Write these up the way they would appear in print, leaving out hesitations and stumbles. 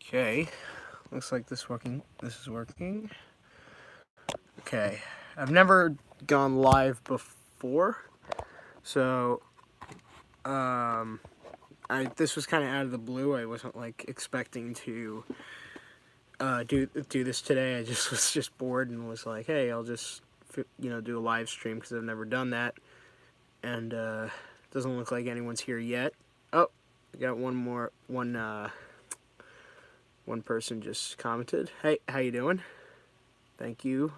Okay, looks like this is working. Okay, I've never gone live before, so this was kind of out of the blue. I wasn't like expecting to do this today. I just was bored and was like, hey, I'll just do a live stream because I've never done that, and doesn't look like anyone's here yet. Oh, I got one person just commented. Hey, how you doing? Thank you.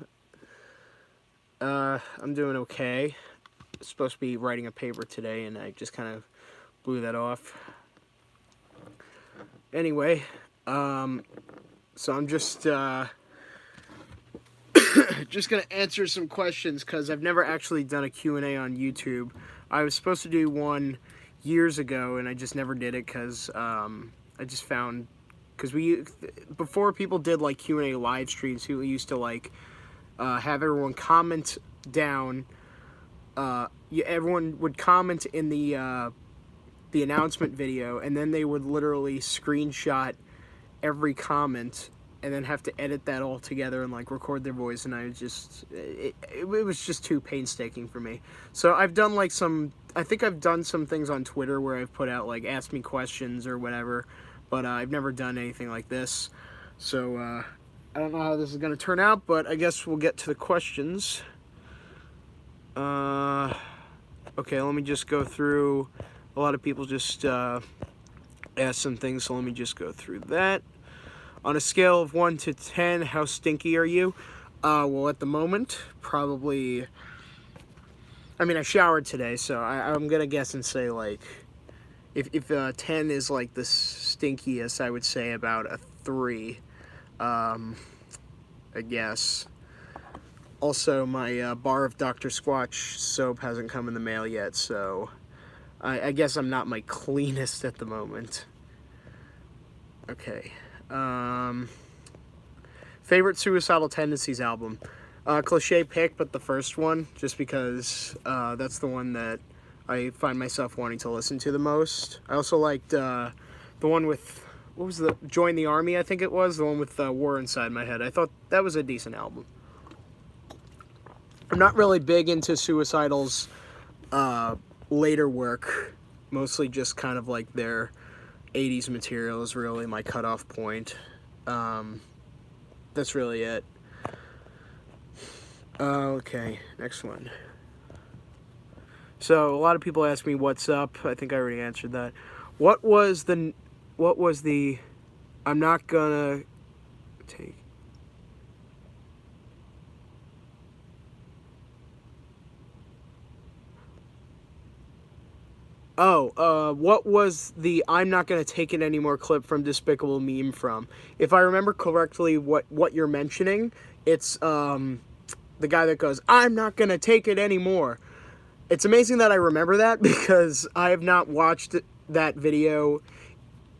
I'm doing okay. Supposed to be writing a paper today, and I just kind of blew that off. Anyway, so I'm just just gonna answer some questions because I've never actually done a Q&A on YouTube. I was supposed to do one years ago, and I just never did it because I just found before people did like Q&A live streams, people used to like have everyone comment down. Everyone would comment in the announcement video, and then they would literally screenshot every comment and then have to edit that all together and like record their voice, and I just it was just too painstaking for me. So I've done like I think I've done some things on Twitter where I've put out like ask me questions or whatever, but I've never done anything like this. So I don't know how this is going to turn out, but I guess we'll get to the questions. Okay, let me just go through. A lot of people just asked some things, so let me just go through that. On a scale of 1 to 10, how stinky are you? Well, at the moment, probably... I mean, I showered today, so I'm going to guess and say, like... If 10 is, like, the stinkiest, I would say about a 3. I guess. Also, my bar of Dr. Squatch soap hasn't come in the mail yet, so... I guess I'm not my cleanest at the moment. Okay. Favorite Suicidal Tendencies album? Cliche pick, but the first one, just because that's the one that I find myself wanting to listen to the most. I also liked the one with, what was the, Join the Army, I think it was, the one with War Inside My Head. I thought that was a decent album. I'm not really big into Suicidal's later work, mostly just kind of like their 80s material is really my cutoff point. That's really it. Okay, next one. So a lot of people ask me what's up. I think I already answered that. What was the I'm not gonna take what was the I'm not gonna take it anymore clip from Despicable Meme from? If I remember correctly, what you're mentioning, it's the guy that goes, I'm not gonna take it anymore. It's amazing that I remember that because I have not watched that video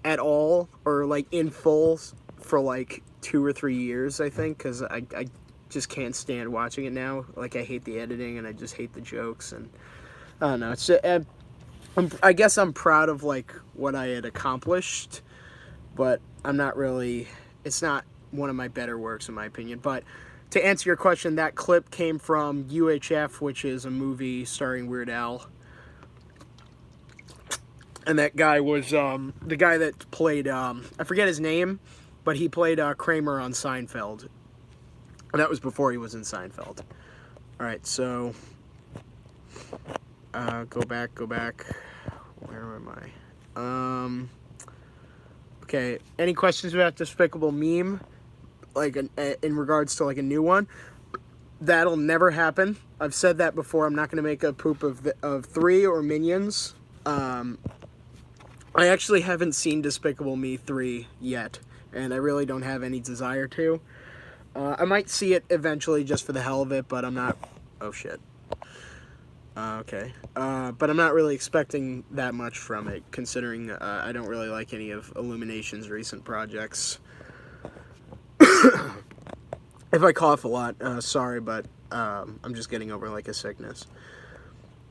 at all or like in full for like 2 or 3 years, I think, because I just can't stand watching it now. Like, I hate the editing and I just hate the jokes, and I don't know. It's I guess I'm proud of like what I had accomplished, but I'm not really, it's not one of my better works in my opinion. But to answer your question, that clip came from UHF, which is a movie starring Weird Al. And that guy was the guy that played, I forget his name, but he played Kramer on Seinfeld. And that was before he was in Seinfeld. Alright, so go back. Where am I? Okay, any questions about Despicable Meme? Like, in regards to, like, a new one? That'll never happen. I've said that before. I'm not going to make a poop of 3 or Minions. I actually haven't seen Despicable Me 3 yet, and I really don't have any desire to. I might see it eventually just for the hell of it, but I'm not... Oh, shit. Okay. But I'm not really expecting that much from it, considering I don't really like any of Illumination's recent projects. If I cough a lot, sorry, but I'm just getting over like a sickness.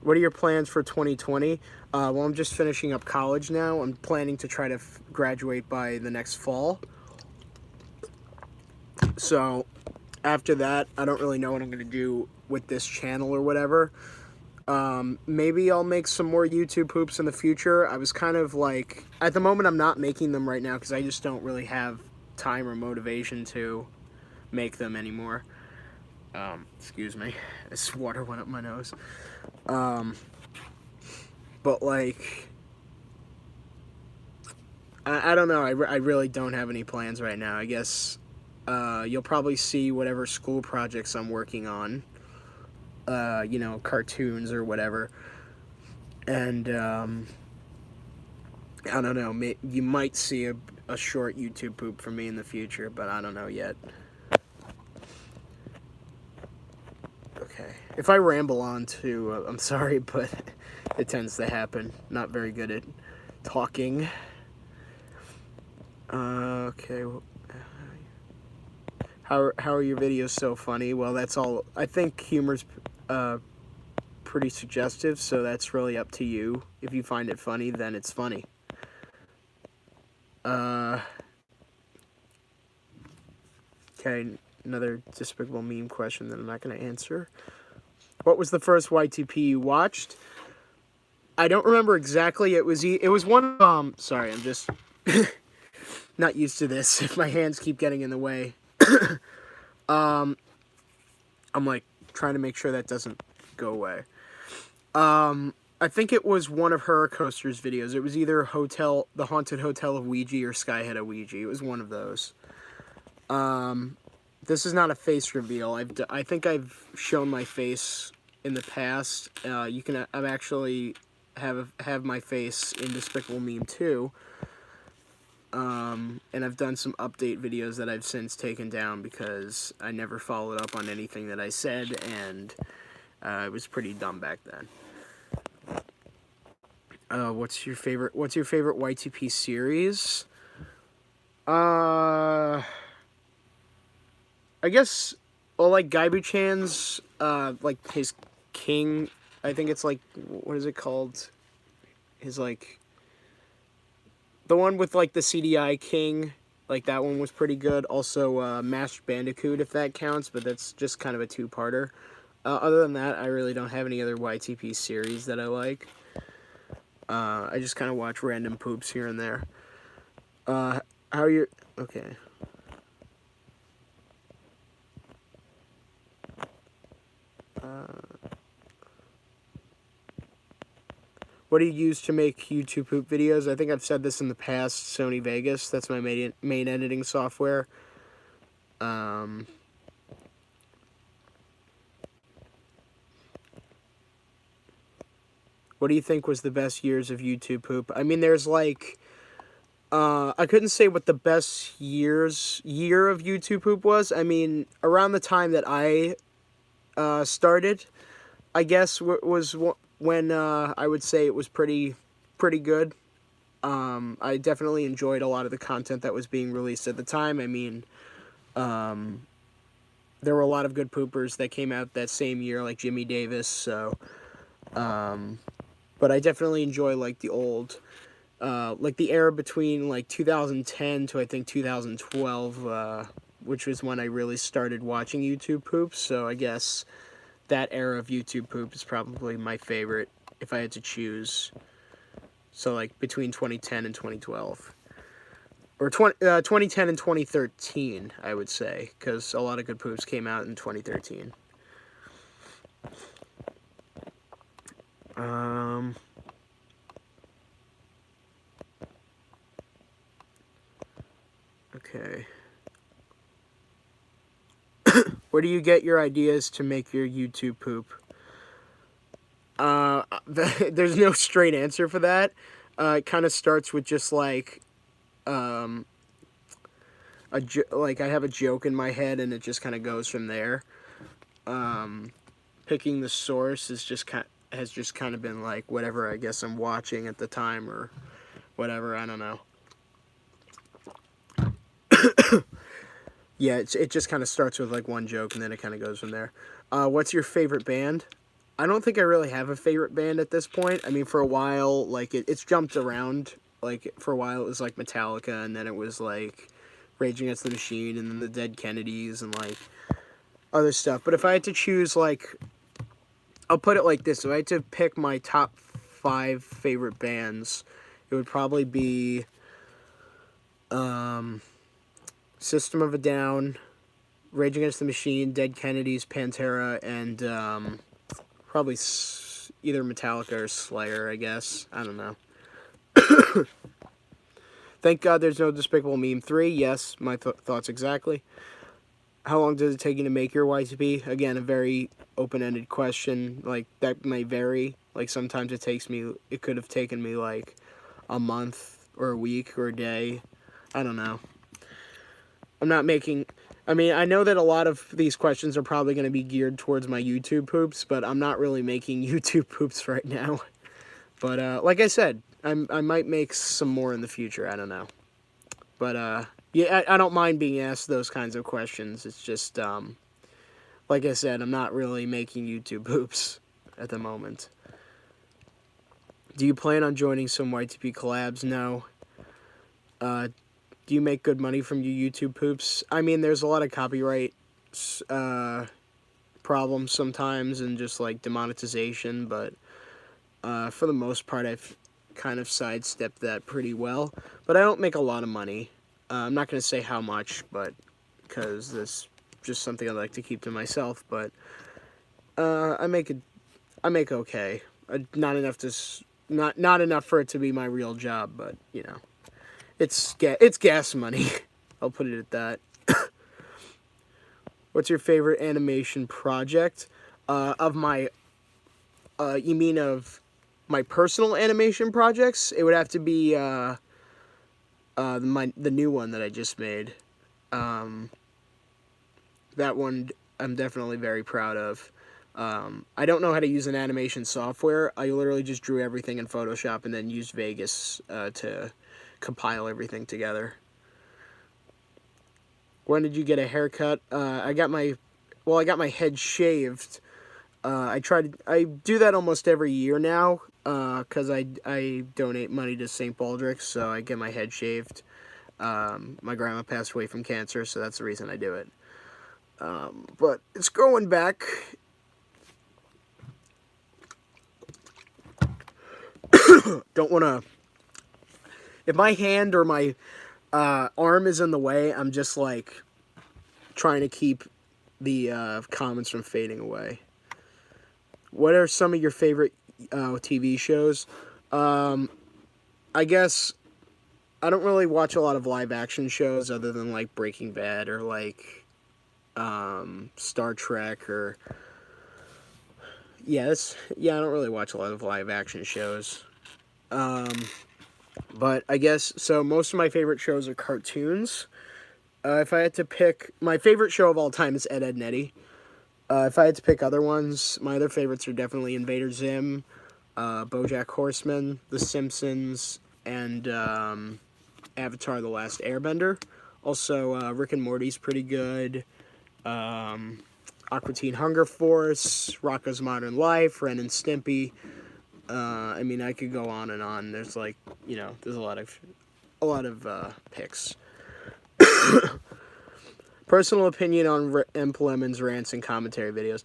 What are your plans for 2020? Well, I'm just finishing up college now. I'm planning to try to graduate by the next fall. So after that, I don't really know what I'm going to do with this channel or whatever. Maybe I'll make some more YouTube poops in the future. I was kind of like, at the moment I'm not making them right now because I just don't really have time or motivation to make them anymore. Excuse me, this water went up my nose. But like, I don't know, I really don't have any plans right now. I guess you'll probably see whatever school projects I'm working on, you know, cartoons or whatever. And I don't know, you might see a short YouTube poop from me in the future, but I don't know yet. Okay, if I ramble on too, I'm sorry, but it tends to happen. Not very good at talking. Okay, well, how are your videos so funny? Well, that's all. I think humor's pretty suggestive, so that's really up to you. If you find it funny, then it's funny. Okay, another despicable meme question that I'm not going to answer. What was the first YTP you watched? I don't remember exactly. It was one. Sorry, I'm just not used to this. If my hands keep getting in the way, I'm like trying to make sure that doesn't go away. I think it was one of her coasters videos. It was either the Haunted Hotel of Ouija or Skyhead of Ouija. It was one of those. This is not a face reveal. I think I've shown my face in the past. You can. I'm actually have my face in Despicable Meme 2. And I've done some update videos that I've since taken down because I never followed up on anything that I said, and it was pretty dumb back then. What's your favorite YTP series? I guess, well, like Gaibu-chan's, like his King, I think it's like, what is it called? His, like, the one with, like, the CDI King, like, that one was pretty good. Also, Mashed Bandicoot, if that counts, but that's just kind of a two-parter. Other than that, I really don't have any other YTP series that I like. I just kind of watch random poops here and there. How are you? Okay. What do you use to make YouTube poop videos? I think I've said this in the past. Sony Vegas. That's my main editing software. What do you think was the best years of YouTube poop? I mean, there's like, I couldn't say what the best year of YouTube poop was. I mean, around the time that I started, I guess was when I would say it was pretty good. I definitely enjoyed a lot of the content that was being released at the time. I mean, there were a lot of good poopers that came out that same year, like Jimmy Davis. So, but I definitely enjoy like the old, like the era between like 2010 to I think 2012, which was when I really started watching YouTube poops. So I guess that era of YouTube poop is probably my favorite if I had to choose. So like between 2010 and 2012. Or 2010 and 2013, I would say, because a lot of good poops came out in 2013. Okay. Where do you get your ideas to make your YouTube poop? There's no straight answer for that. It kind of starts with just like, like I have a joke in my head and it just kind of goes from there. Picking the source has just kind of been like whatever I guess I'm watching at the time or whatever. I don't know. Yeah, it just kind of starts with like one joke and then it kind of goes from there. What's your favorite band? I don't think I really have a favorite band at this point. I mean, for a while, like it's jumped around. Like for a while, it was like Metallica, and then it was like Rage Against the Machine, and then the Dead Kennedys, and, like, other stuff. But if I had to choose, like, I'll put it like this. If I had to pick my top 5 favorite bands, it would probably be System of a Down, Rage Against the Machine, Dead Kennedys, Pantera, and probably either Metallica or Slayer, I guess. I don't know. Thank God there's no Despicable Me 3. Yes, my thoughts exactly. How long does it take you to make your YTP? Again, a very open-ended question. Like, that may vary. Like, sometimes it could have taken me, like, a month or a week or a day. I don't know. I'm not making... I mean, I know that a lot of these questions are probably going to be geared towards my YouTube poops, but I'm not really making YouTube poops right now. But, like I said, I might make some more in the future. I don't know. But, yeah, I don't mind being asked those kinds of questions. It's just, like I said, I'm not really making YouTube poops at the moment. Do you plan on joining some YTP collabs? No. Do you make good money from your YouTube poops? I mean, there's a lot of copyright problems sometimes and just, like, demonetization, but for the most part, I've kind of sidestepped that pretty well. But I don't make a lot of money. I'm not going to say how much, but because that's just something I like to keep to myself. But I make okay. Not enough for it to be my real job, but you know, it's gas money. I'll put it at that. What's your favorite animation project? Of my, you mean of my personal animation projects? It would have to be the new one that I just made. That one I'm definitely very proud of. I don't know how to use an animation software. I literally just drew everything in Photoshop and then used Vegas to compile everything together. When did you get a haircut? I got my head shaved. I do that almost every year now, because I donate money to St. Baldrick's, so I get my head shaved. My grandma passed away from cancer, so that's the reason I do it. But it's growing back. Don't want to... If my hand or my arm is in the way, I'm just, like, trying to keep the comments from fading away. What are some of your favorite TV shows? I guess I don't really watch a lot of live-action shows other than, like, Breaking Bad or, like, Star Trek or... I don't really watch a lot of live-action shows. But I guess, so most of my favorite shows are cartoons. If I had to pick, my favorite show of all time is Ed, Edd n Eddy. If I had to pick other ones, my other favorites are definitely Invader Zim, BoJack Horseman, The Simpsons, and Avatar: The Last Airbender. Also, Rick and Morty's pretty good. Aqua Teen Hunger Force, Rocko's Modern Life, Ren and Stimpy. I mean, I could go on and on. There's like, you know, there's a lot of picks. Personal opinion on Imp Lemon's rants and commentary videos.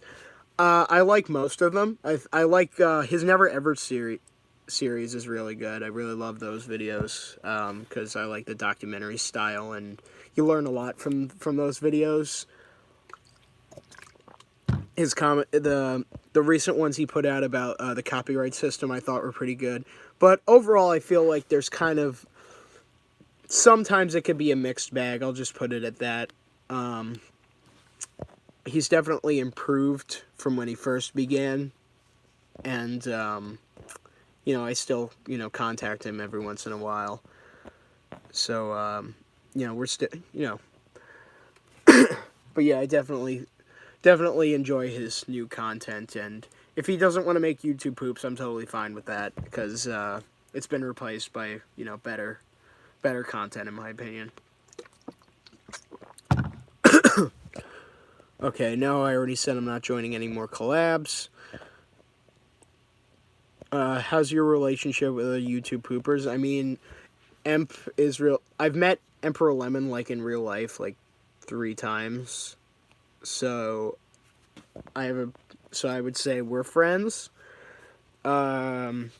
I like most of them. I like his Never Ever series is really good. I really love those videos because I like the documentary style, and you learn a lot from those videos. His the recent ones he put out about the copyright system I thought were pretty good. But overall, I feel like there's kind of... Sometimes it could be a mixed bag. I'll just put it at that. He's definitely improved from when he first began. And, you know, I still, you know, contact him every once in a while. So, you know, we're still, you know. But yeah, I definitely enjoy his new content, and if he doesn't want to make YouTube poops, I'm totally fine with that, because it's been replaced by, you know, better content, in my opinion. Okay, no, I already said I'm not joining any more collabs. How's your relationship with the YouTube poopers? I mean, Emp is real. I've met Emperor Lemon, like, in real life, like, 3 times. So, I would say we're friends. Other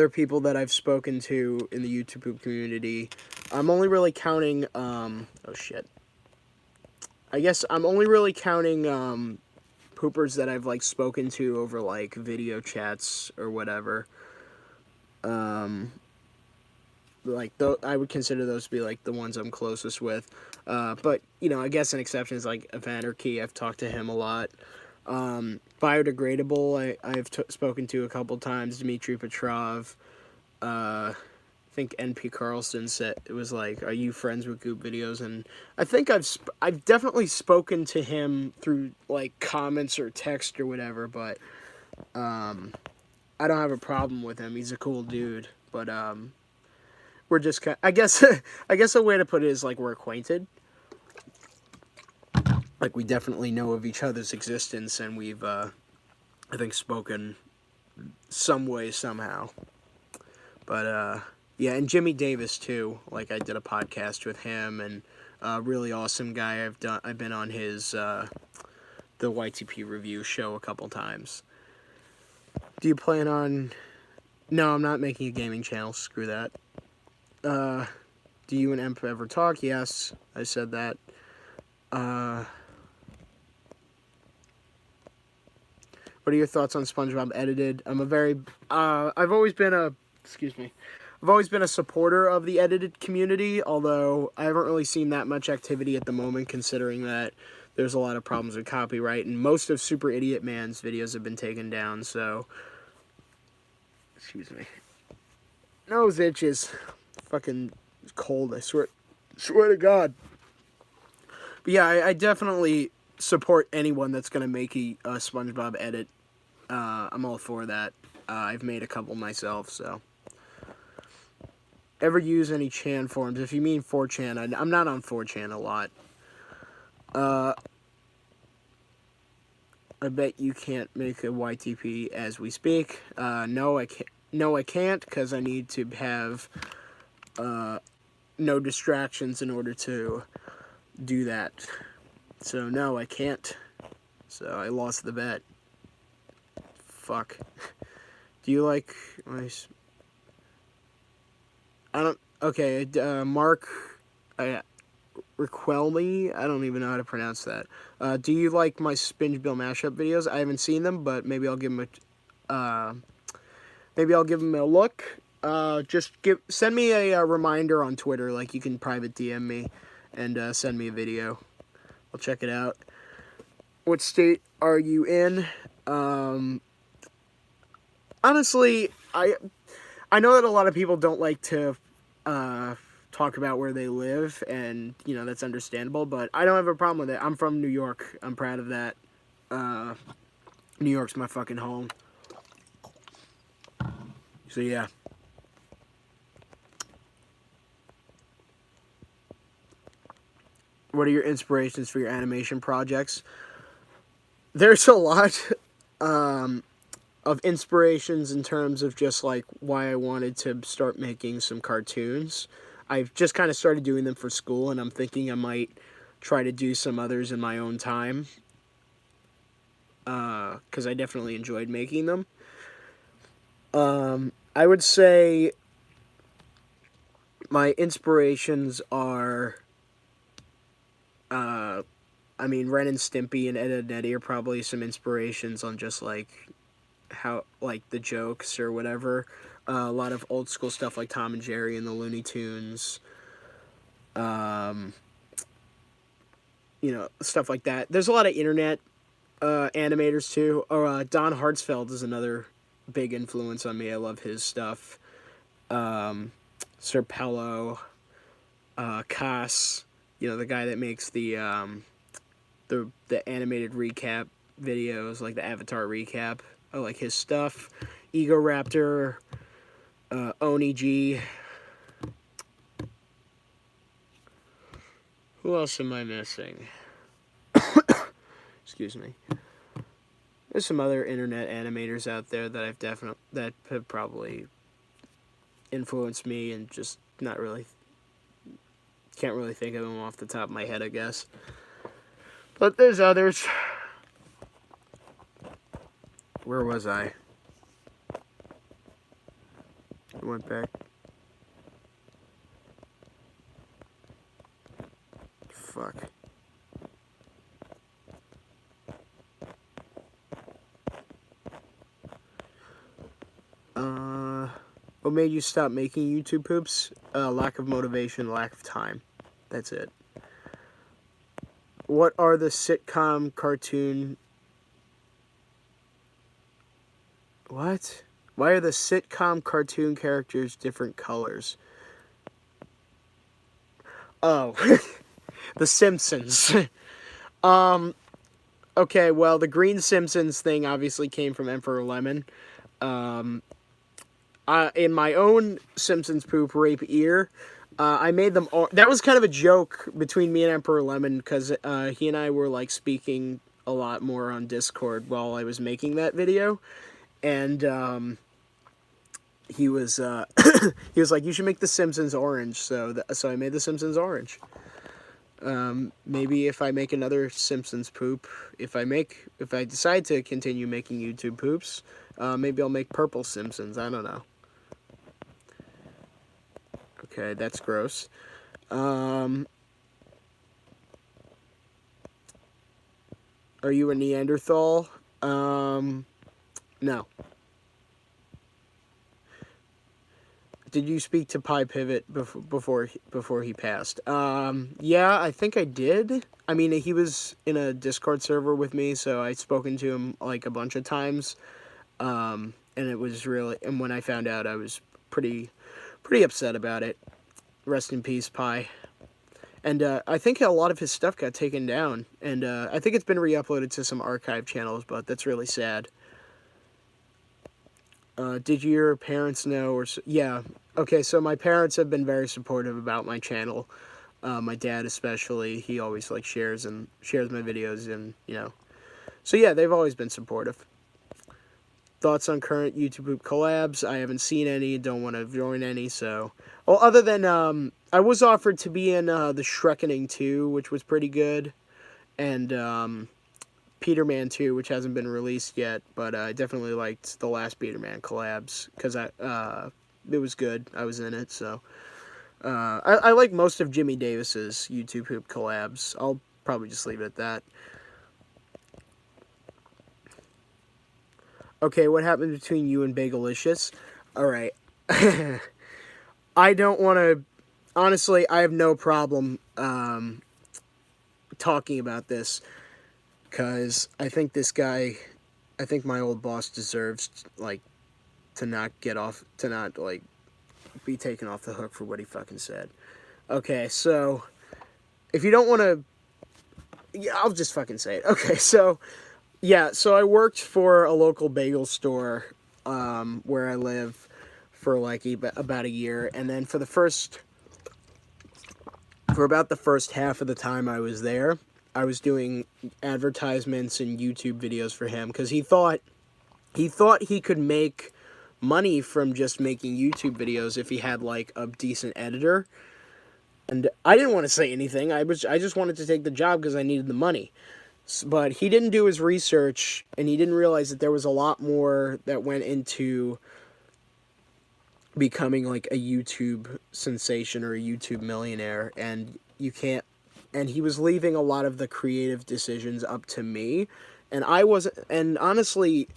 people that I've spoken to in the YouTube community, I'm only really counting, oh shit. I guess I'm only really counting, poopers that I've, like, spoken to over, like, video chats or whatever. Like, I would consider those to be, like, the ones I'm closest with. But, you know, I guess an exception is, like, Evander-Key. I've talked to him a lot. Biodegradable, I've spoken to a couple times. Dmitry Petrov. I think NP Carlson said, it was like, are you friends with Goop Videos? And I think I've definitely spoken to him through, like, comments or text or whatever, but I don't have a problem with him. He's a cool dude. But we're just kind of, I guess a way to put it is, like, we're acquainted. Like, we definitely know of each other's existence, and we've I think spoken some way somehow. But yeah, and Jimmy Davis too. Like, I did a podcast with him, and a really awesome guy. I've been on his the YTP review show a couple times. Do you plan on? No, I'm not making a gaming channel. Screw that. Do you and Emp ever talk? Yes, I said that. What are your thoughts on SpongeBob edited? I've always been a supporter of the edited community, although I haven't really seen that much activity at the moment, considering that there's a lot of problems with copyright, and most of Super Idiot Man's videos have been taken down, so... Excuse me. Nose itches. Fucking cold, I swear to God. But yeah, I definitely support anyone that's going to make a SpongeBob edit. I'm all for that. I've made a couple myself, so. Ever use any Chan forums? If you mean 4chan, I'm not on 4chan a lot. I bet you can't make a YTP as we speak. No, I can't. No, I can't, because I need to have no distractions in order to do that. So, no, I can't. So, I lost the bet. Fuck. Do you like my... I don't... Okay, Mark... Requelme? I don't even know how to pronounce that. Do you like my Spinge Bill mashup videos? I haven't seen them, but maybe I'll give them a... maybe I'll give them a look. Just send me a reminder on Twitter. Like, you can private DM me and send me a video. I'll check it out. What state are you in? Honestly, I know that a lot of people don't like to talk about where they live, and, you know, that's understandable, but I don't have a problem with it. I'm from New York. I'm proud of that. New York's my fucking home. So, yeah. What are your inspirations for your animation projects? There's a lot of inspirations in terms of just, like, why I wanted to start making some cartoons. I've just kind of started doing them for school, and I'm thinking I might try to do some others in my own time. Because I definitely enjoyed making them. I would say my inspirations are... I mean, Ren and Stimpy and Ed, Edd n Eddy are probably some inspirations on just, like, how, like, the jokes or whatever. A lot of old school stuff like Tom and Jerry and the Looney Tunes. You know, stuff like that. There's a lot of internet animators, too. Don Hartzfeld is another big influence on me. I love his stuff. Sir Pello. Cass. You know, the guy that makes the animated recap videos, like the Avatar recap. I like his stuff. Ego Raptor, Oni G. Who else am I missing? Excuse me. There's some other internet animators out there that that have probably influenced me and just not really can't really think of them off the top of my head, I guess. But there's others. Where was I? I went back. Fuck. What made you stop making YouTube poops? Lack of motivation, lack of time. That's it. What are the sitcom cartoon... What? Why are the sitcom cartoon characters different colors? Oh. The Simpsons. Okay, well, the Green Simpsons thing obviously came from Emperor Lemon. In my own Simpsons poop rape ear, I made them all... That was kind of a joke between me and Emperor Lemon, because he and I were, like, speaking a lot more on Discord while I was making that video. And, he was like, you should make the Simpsons orange, so I made the Simpsons orange. Maybe if I make another Simpsons poop, if I decide to continue making YouTube poops, maybe I'll make purple Simpsons, I don't know. Okay, that's gross. Are you a Neanderthal? No. Did you speak to Pi Pivot before he passed? Yeah, I think I did. I mean, he was in a Discord server with me, so I'd spoken to him like a bunch of times. And it was really... And when I found out, I was pretty upset about it. Rest in peace, Pi. And I think a lot of his stuff got taken down. And I think it's been re-uploaded to some archive channels, but that's really sad. Did your parents know? Yeah. Okay, so my parents have been very supportive about my channel. My dad especially. He always like shares my videos, and you know. So yeah, they've always been supportive. Thoughts on current YouTube collabs? I haven't seen any. Don't want to join any. So, well, other than I was offered to be in the Shrekkening 2, which was pretty good, and Peterman 2, which hasn't been released yet, but I definitely liked the last Peterman collabs, because it was good. I was in it, so. I like most of Jimmy Davis's YouTube Poop collabs. I'll probably just leave it at that. Okay, what happened between you and Bagelicious? Alright. I don't want to... Honestly, I have no problem talking about this, because I think this guy... I think my old boss deserves, like, to not be taken off the hook for what he fucking said. Okay, so... If you don't want to... Yeah, I'll just fucking say it. Okay, so... Yeah, so I worked for a local bagel store where I live for like about a year, and then for about the first half of the time I was there, I was doing advertisements and YouTube videos for him, because he thought he could make money from just making YouTube videos if he had like a decent editor. And I didn't want to say anything. I just wanted to take the job because I needed the money. But he didn't do his research, and he didn't realize that there was a lot more that went into becoming like a YouTube sensation or a YouTube millionaire, and he was leaving a lot of the creative decisions up to me, and and honestly,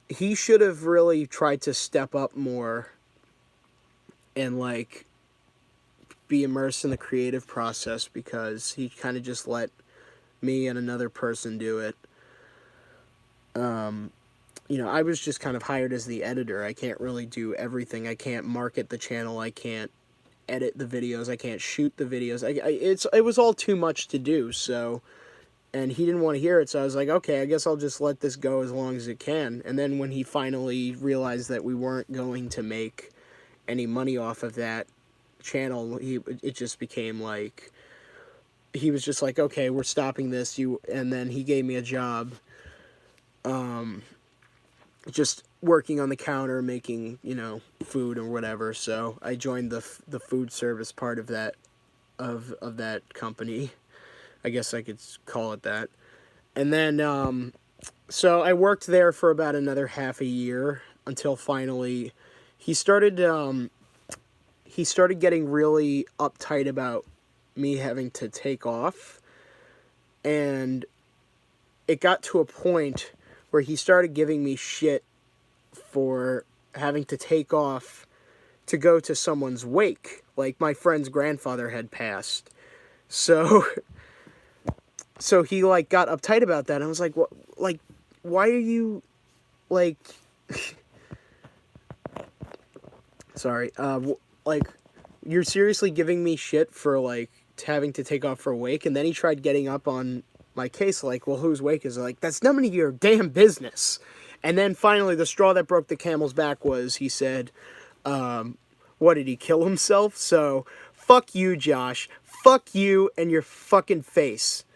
he should have really tried to step up more and like be immersed in the creative process, because he kind of just let me and another person do it. You know, I was just kind of hired as the editor. I can't really do everything. I can't market the channel. I can't edit the videos. I can't shoot the videos. It was all too much to do, so... And he didn't want to hear it, so I was like, okay, I guess I'll just let this go as long as it can. And then when he finally realized that we weren't going to make any money off of that channel, it just became like... He was just like, okay, we're stopping this. And then he gave me a job, just working on the counter, making, you know, food or whatever. So I joined the food service part of that of that company. I guess I could call it that. And then so I worked there for about another half a year until finally he started he started getting really uptight about me having to take off, and it got to a point where he started giving me shit for having to take off to go to someone's wake. Like my friend's grandfather had passed. So so he like got uptight about that. I was like, "What, like why are you like sorry, like you're seriously giving me shit for like having to take off for wake?" And then he tried getting up on my case like, "Well, whose wake is it?" Like, that's none of your damn business. And then finally the straw that broke the camel's back was he said, what, did he kill himself? So fuck you, Josh. Fuck you and your fucking face.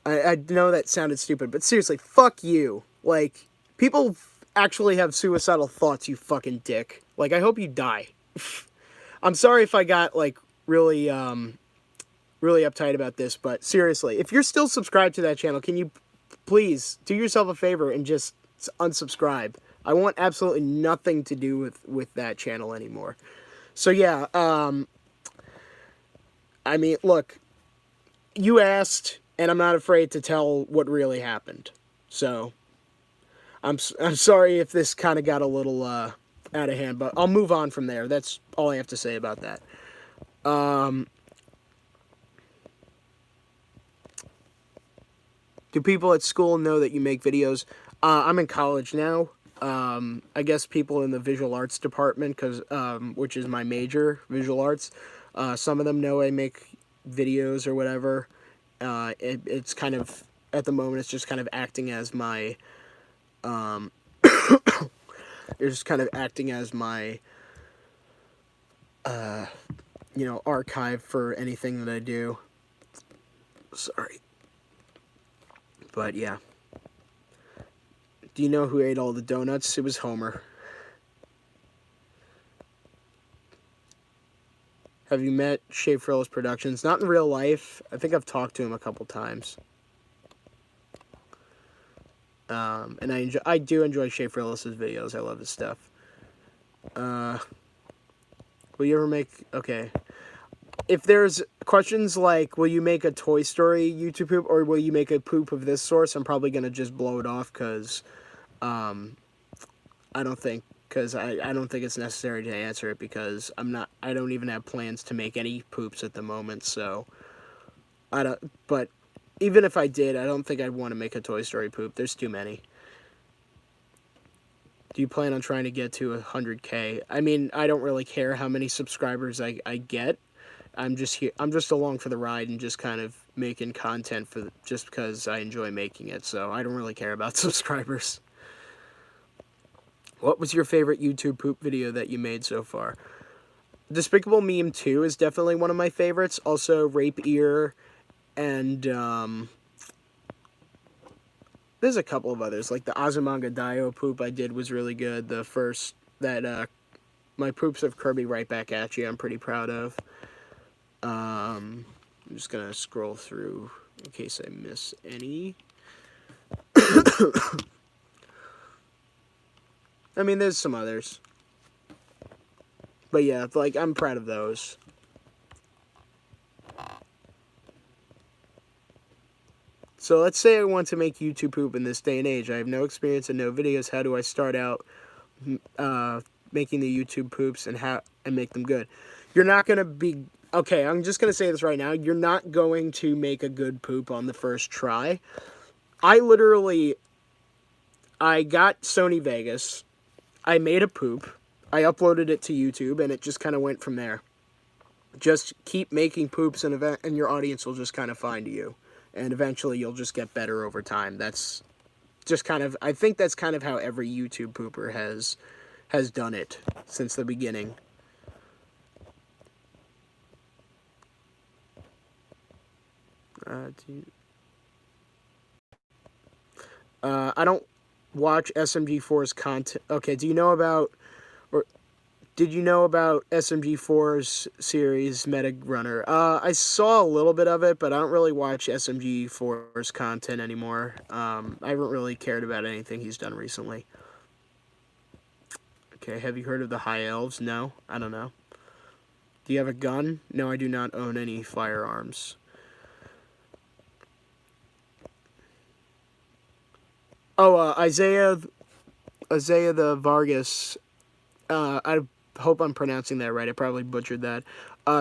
I know that sounded stupid, but seriously, fuck you. Like, people actually have suicidal thoughts, you fucking dick. Like, I hope you die. I'm sorry if I got, like, really uptight about this, but seriously, if you're still subscribed to that channel, can you please do yourself a favor and just unsubscribe? I want absolutely nothing to do with that channel anymore. So, yeah, I mean, look, you asked, and I'm not afraid to tell what really happened. So, I'm sorry if this kind of got a little out of hand, but I'll move on from there. That's all I have to say about that. Do people at school know that you make videos? I'm in college now. I guess people in the visual arts department, which is my major, visual arts, some of them know I make videos or whatever. It's kind of, at the moment, it's just kind of acting as my, it's just kind of acting as my, archive for anything that I do. Sorry. But yeah. Do you know who ate all the donuts? It was Homer. Have you met Shea Frillis Productions? Not in real life. I think I've talked to him a couple times. And I do enjoy Shea Frillis' videos. I love his stuff. Will you ever make... Okay. If there's questions like, will you make a Toy Story YouTube poop, or will you make a poop of this source, I'm probably going to just blow it off, because I don't think it's necessary to answer it, because I don't even have plans to make any poops at the moment, so but even if I did, I don't think I'd want to make a Toy Story poop. There's too many. Do you plan on trying to get to 100K? I mean, I don't really care how many subscribers I get. I'm just along for the ride and just kind of making content just because I enjoy making it, so I don't really care about subscribers. What was your favorite YouTube poop video that you made so far? Despicable Meme 2 is definitely one of my favorites. Also, Rape Ear, and there's a couple of others. Like the Azumanga Daioh poop I did was really good. The first, my poops of Kirby Right Back At You, I'm pretty proud of. I'm just gonna scroll through in case I miss any. I mean, there's some others. But yeah, like, I'm proud of those. So let's say I want to make YouTube poop in this day and age. I have no experience and no videos. How do I start out making the YouTube poops and make them good? You're not going to be... Okay, I'm just going to say this right now. You're not going to make a good poop on the first try. I got Sony Vegas. I made a poop. I uploaded it to YouTube, and it just kind of went from there. Just keep making poops, and your audience will just kind of find you. And eventually, you'll just get better over time. That's just kind of... I think that's kind of how every YouTube pooper has done it since the beginning. I don't watch SMG4's content. Okay, do you know about... Did you know about SMG4's series Meta Runner? I saw a little bit of it, but I don't really watch SMG4's content anymore. I haven't really cared about anything he's done recently. Okay, have you heard of the High Elves? No, I don't know. Do you have a gun? No, I do not own any firearms. Oh, Isaiah the Vargas. I hope I'm pronouncing that right. I probably butchered that.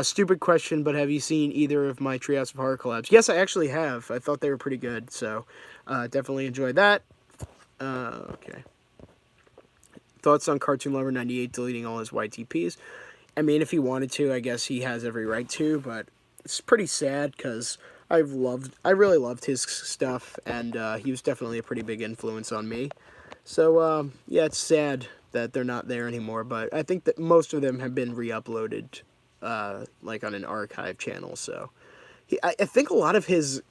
Stupid question, but have you seen either of my Treehouse of Horror collabs? Yes, I actually have. I thought they were pretty good, so definitely enjoyed that. Okay. Thoughts on Cartoon Lover 98 deleting all his YTPs? I mean, if he wanted to, I guess he has every right to, but it's pretty sad because I really loved his stuff, and he was definitely a pretty big influence on me. So, yeah, it's sad that they're not there anymore, but I think that most of them have been re-uploaded, like on an archive channel, so. I think a lot of his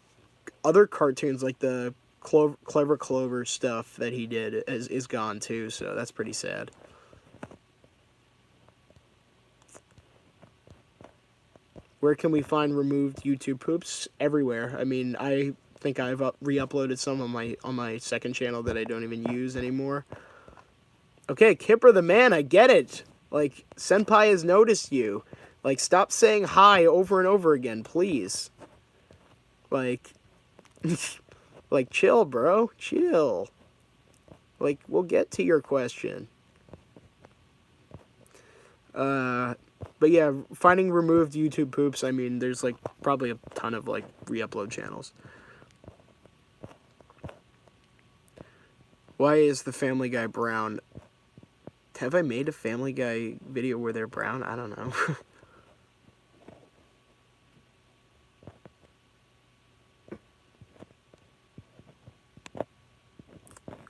other cartoons, like the Clever Clover stuff that he did, is gone too, so that's pretty sad. Where can we find removed YouTube poops? Everywhere. I mean, I think I've re-uploaded some on my second channel that I don't even use anymore. Okay, Kipper the man, I get it. Like, Senpai has noticed you. Like, stop saying hi over and over again, please. Like, like, chill, bro. Chill. Like, we'll get to your question. But yeah, finding removed YouTube poops, I mean, there's, like, probably a ton of, like, re-upload channels. Why is the Family Guy brown? Have I made a Family Guy video where they're brown? I don't know.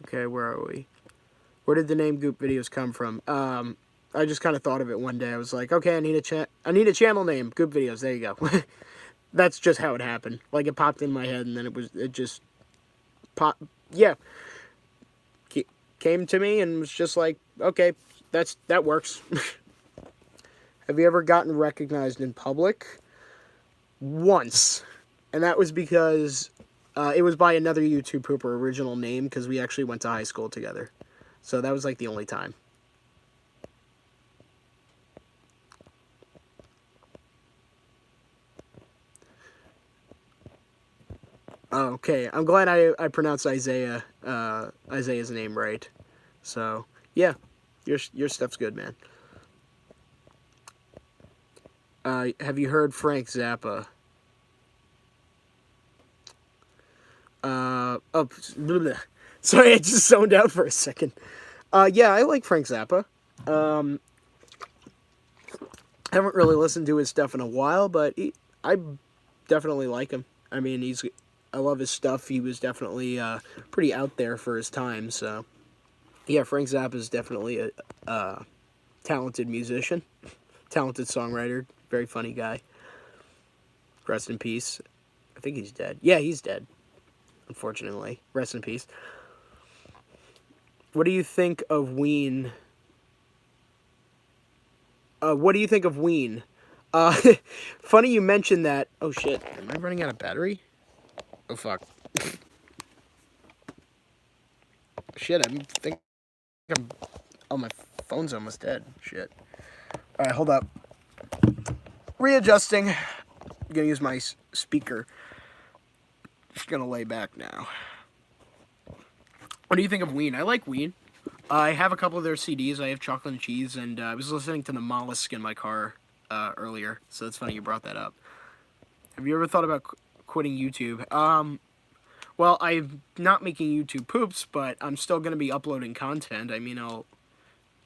Okay, where are we? Where did the name Goop Videos come from? I just kind of thought of it one day. I was like, okay, I need a channel name, Goop Videos. There you go. That's just how it happened. Like, it popped in my head, and then it just popped. Yeah, came to me and was just like, okay, that works. Have you ever gotten recognized in public? Once, and that was because it was by another YouTube pooper original name, because we actually went to high school together. So that was like the only time. Oh, okay, I'm glad I pronounced Isaiah's name right. So yeah, your stuff's good, man. Have you heard Frank Zappa? Oh, blah, blah. Sorry, I just zoned out for a second. Yeah, I like Frank Zappa. I haven't really listened to his stuff in a while, but I definitely like him. I mean, I love his stuff. He was definitely pretty out there for his time, so. Yeah, Frank Zappa is definitely a talented musician, talented songwriter, very funny guy. Rest in peace. I think he's dead. Yeah, he's dead, unfortunately. Rest in peace. What do you think of Ween? What do you think of Ween? Funny you mentioned that. Oh shit, am I running out of battery? Oh fuck. Shit, oh, my phone's almost dead. Shit. Alright, hold up. Readjusting. I'm gonna use my speaker. Just gonna lay back now. What do you think of Ween? I like Ween. I have a couple of their CDs. I have Chocolate and Cheese, and I was listening to the Mollusk in my car earlier, so it's funny you brought that up. Have you ever thought about quitting YouTube? Well, I'm not making YouTube poops, but I'm still going to be uploading content. I mean, I'll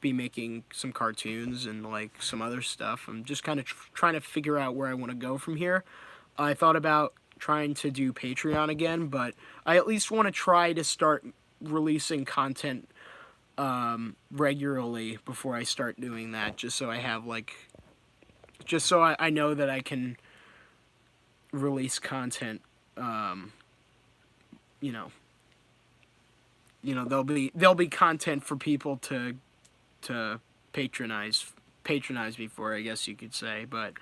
be making some cartoons and, like, some other stuff. I'm just kind of trying to figure out where I want to go from here. I thought about trying to do Patreon again, but I at least want to try to start releasing content regularly before I start doing that, just so I have, like, just so I know that I can release content, you know, there'll be content for people to patronize patronized me for, I guess you could say. But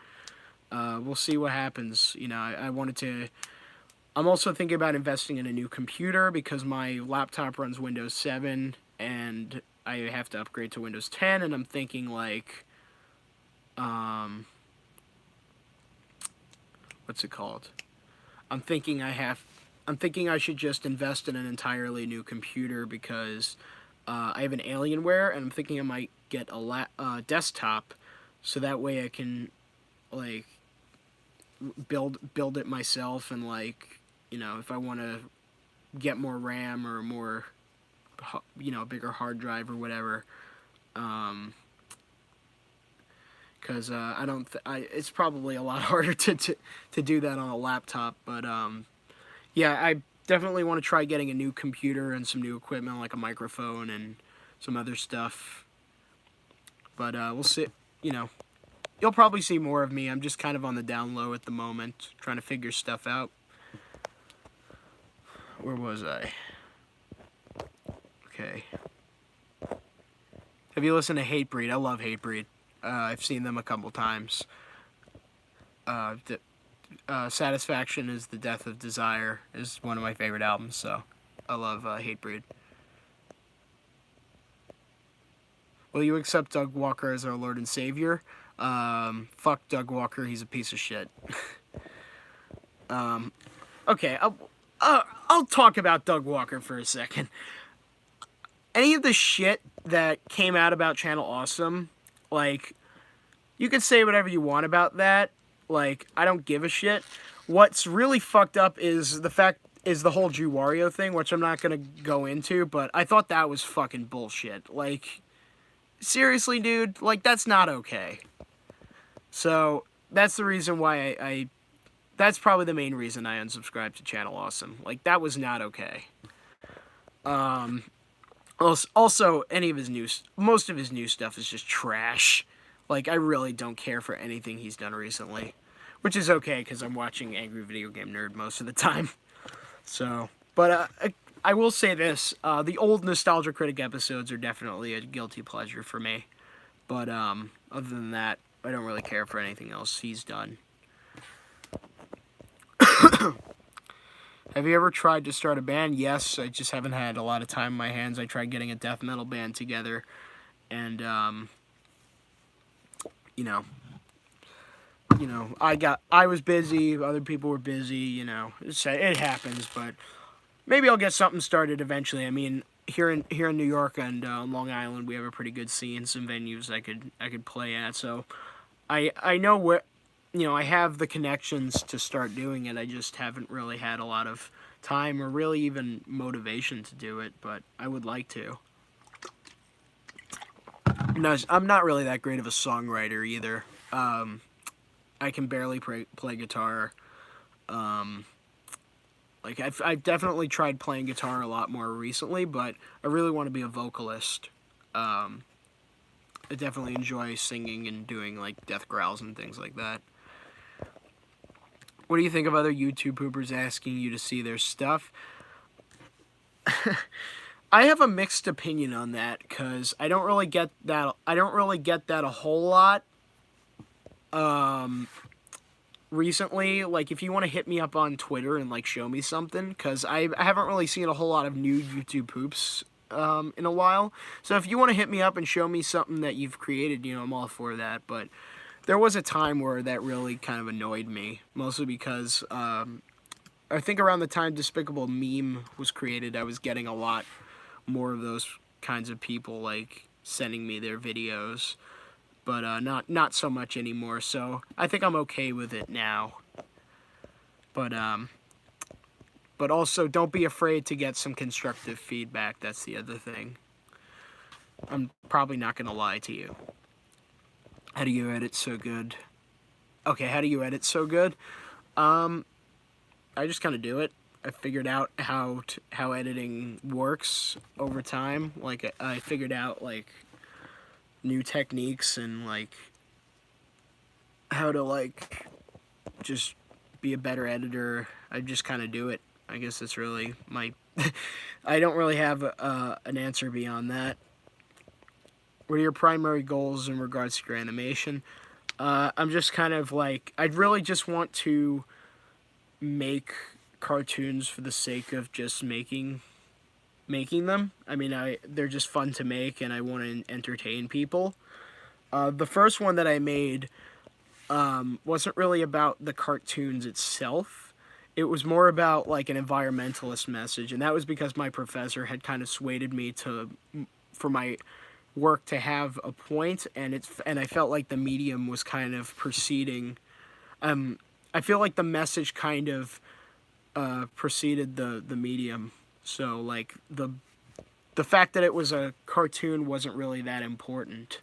we'll see what happens. You know, I wanted to. I'm also thinking about investing in a new computer because my laptop runs Windows 7 and I have to upgrade to Windows 10. And I'm thinking like, what's it called? I'm thinking I should just invest in an entirely new computer because I have an Alienware, and I'm thinking I might get a desktop, so that way I can like build it myself, and like, you know, if I want to get more RAM or more, you know, a bigger hard drive or whatever, because I don't. It's probably a lot harder to do that on a laptop, but yeah, I definitely want to try getting a new computer and some new equipment like a microphone and some other stuff. But we'll see. You know, you'll probably see more of me. I'm just kind of on the down low at the moment, trying to figure stuff out. Where was I? Okay. Have you listened to Hatebreed? I love Hatebreed. I've seen them a couple times. Satisfaction is the Death of Desire is one of my favorite albums, so I love Hatebreed. Will you accept Doug Walker as our Lord and Savior? Fuck Doug Walker, he's a piece of shit. Okay, I'll talk about Doug Walker for a second. Any of the shit that came out about Channel Awesome, like, you can say whatever you want about that. Like, I don't give a shit. What's really fucked up is the whole Drew Wario thing, which I'm not gonna go into, but I thought that was fucking bullshit. Like, seriously, dude, like, that's not okay. So, that's the reason why I that's probably the main reason I unsubscribed to Channel Awesome. Like, that was not okay. Also, most of his new stuff is just trash. Like, I really don't care for anything he's done recently. Which is okay, because I'm watching Angry Video Game Nerd most of the time. So, but I will say this. The old Nostalgia Critic episodes are definitely a guilty pleasure for me. But, other than that, I don't really care for anything else he's done. Have you ever tried to start a band? Yes, I just haven't had a lot of time in my hands. I tried getting a death metal band together, and, you know, I was busy, other people were busy, you know, it happens, but maybe I'll get something started eventually. I mean, here in New York and Long Island, we have a pretty good scene, some venues I could play at, so I know where, you know, I have the connections to start doing it. I just haven't really had a lot of time or really even motivation to do it, but I would like to. No, I'm not really that great of a songwriter either. I can barely play guitar. Like, I've definitely tried playing guitar a lot more recently, but I really want to be a vocalist. I definitely enjoy singing and doing, like, death growls and things like that. What do you think of other YouTube poopers asking you to see their stuff? I have a mixed opinion on that, because I don't really get that a whole lot. Recently, like, if you want to hit me up on Twitter and, like, show me something, because I haven't really seen a whole lot of new YouTube poops in a while. So if you want to hit me up and show me something that you've created, you know, I'm all for that. But there was a time where that really kind of annoyed me, mostly because I think around the time Despicable Meme was created, I was getting a lot more of those kinds of people, like, sending me their videos. But not so much anymore, so I think I'm okay with it now. But also, don't be afraid to get some constructive feedback. That's the other thing. I'm probably not going to lie to you. How do you edit so good? Okay, how do you edit so good? I just kind of do it. I figured out how editing works over time. Like, I figured out, like, new techniques and, like, how to, like, just be a better editor. I just kind of do it. I guess that's really my I don't really have an answer beyond that. what are your primary goals in regards to your animation? I'm just kind of like, I'd really just want to make cartoons for the sake of just making them. I mean, they're just fun to make, and I want to entertain people. The first one that I made wasn't really about the cartoons itself. It was more about like an environmentalist message, and that was because my professor had kind of swayed me for my work to have a point, and I felt like the medium was kind of preceding. I feel like the message kind of preceded the medium. So like the fact that it was a cartoon wasn't really that important,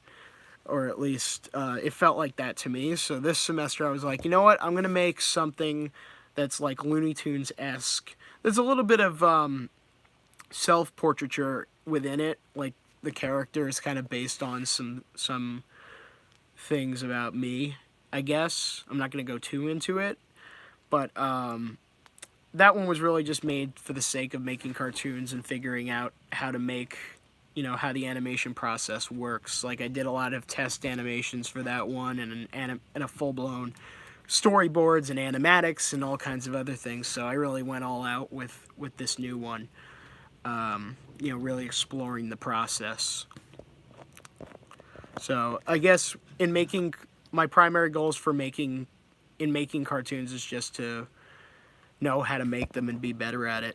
or at least it felt like that to me. So this semester I was like, you know what? I'm gonna make something that's like Looney Tunes-esque. There's a little bit of self-portraiture within it, like the character is kind of based on some things about me, I guess. I'm not gonna go too into it, but that one was really just made for the sake of making cartoons and figuring out how to make, how the animation process works. Like, I did a lot of test animations for that one, and a full-blown storyboards and animatics and all kinds of other things. So I really went all out with this new one. Really exploring the process. So I guess in making my primary goals for making cartoons is just to know how to make them and be better at it.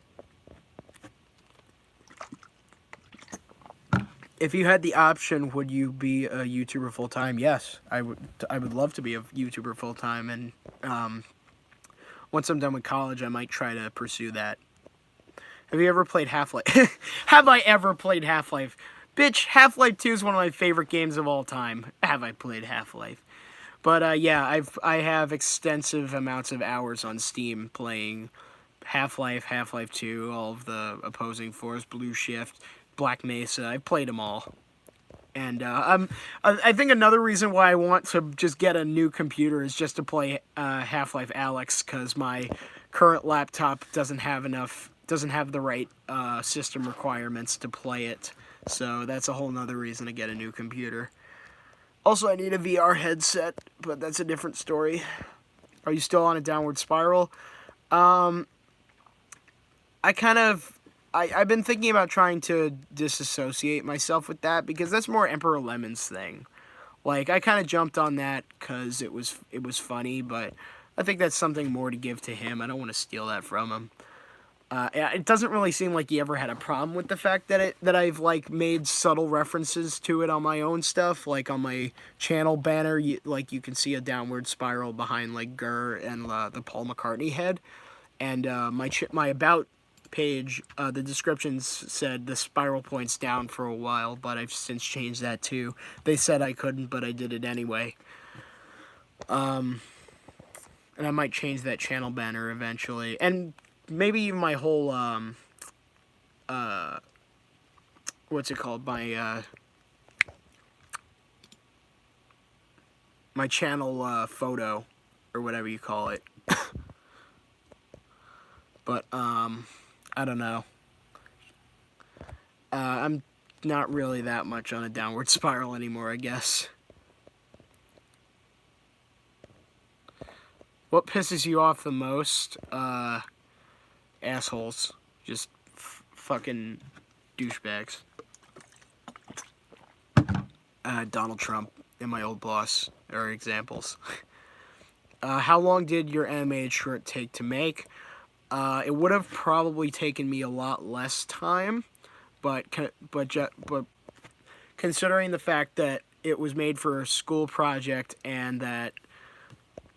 If you had the option, would you be a YouTuber full time? Yes, I would love to be a YouTuber full time, and once I'm done with college, I might try to pursue that. Have you ever played Half-Life? Have I ever played Half-Life? Bitch, Half-Life 2 is one of my favorite games of all time. Have I played Half-Life? But yeah, I have extensive amounts of hours on Steam playing Half-Life, Half-Life 2, all of the Opposing Force, Blue Shift, Black Mesa. I've played them all. And I think another reason why I want to just get a new computer is just to play Half-Life Alyx, because my current laptop doesn't have the right system requirements to play it. So that's a whole nother reason to get a new computer. Also, I need a VR headset, but that's a different story. Are you still on a downward spiral? I've been thinking about trying to disassociate myself with that, because that's more Emperor Lemon's thing. Like, I kind of jumped on that because it was funny, but I think that's something more to give to him. I don't want to steal that from him. It doesn't really seem like he ever had a problem with the fact that I've like made subtle references to it on my own stuff, like on my channel banner. You can see a downward spiral behind like Gurr and the Paul McCartney head, and my about page, the descriptions said the spiral points down for a while, but I've since changed that too. They said I couldn't, but I did it anyway. And I might change that channel banner eventually, and maybe even my whole what's it called, my channel photo, or whatever you call it. But I don't know. I'm not really that much on a downward spiral anymore, I guess. What pisses you off the most? Assholes. Just fucking douchebags. Donald Trump and my old boss are examples. How long did your animated short take to make? It would have probably taken me a lot less time, but considering the fact that it was made for a school project and that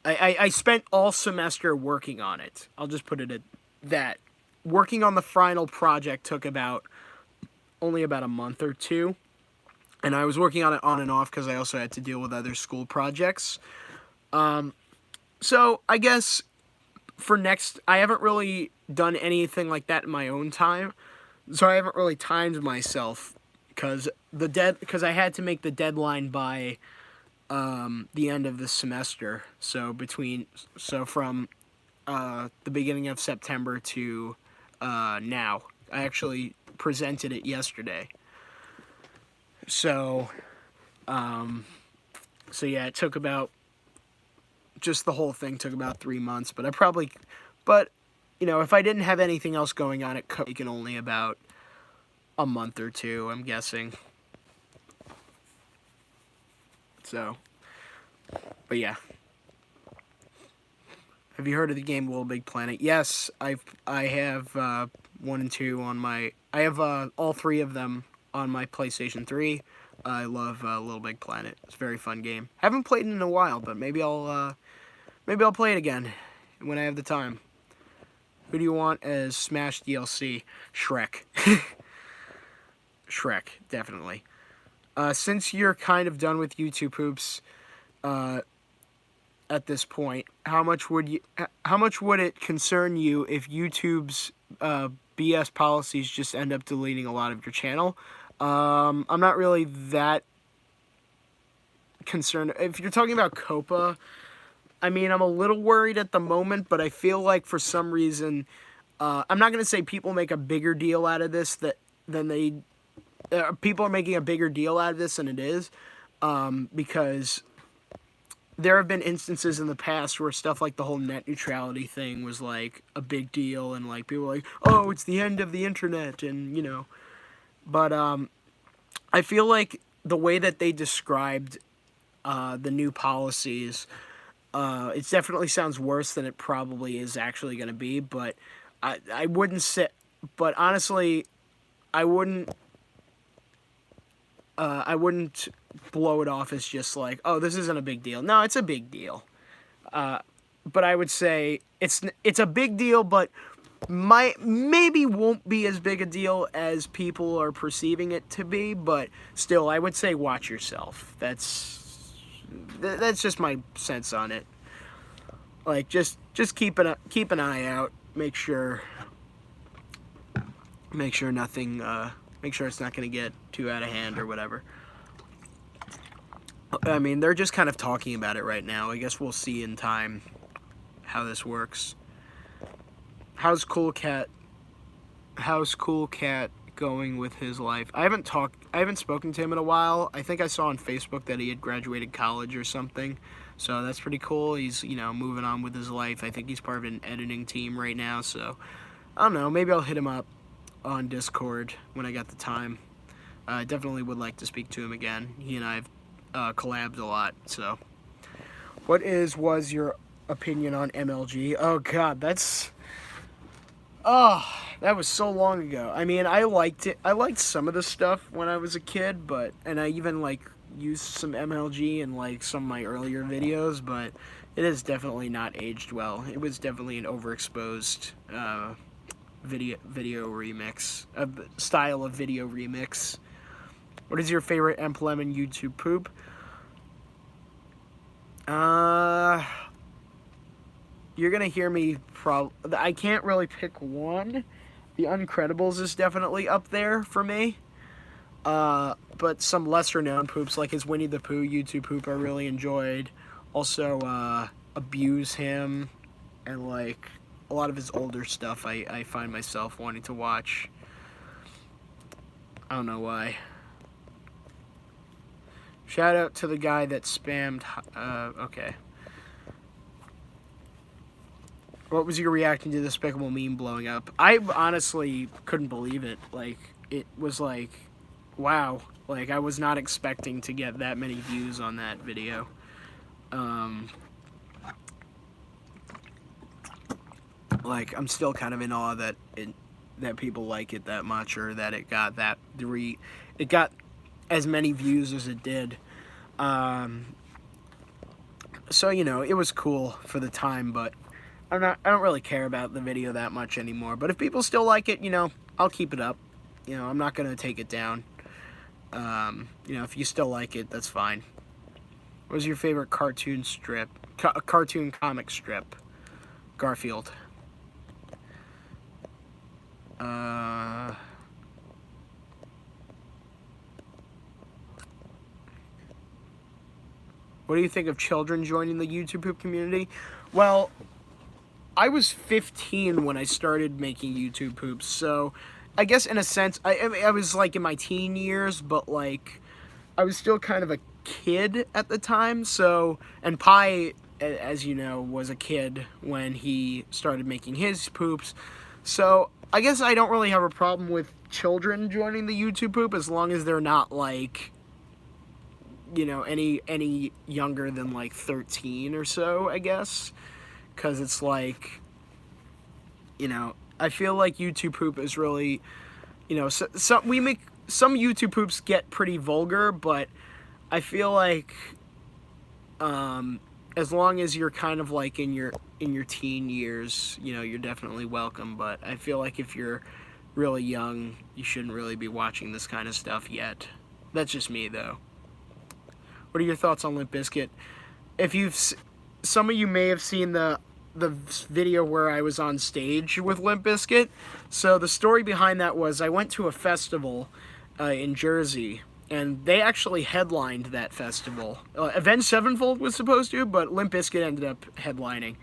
I spent all semester working on it. I'll just put it at that. Working on the final project took only about a month or two, and I was working on it on and off because I also had to deal with other school projects. So I guess for next, I haven't really done anything like that in my own time, so I haven't really timed myself because I had to make the deadline by the end of the semester. So from the beginning of September to now. I actually presented it yesterday. So So yeah, it took about, just the whole thing took about 3 months, but you know, if I didn't have anything else going on, it could have taken only about a month or two, I'm guessing. So, but yeah. Have you heard of the game Little Big Planet? Yes, I have 1 and 2 on my. I have all 3 of them on my PlayStation 3. I love Little Big Planet. It's a very fun game. Haven't played it in a while, but maybe I'll play it again when I have the time. Who do you want as Smash DLC? Shrek. Shrek, definitely. Since you're kind of done with YouTube poops, at this point, how much would it concern you if YouTube's BS policies just end up deleting a lot of your channel? I'm not really that concerned. If you're talking about COPA, I mean, I'm a little worried at the moment, but I feel like for some reason, I'm not going to say people make a bigger deal out of this people are making a bigger deal out of this than it is, because there have been instances in the past where stuff like the whole net neutrality thing was like a big deal, and like people were like, oh, it's the end of the internet, and you know, but I feel like the way that they described the new policies, it definitely sounds worse than it probably is actually going to be, but I wouldn't say, but honestly, I wouldn't blow it off as just like, oh, this isn't a big deal. No, it's a big deal. But I would say it's a big deal, but maybe won't be as big a deal as people are perceiving it to be. But still, I would say watch yourself. That's just my sense on it. Like just keep an eye out. Make sure nothing. Make sure it's not going to get too out of hand or whatever. I mean, they're just kind of talking about it right now. I guess we'll see in time how this works. How's Cool Cat going with his life? I haven't spoken to him in a while. I think I saw on Facebook that he had graduated college or something. So that's pretty cool. He's, you know, moving on with his life. I think he's part of an editing team right now. So I don't know. Maybe I'll hit him up on Discord when I got the time. I definitely would like to speak to him again. He and I have collabed a lot. So, what was your opinion on MLG? Oh God, that was so long ago. I mean, I liked it. I liked some of the stuff when I was a kid, and I even like used some MLG in like some of my earlier videos, but it has definitely not aged well. It was definitely an overexposed video remix, style of video remix. What is your favorite emblem in YouTube poop? You're gonna hear me I can't really pick one. The Uncredibles is definitely up there for me. But some lesser known poops like his Winnie the Pooh YouTube poop I really enjoyed. Also, Abuse Him, and like a lot of his older stuff I find myself wanting to watch. I don't know why. Shout out to the guy that spammed, okay. What was your reaction to the Despicable meme blowing up? I honestly couldn't believe it. Like, it was like, wow. Like, I was not expecting to get that many views on that video. Like, I'm still kind of in awe that people like it that much, or that it got it got as many views as it did. So, you know, it was cool for the time, but I don't really care about the video that much anymore. But if people still like it, you know, I'll keep it up. You know, I'm not going to take it down. You know, if you still like it, that's fine. What was your favorite cartoon strip? Cartoon comic strip? Garfield. What do you think of children joining the YouTube poop community? Well, I was 15 when I started making YouTube poops, so I guess in a sense, I was like in my teen years, but like I was still kind of a kid at the time, so, and Pi, as you know, was a kid when he started making his poops, so I guess I don't really have a problem with children joining the YouTube poop as long as they're not like, you know, any younger than like 13 or so, I guess, because it's like, you know, I feel like YouTube poop is really, you know, some YouTube poops get pretty vulgar, but I feel like as long as you're kind of like in your teen years, you know, you're definitely welcome. But I feel like if you're really young, you shouldn't really be watching this kind of stuff yet. That's just me, though. What are your thoughts on Limp Bizkit? If some of you may have seen the video where I was on stage with Limp Bizkit. So the story behind that was I went to a festival in Jersey, and they actually headlined that festival. Avenged Sevenfold was supposed to, but Limp Bizkit ended up headlining.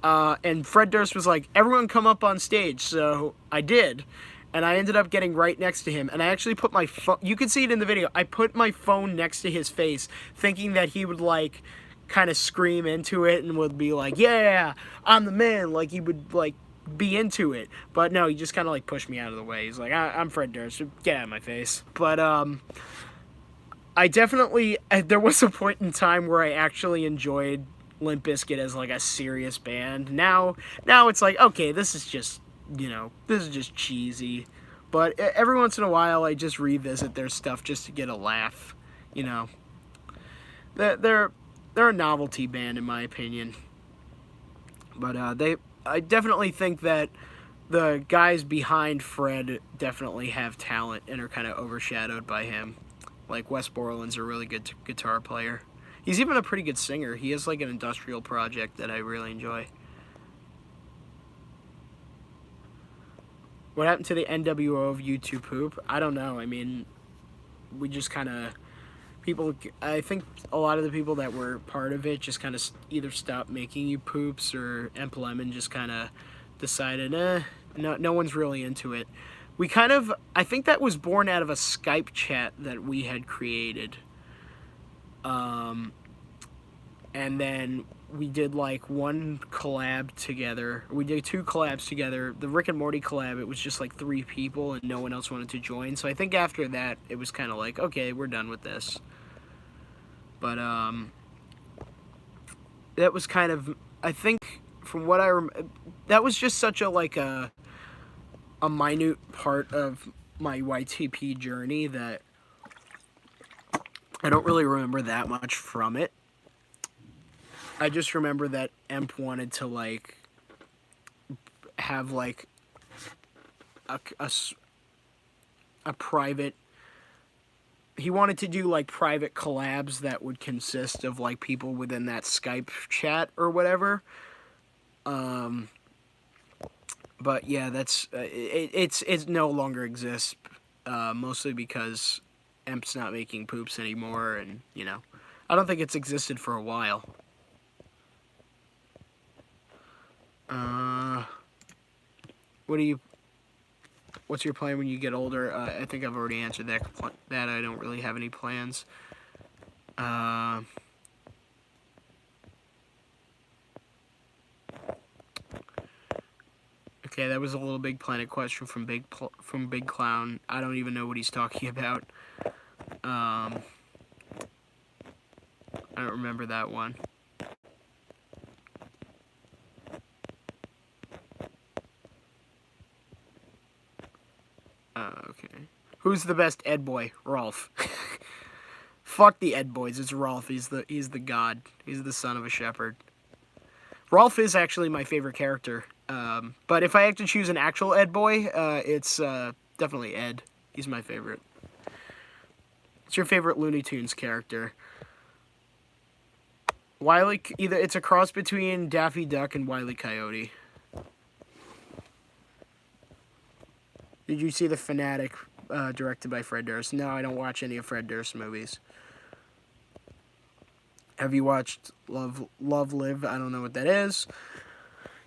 And Fred Durst was like, everyone come up on stage, so I did. And I ended up getting right next to him, and I actually put my phone, you can see it in the video, I put my phone next to his face, thinking that he would, like, kind of scream into it and would be like, yeah, I'm the man, like, he would, like, be into it. But no, he just kind of, like, pushed me out of the way. He's like, I'm Fred Durst, get out of my face. But, I definitely, there was a point in time where I actually enjoyed Limp Bizkit as, like, a serious band. Now it's like, okay, this is just, you know, this is just cheesy. But every once in a while, I just revisit their stuff just to get a laugh, you know. They're a novelty band, in my opinion. But I definitely think that the guys behind Fred definitely have talent and are kind of overshadowed by him. Like, Wes Borland's a really good guitar player. He's even a pretty good singer. He has, like, an industrial project that I really enjoy. What happened to the NWO of YouTube poop? I don't know. I mean, we just kind of... I think a lot of the people that were part of it just kind of either stopped making you poops, or Emp Lemon just kind of decided, no one's really into it. We kind of... I think that was born out of a Skype chat that we had created. And then we did like one collab together. We did 2 collabs together. The Rick and Morty collab, it was just like 3 people and no one else wanted to join. So I think after that, it was kind of like, okay, we're done with this. But that was kind of, I think, from what I remember, that was just such a like a minute part of my YTP journey that I don't really remember that much from it. I just remember that Emp wanted to, like, have, like, a private... He wanted to do, like, private collabs that would consist of, like, people within that Skype chat or whatever. But, yeah, that's... It no longer exists, mostly because Emp's not making poops anymore, and, you know, I don't think it's existed for a while. What's your plan when you get older? I think I've already answered that. I don't really have any plans. Okay, that was a Little Big Planet question from Big Clown. I don't even know what he's talking about. I don't remember that one. Okay. Who's the best Ed boy? Rolf. Fuck the Ed boys. It's Rolf. He's the god. He's the son of a shepherd. Rolf is actually my favorite character. But if I had to choose an actual Ed boy, it's definitely Ed. He's my favorite. What's your favorite Looney Tunes character? Wile E. It's a cross between Daffy Duck and Wile E. Coyote. Did you see The Fanatic, directed by Fred Durst? No, I don't watch any of Fred Durst's movies. Have you watched Love Live? I don't know what that is.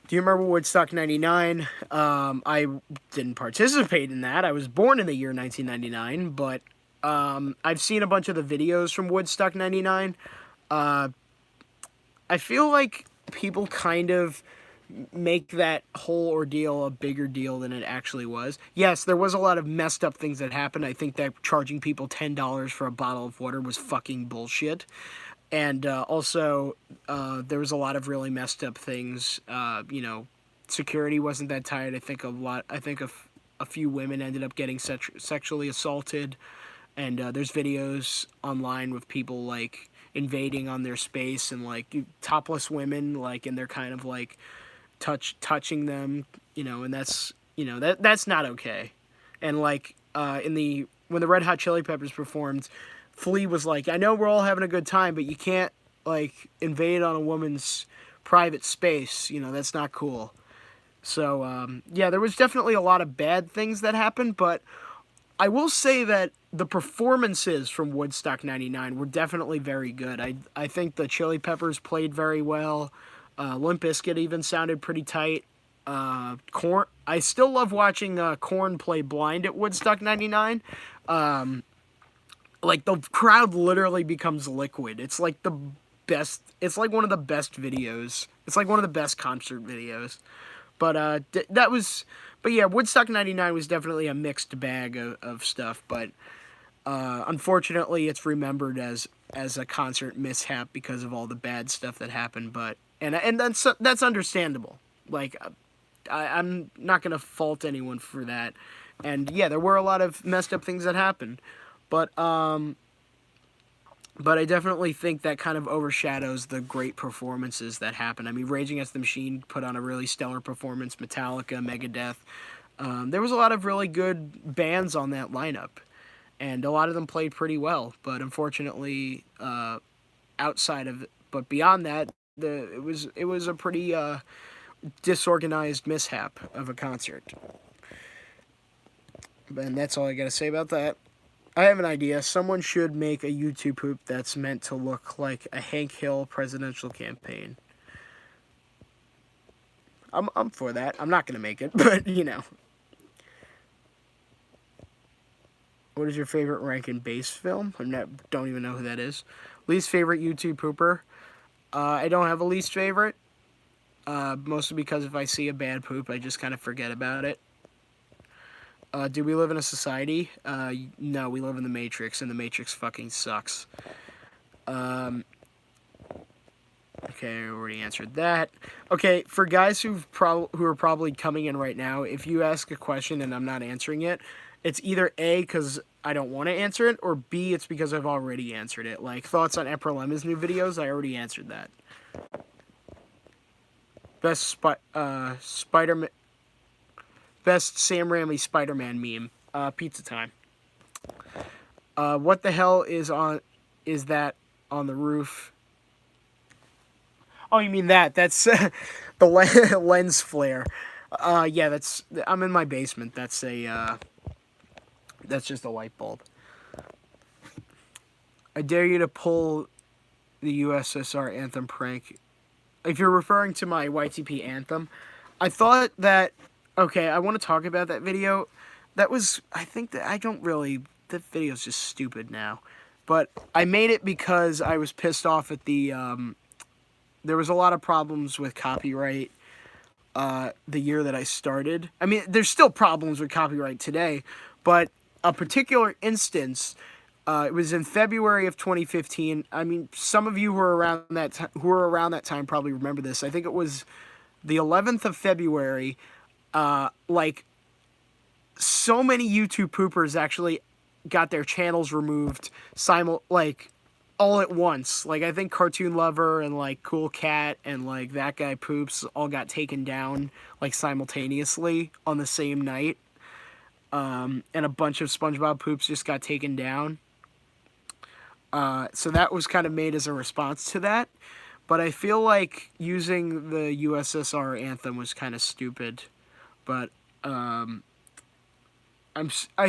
Do you remember Woodstock 99? I didn't participate in that. I was born in the year 1999, but I've seen a bunch of the videos from Woodstock 99. I feel like people kind of make that whole ordeal a bigger deal than it actually was. Yes, there was a lot of messed up things that happened. I think that charging people $10 for a bottle of water was fucking bullshit. And also, there was a lot of really messed up things. Security wasn't that tight. I think a few women ended up getting sexually assaulted. And there's videos online with people like invading on their space and like topless women, like, and they're kind of like touching them, and that's not okay. And like when the Red Hot Chili Peppers performed, Flea was like, I know we're all having a good time, but you can't like invade on a woman's private space. That's not cool. So yeah, there was definitely a lot of bad things that happened, but I will say that the performances from Woodstock 99 were definitely very good. I think the Chili Peppers played very well. Limp Bizkit even sounded pretty tight. Korn. I still love watching Korn play Blind at Woodstock 99. Like, the crowd literally becomes liquid. It's like the best. It's like one of the best videos. It's like one of the best concert videos. But But yeah, Woodstock 99 was definitely a mixed bag of stuff. But unfortunately, it's remembered as a concert mishap because of all the bad stuff that happened. But and that's understandable. Like, I'm not gonna fault anyone for that. And yeah, there were a lot of messed up things that happened. But I definitely think that kind of overshadows the great performances that happened. I mean, Rage Against the Machine put on a really stellar performance. Metallica, Megadeth. There was a lot of really good bands on that lineup, and a lot of them played pretty well. But unfortunately, but beyond that, it was a pretty disorganized mishap of a concert. And that's all I gotta say about that. I have an idea. Someone should make a YouTube poop that's meant to look like a Hank Hill presidential campaign. I'm for that. I'm not gonna make it, but What is your favorite Rankin Bass film? Don't even know who that is. Least favorite YouTube pooper? I don't have a least favorite. Mostly because if I see a bad poop, I just kind of forget about it. Do we live in a society? No, we live in the Matrix, and the Matrix fucking sucks. Okay, I already answered that. Okay, for guys who are probably coming in right now, if you ask a question and I'm not answering it, it's either A, because I don't want to answer it, or B, it's because I've already answered it. Like, thoughts on Emperor Lemma's new videos, I already answered that. Best Spider-Man... Best Sam Raimi Spider-Man meme. Pizza time. What the hell is that on the roof? Oh, you mean that? That's the lens flare. Yeah, I'm in my basement. That's just a light bulb. I dare you to pull the USSR anthem prank. If you're referring to my YTP anthem, I thought that... Okay, I want to talk about that video. That video's just stupid now. But I made it because I was pissed off at there was a lot of problems with copyright the year that I started. I mean, there's still problems with copyright today, but a particular instance, it was in February of 2015. I mean, some of you who were around that time probably remember this. I think it was the 11th of February. Like, so many YouTube poopers actually got their channels removed all at once. Like, I think Cartoon Lover and like Cool Cat and like That Guy Poops all got taken down like simultaneously on the same night. And a bunch of SpongeBob poops just got taken down. So that was kind of made as a response to that. But I feel like using the USSR anthem was kind of stupid. But I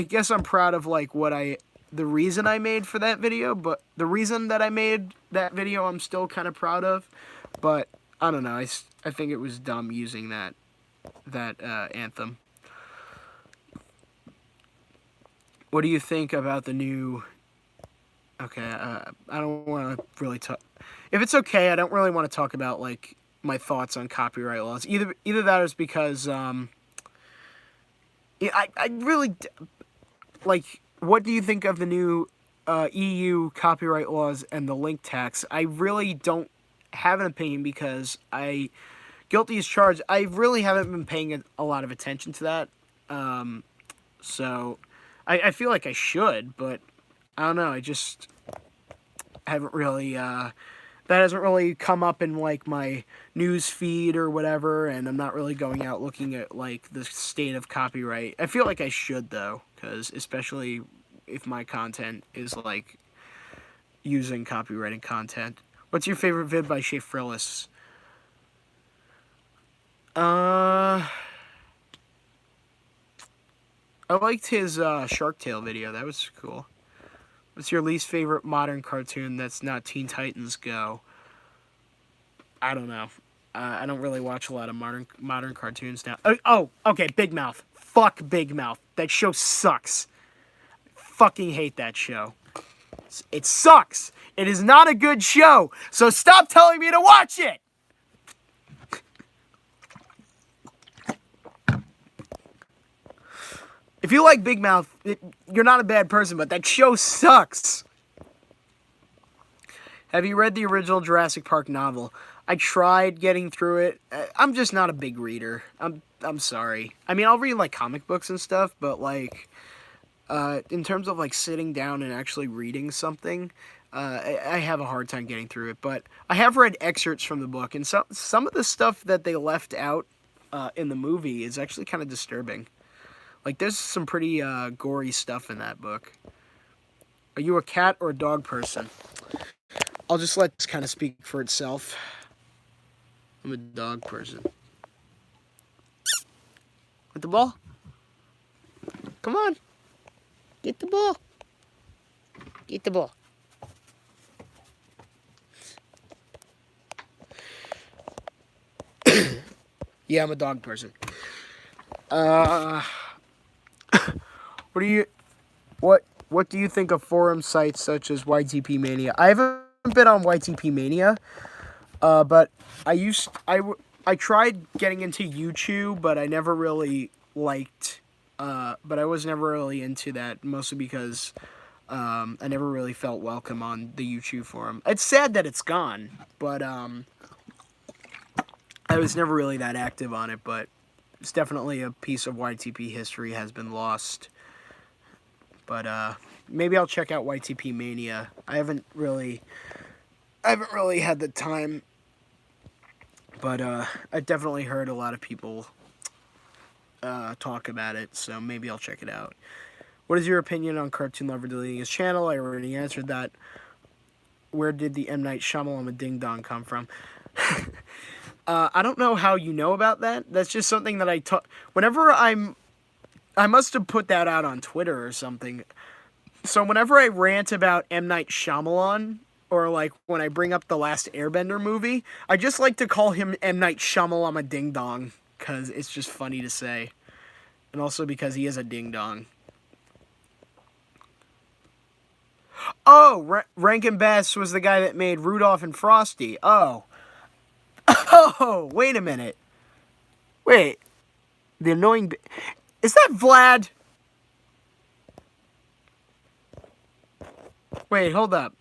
guess I'm proud of like the reason I made for that video. But the reason that I made that video, I'm still kind of proud of. But I don't know. I think it was dumb using that anthem. What do you think about the new... Okay, I don't want to really talk... If it's okay, I don't really want to talk about, like, my thoughts on copyright laws. Either that is because, I really... Like, what do you think of the new EU copyright laws and the link tax? I really don't have an opinion because guilty as charged. I really haven't been paying a lot of attention to that. So I feel like I should, but I don't know. I just haven't really, that hasn't really come up in like my news feed or whatever. And I'm not really going out looking at like the state of copyright. I feel like I should though, because especially if my content is like using copyrighted content. What's your favorite vid by Shay Frillis? I liked his Shark Tale video. That was cool. What's your least favorite modern cartoon that's not Teen Titans Go? I don't know. I don't really watch a lot of modern cartoons now. Oh, okay, Big Mouth. Fuck Big Mouth. That show sucks. Fucking hate that show. It sucks. It is not a good show. So stop telling me to watch it. If you like Big Mouth, you're not a bad person, but that show sucks. Have you read the original Jurassic Park novel? I tried getting through it. I'm just not a big reader. I'm sorry. I mean, I'll read like comic books and stuff, but like in terms of like sitting down and actually reading something, I have a hard time getting through it. But I have read excerpts from the book, and some of the stuff that they left out in the movie is actually kind of disturbing. Like, there's some pretty gory stuff in that book. Are you a cat or a dog person? I'll just let this kind of speak for itself. I'm a dog person. With the ball? Come on. Get the ball. Get the ball. Yeah, I'm a dog person. What do you think of forum sites such as YTP Mania? I haven't been on YTP Mania, but I tried getting into YouTube, but I never really liked. But I was never really into that, mostly because I never really felt welcome on the YouTube forum. It's sad that it's gone, but I was never really that active on it. But it's definitely a piece of YTP history has been lost. But maybe I'll check out YTP Mania. I haven't really had the time. But I definitely heard a lot of people talk about it, so maybe I'll check it out. What is your opinion on Cartoon Lover deleting his channel? I already answered that. Where did the M. Night Shyamalan ding dong come from? I don't know how you know about that. That's just something that I talk. Whenever I must have put that out on Twitter or something. So whenever I rant about M. Night Shyamalan, or like when I bring up the last Airbender movie, I just like to call him M. Night Shyamalan ding dong, because it's just funny to say. And also because he is a ding dong. Oh, Rankin Bass was the guy that made Rudolph and Frosty. Oh. Oh, wait a minute. Wait. The annoying... Is that Vlad? Wait, hold up.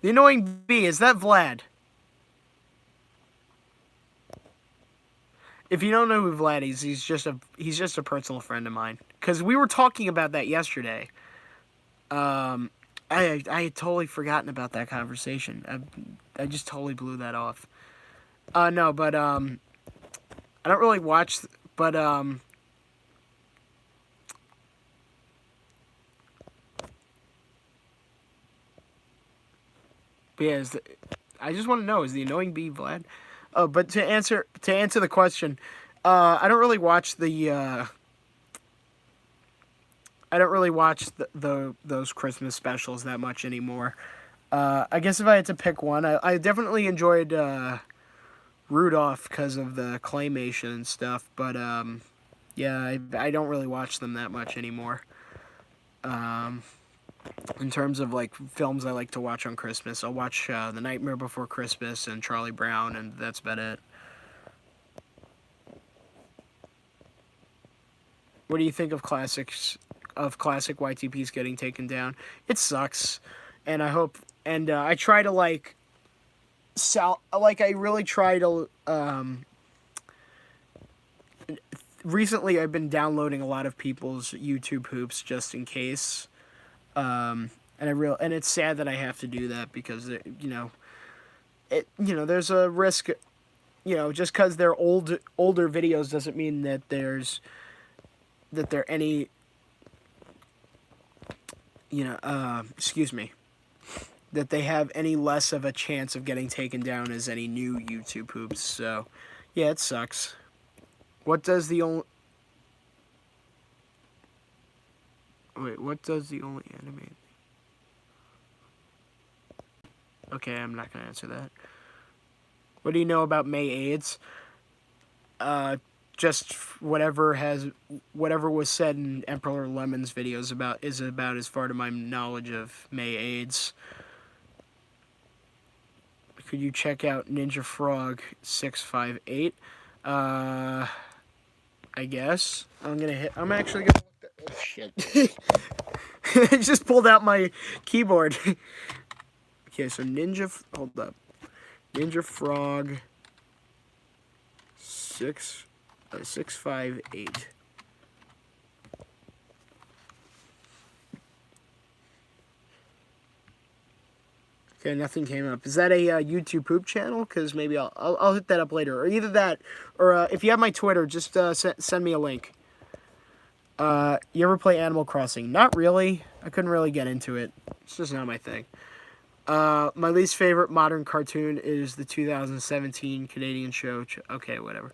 The annoying bee, is that Vlad? If you don't know who Vlad is, he's just a personal friend of mine. Because we were talking about that yesterday. I had totally forgotten about that conversation. I just totally blew that off. No, but I don't really watch, but yeah, I just want to know, is the annoying bee Vlad? Oh, but to answer the question, I don't really watch those Christmas specials that much anymore. I guess if I had to pick one, I definitely enjoyed Rudolph because of the claymation and stuff, but yeah, I don't really watch them that much anymore. In terms of like films I like to watch on Christmas, I'll watch The Nightmare Before Christmas and Charlie Brown, and that's about it. What do you think of classic YTPs getting taken down? It sucks, and I hope. And I try to like I really try to. Recently, I've been downloading a lot of people's YouTube hoops just in case. And it's sad that I have to do that because there's a risk. Just because they're older videos doesn't mean that they're any. Excuse me. That they have any less of a chance of getting taken down as any new YouTube hoops. So, yeah, it sucks. What does the only animate? Okay, I'm not gonna answer that. What do you know about May AIDS? Just whatever was said in Emperor Lemon's videos is about as far to my knowledge of May AIDS. Could you check out Ninja Frog 658? I guess I'm actually gonna look that. Oh shit! I just pulled out my keyboard. Okay, so hold up. Ninja Frog 658. Okay, nothing came up. Is that a YouTube poop channel? Because maybe I'll hit that up later, or either that, or if you have my Twitter, just send me a link. You ever play Animal Crossing? Not really. I couldn't really get into it. It's just not my thing. My least favorite modern cartoon is the 2017 Canadian show. Okay, whatever.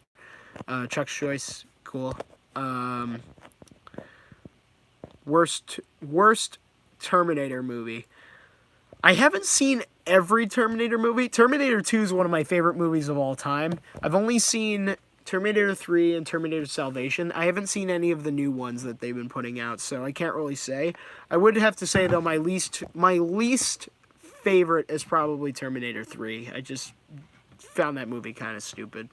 Chuck's Choice, cool. Worst Terminator movie. I haven't seen every Terminator movie. Terminator 2 is one of my favorite movies of all time. I've only seen Terminator 3 and Terminator Salvation. I haven't seen any of the new ones that they've been putting out, so I can't really say. I would have to say, though, my least favorite is probably Terminator 3. I just found that movie kind of stupid.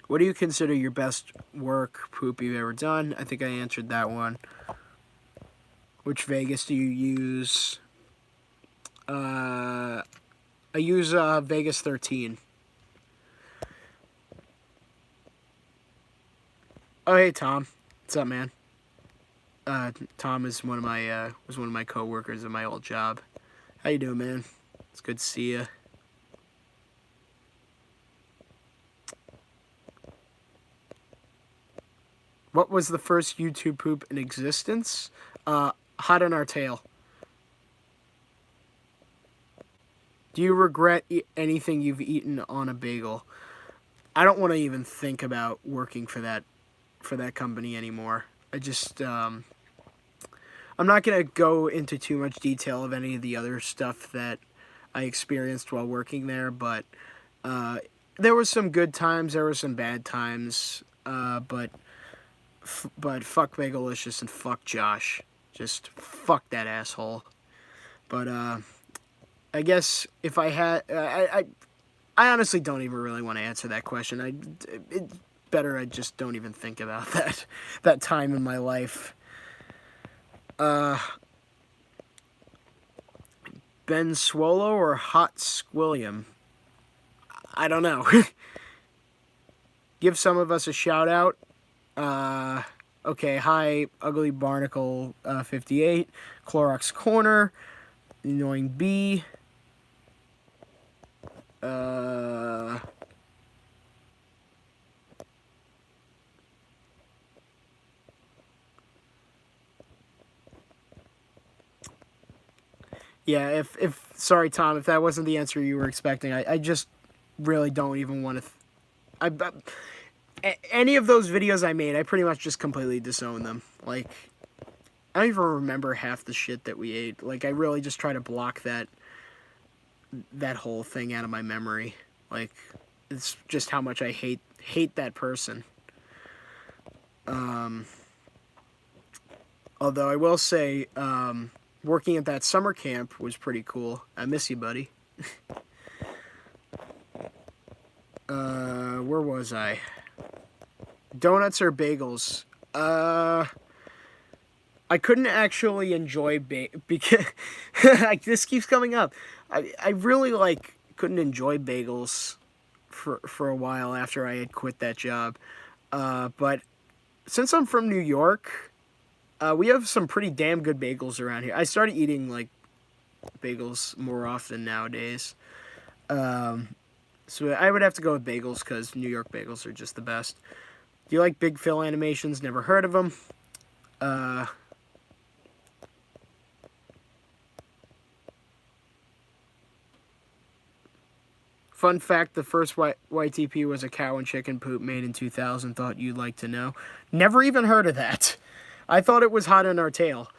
What do you consider your best work poop you've ever done? I think I answered that one. Which Vegas do you use? I use Vegas 13. Oh, hey Tom, what's up, man? Tom is one of my coworkers at my old job. How you doing, man? It's good to see you. What was the first YouTube poop in existence? Hot on our tail. Do you regret anything you've eaten on a bagel? I don't want to even think about working for that company anymore. I just I'm not going to go into too much detail of any of the other stuff that I experienced while working there, but there was some good times, there were some bad times, but fuck Bagelicious and fuck Josh. Just fuck that asshole. But I guess if I had, I honestly don't even really want to answer that question. It's better I just don't even think about that time in my life. Ben Swallow or Hot Squilliam? I don't know. Give some of us a shout out. Okay, hi, Ugly Barnacle 58, Clorox Corner, Annoying Bee. Yeah, if sorry, Tom, if that wasn't the answer you were expecting, I just really don't even want to. Any of those videos I made, I pretty much just completely disown them. Like, I don't even remember half the shit that we ate. Like, I really just try to block that whole thing out of my memory. Like, it's just how much I hate that person. Although I will say, working at that summer camp was pretty cool. I miss you, buddy. Where was I? Donuts or bagels? I couldn't actually enjoy because this keeps coming up. I really couldn't enjoy bagels for a while after I had quit that job. But since I'm from New York, we have some pretty damn good bagels around here. I started eating bagels more often nowadays. So I would have to go with bagels because New York bagels are just the best. Do you like Big Phil animations? Never heard of them. Fun fact, the first YTP was a cow and chicken poop made in 2000. Thought you'd like to know. Never even heard of that. I thought it was hot in our tail.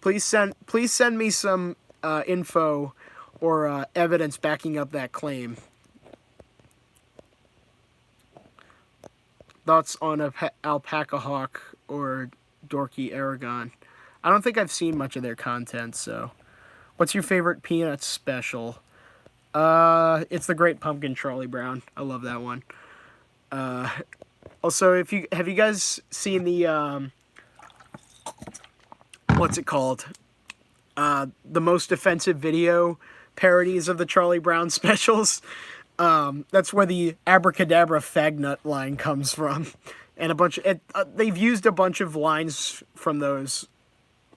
Please send me some info or evidence backing up that claim. Thoughts on Alpaca Hawk or Dorky Aragon? I don't think I've seen much of their content, so. What's your favorite Peanuts special? It's the Great Pumpkin, Charlie Brown. I love that one. Also, have you guys seen the, what's it called? The most offensive video parodies of the Charlie Brown specials? That's where the abracadabra fagnut line comes from. And they've used a bunch of lines from those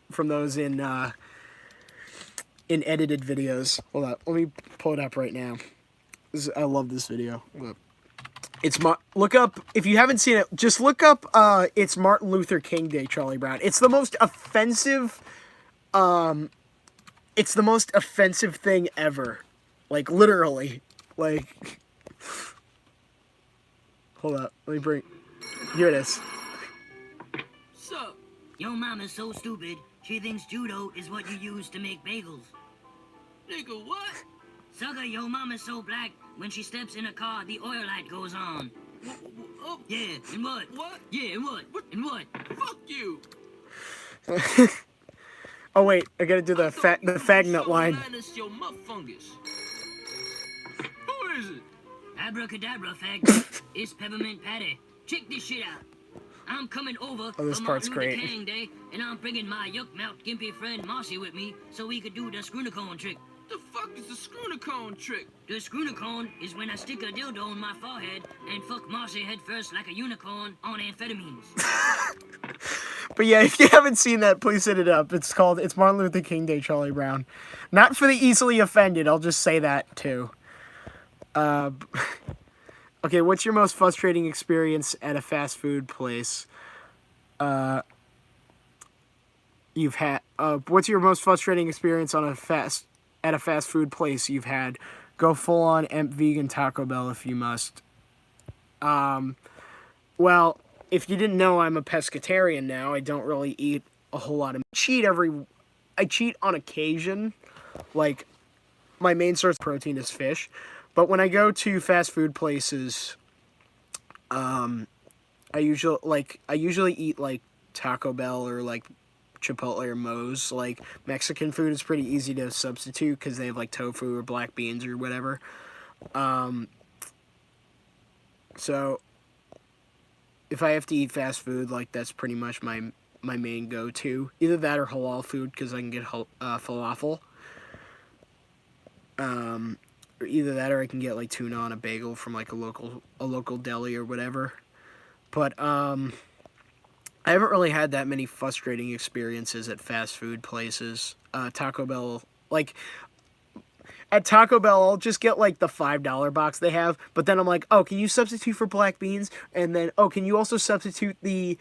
in edited videos. Hold on, let me pull it up right now. I love this video. Look up, if you haven't seen it, just look up, it's Martin Luther King Day, Charlie Brown. It's the most offensive, thing ever. Literally. Hold up, here it is. So, your mama's so stupid, she thinks judo is what you use to make bagels. Nigga, what? Sucker, your mama's so black, when she steps in a car, the oil light goes on. Yeah, and what? What? Yeah, and what? And what? Fuck you! Oh wait, I gotta do the fagnut line. Your muff fungus. Who is it? Abracadabra, fag. It's Peppermint Patty. Check this shit out. I'm coming over this for part's Martin Luther great. King Day, and I'm bringing my yuck mouth gimpy friend Marcy with me so we could do the screwnicone trick. The fuck is the screwnicone trick? The screwnicone is when I stick a dildo in my forehead and fuck Marcy head first like a unicorn on amphetamines. But yeah, if you haven't seen that, please hit it up. It's Martin Luther King Day, Charlie Brown. Not for the easily offended, I'll just say that too. Okay, what's your most frustrating experience at a fast food place? You've had. What's your most frustrating experience at a fast food place you've had? Go full on emp vegan Taco Bell if you must. Well, if you didn't know, I'm a pescatarian now. I don't really eat a whole lot of meat. I cheat on occasion. My main source of protein is fish. But when I go to fast food places, I usually eat Taco Bell or Chipotle or Moe's. Mexican food is pretty easy to substitute because they have tofu or black beans or whatever. So if I have to eat fast food, that's pretty much my main go-to. Either that or halal food because I can get falafel. Or either that or I can get tuna on a bagel from a local deli or whatever. But I haven't really had that many frustrating experiences at fast food places. Taco Bell, at Taco Bell, I'll just get the $5 box they have, but then I'm like, oh, can you substitute for black beans? And then, oh, can you also substitute the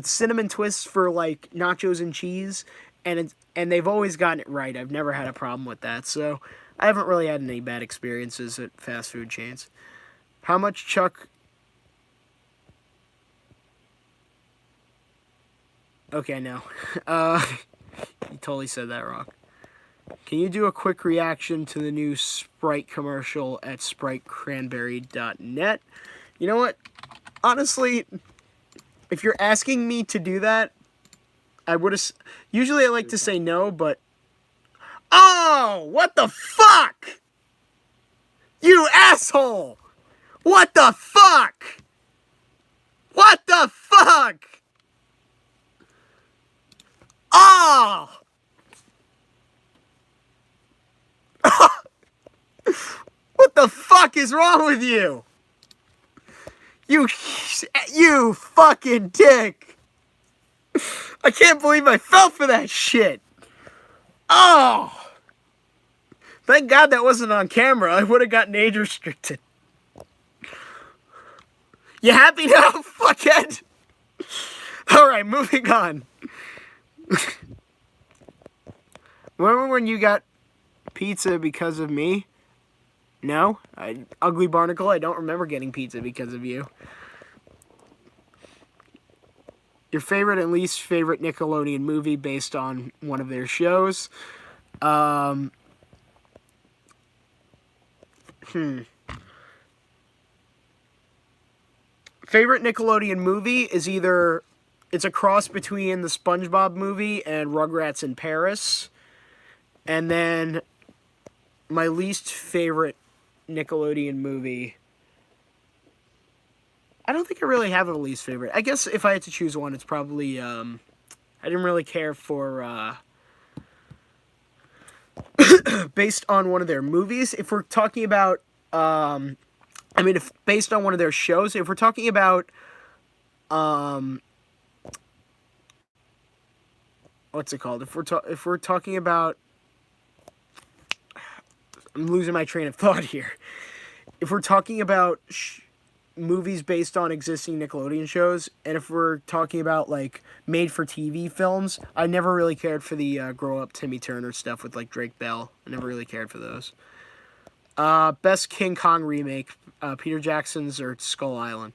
cinnamon twists for nachos and cheese? And they've always gotten it right. I've never had a problem with that. So I haven't really had any bad experiences at fast food chains. How much Chuck? Okay, no. You totally said that wrong. Can you do a quick reaction to the new Sprite commercial at spritecranberry.net? You know what? honestly, if you're asking me to do that, I would have. Usually I like to say no, but. Oh! What the fuck? You asshole! What the fuck? What the fuck? Oh! What the fuck is wrong with you? You fucking dick. I can't believe I fell for that shit. Oh! Thank God that wasn't on camera. I would have gotten age restricted. You happy now, fuckhead? Alright, moving on. Remember when you got pizza because of me? No? Ugly Barnacle, I don't remember getting pizza because of you. Your favorite and least favorite Nickelodeon movie based on one of their shows? Favorite Nickelodeon movie is either... It's a cross between the SpongeBob movie and Rugrats in Paris. And then my least favorite Nickelodeon movie... I don't think I really have a least favorite. I guess if I had to choose one, it's probably... I didn't really care for... based on one of their movies. If we're talking about... if based on one of their shows, if we're talking about... what's it called? If we're talking about... I'm losing my train of thought here. If we're talking about movies based on existing Nickelodeon shows, and if we're talking about, like, made-for-TV films, I never really cared for the grow-up Timmy Turner stuff with, like, Drake Bell. I never really cared for those. Best King Kong remake, Peter Jackson's or Skull Island.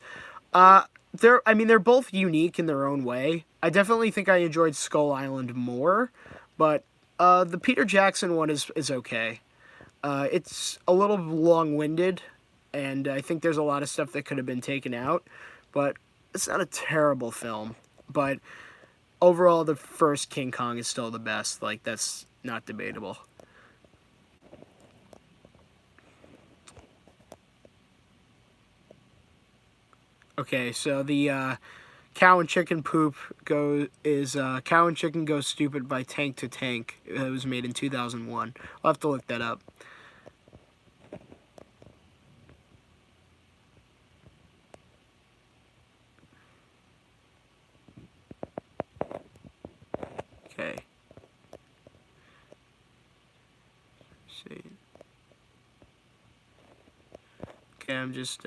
They're both unique in their own way. I definitely think I enjoyed Skull Island more, but the Peter Jackson one is okay. It's a little long-winded, and I think there's a lot of stuff that could have been taken out, but it's not a terrible film. But overall, the first King Kong is still the best. Like, that's not debatable. Okay, so the Cow and Chicken Poop Cow and Chicken Go Stupid by Tank to Tank. It was made in 2001. I'll have to look that up. Okay. Let's see. Okay, I'm just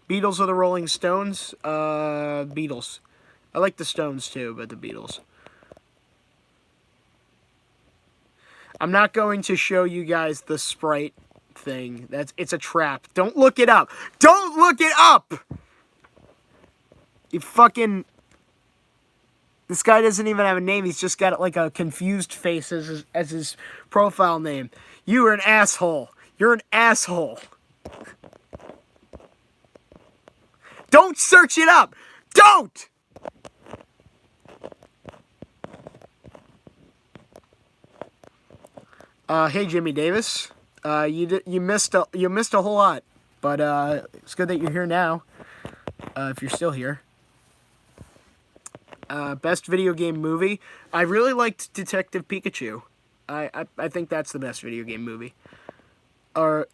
Beatles or the Rolling Stones? Beatles. I like the Stones too, but the Beatles. I'm not going to show you guys the Sprite thing. It's a trap. Don't look it up. Don't look it up! You fucking... This guy doesn't even have a name. He's just got like a confused face as his profile name. You are an asshole. You're an asshole. Don't search it up! Don't! Hey Jimmy Davis. You missed a whole lot, but it's good that you're here now. If you're still here. Best video game movie. I really liked Detective Pikachu. I think that's the best video game movie. Or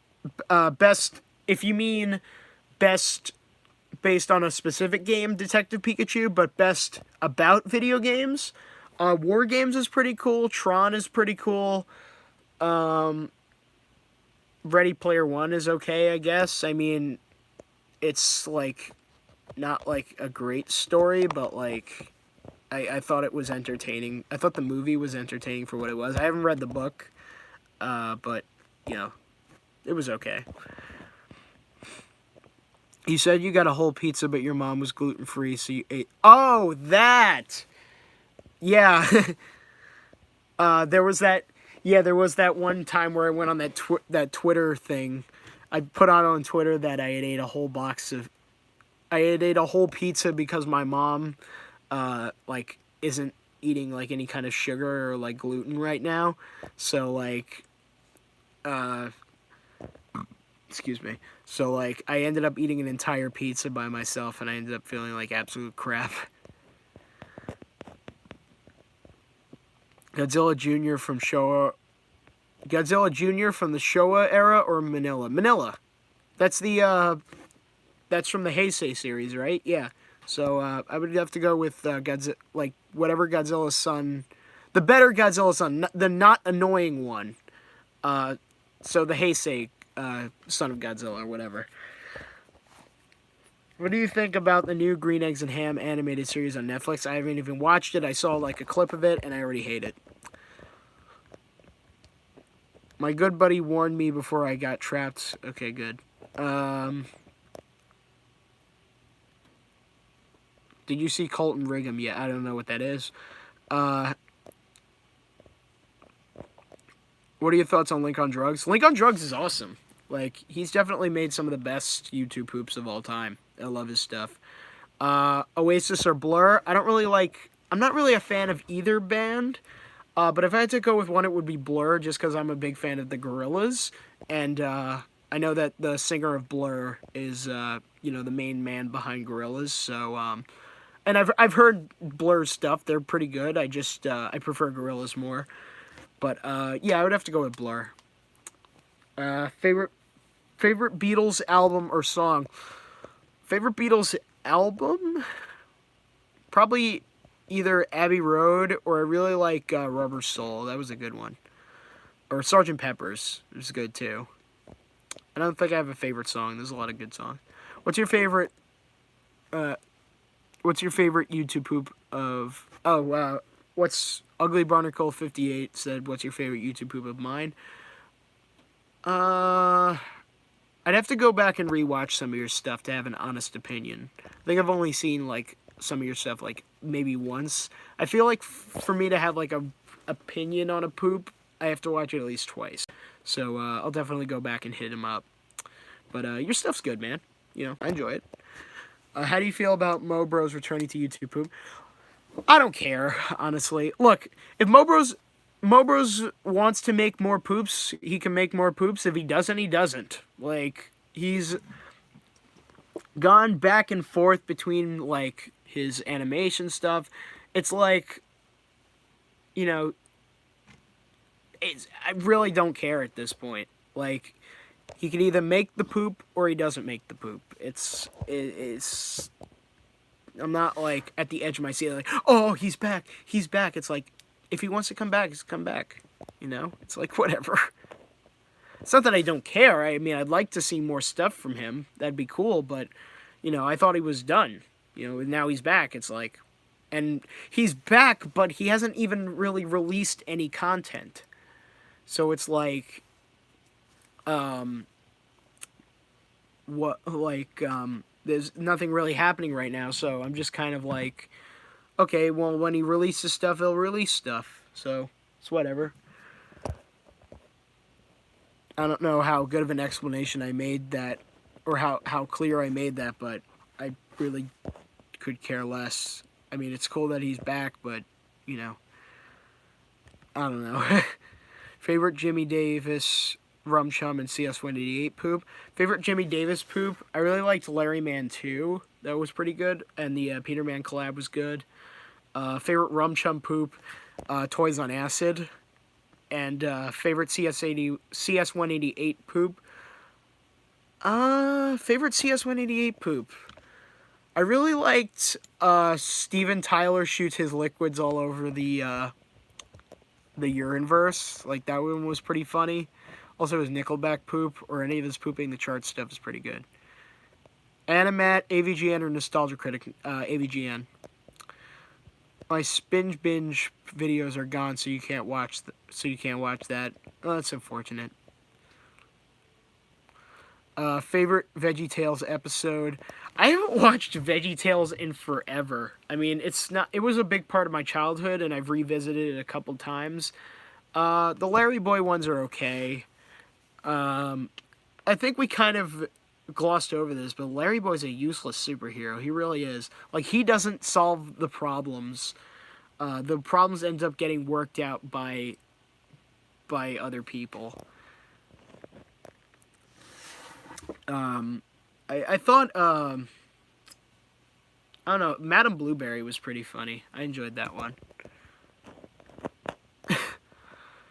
best, if you mean best based on a specific game, Detective Pikachu, but best about video games, War Games is pretty cool. Tron is pretty cool. Ready Player One is okay, I guess. I mean, it's like not like a great story, but like I thought it was entertaining. I thought the movie was entertaining for what it was. I haven't read the book, but you know, it was okay. You said you got a whole pizza, but your mom was gluten-free, so you ate... Oh, that! Yeah. There was that... Yeah, there was that one time where I went on that Twitter thing. I put on Twitter that I had ate a whole box of I had ate a whole pizza because my mom like isn't eating like any kind of sugar or like gluten right now. So like uh excuse me. So like I ended up eating an entire pizza by myself and I ended up feeling like absolute crap. Godzilla Jr. from Showa Godzilla Jr. from the Showa era or Manila? Manila. That's that's from the Heisei series, right? Yeah. So I would have to go with Godzilla, like whatever Godzilla's son, the better Godzilla's son, the not annoying one. So the Heisei son of Godzilla or whatever. What do you think about the new Green Eggs and Ham animated series on Netflix? I haven't even watched it. I saw like a clip of it and I already hate it. My good buddy warned me before I got trapped. Okay, good. Did you see Colton Righam yet? I don't know what that is. What are your thoughts on Link on Drugs? Link on Drugs is awesome. Like, he's definitely made some of the best YouTube poops of all time. I love his stuff. Oasis or Blur? I'm not really a fan of either band. But if I had to go with one, it would be Blur, just because I'm a big fan of the Gorillaz. And I know that the singer of Blur is, the main man behind Gorillaz. So, and I've heard Blur's stuff. They're pretty good. I prefer Gorillaz more. But yeah, I would have to go with Blur. Favorite Beatles album or song? Favorite Beatles album? Probably either Abbey Road or I really like Rubber Soul. That was a good one. Or Sgt. Pepper's. It was good too. I don't think I have a favorite song. There's a lot of good songs. What's your favorite YouTube poop of... Oh, what's Ugly Barnacle 58 said, what's your favorite YouTube poop of mine? I'd have to go back and rewatch some of your stuff to have an honest opinion. I think I've only seen, like, some of your stuff, like, maybe once. I feel like for me to have, like, a opinion on a poop, I have to watch it at least twice. So, I'll definitely go back and hit him up. But, your stuff's good, man. You know, I enjoy it. How do you feel about Mo Bros returning to YouTube poop? I don't care, honestly. Look, if Mo Bros wants to make more poops, he can make more poops. If he doesn't, he doesn't. Like, he's gone back and forth between, like, his animation stuff. It's like, you know, I really don't care at this point. Like, he can either make the poop or he doesn't make the poop. It's I'm not, like, at the edge of my seat, like, oh, he's back. It's like, if he wants to come back, he's come back. You know? It's like, whatever. It's not that I don't care. I mean, I'd like to see more stuff from him. That'd be cool, but, you know, I thought he was done. You know, now he's back. It's like, and he's back, but he hasn't even really released any content. So it's like, there's nothing really happening right now, so I'm just kind of like, okay, well, when he releases stuff, he'll release stuff. So, it's whatever. I don't know how good of an explanation I made that, or how clear I made that, but I really could care less. I mean, it's cool that he's back, but, you know, I don't know. Favorite Jimmy Davis, Rum Chum, and CS188 poop. Favorite Jimmy Davis poop, I really liked Larry Man 2. That was pretty good, and the Peter Man collab was good. Favorite Rum Chum poop, Toys on Acid. And favorite CS188 poop. Favorite CS188 poop. I really liked Steven Tyler shoots his liquids all over the urine verse. Like, that one was pretty funny. Also, his Nickelback poop, or any of his pooping the charts stuff, is pretty good. Animat, AVGN, or Nostalgia Critic, AVGN. My Spinge Binge videos are gone, so you can't watch that. Oh, that's unfortunate. Favorite VeggieTales episode. I haven't watched VeggieTales in forever. I mean, it was a big part of my childhood, and I've revisited it a couple times. The Larry Boy ones are okay. I think we kind of glossed over this, but Larry Boy's a useless superhero. He really is. Like, he doesn't solve the problems. The problems end up getting worked out by other people. I thought I don't know, Madame Blueberry was pretty funny. I enjoyed that one.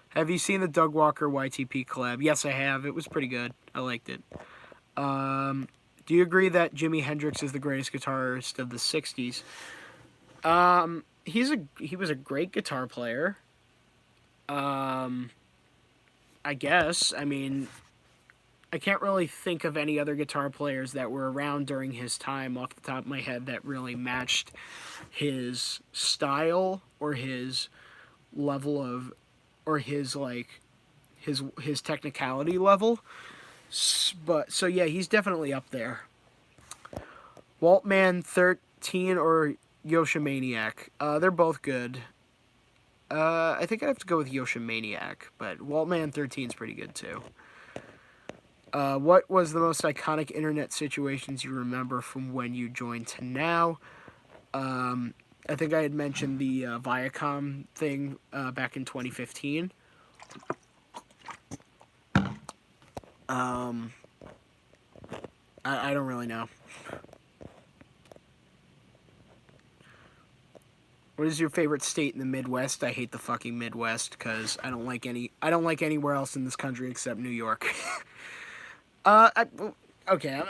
Have you seen the Doug Walker YTP collab? Yes, I have. It was pretty good. I liked it. Do you agree that Jimi Hendrix is the greatest guitarist of the 60s? He was a great guitar player. I guess. I mean, I can't really think of any other guitar players that were around during his time off the top of my head that really matched his style or his level of, or his like his technicality level. But so yeah, he's definitely up there. Waltman 13 or Yoshimaniac. They're both good. I think I'd have to go with Yoshimaniac, but Waltman 13 is pretty good too. What was the most iconic internet situations you remember from when you joined to now? I think I had mentioned the Viacom thing back in 2015. I don't really know. What is your favorite state in the Midwest? I hate the fucking Midwest because I don't like anywhere else in this country except New York. Okay,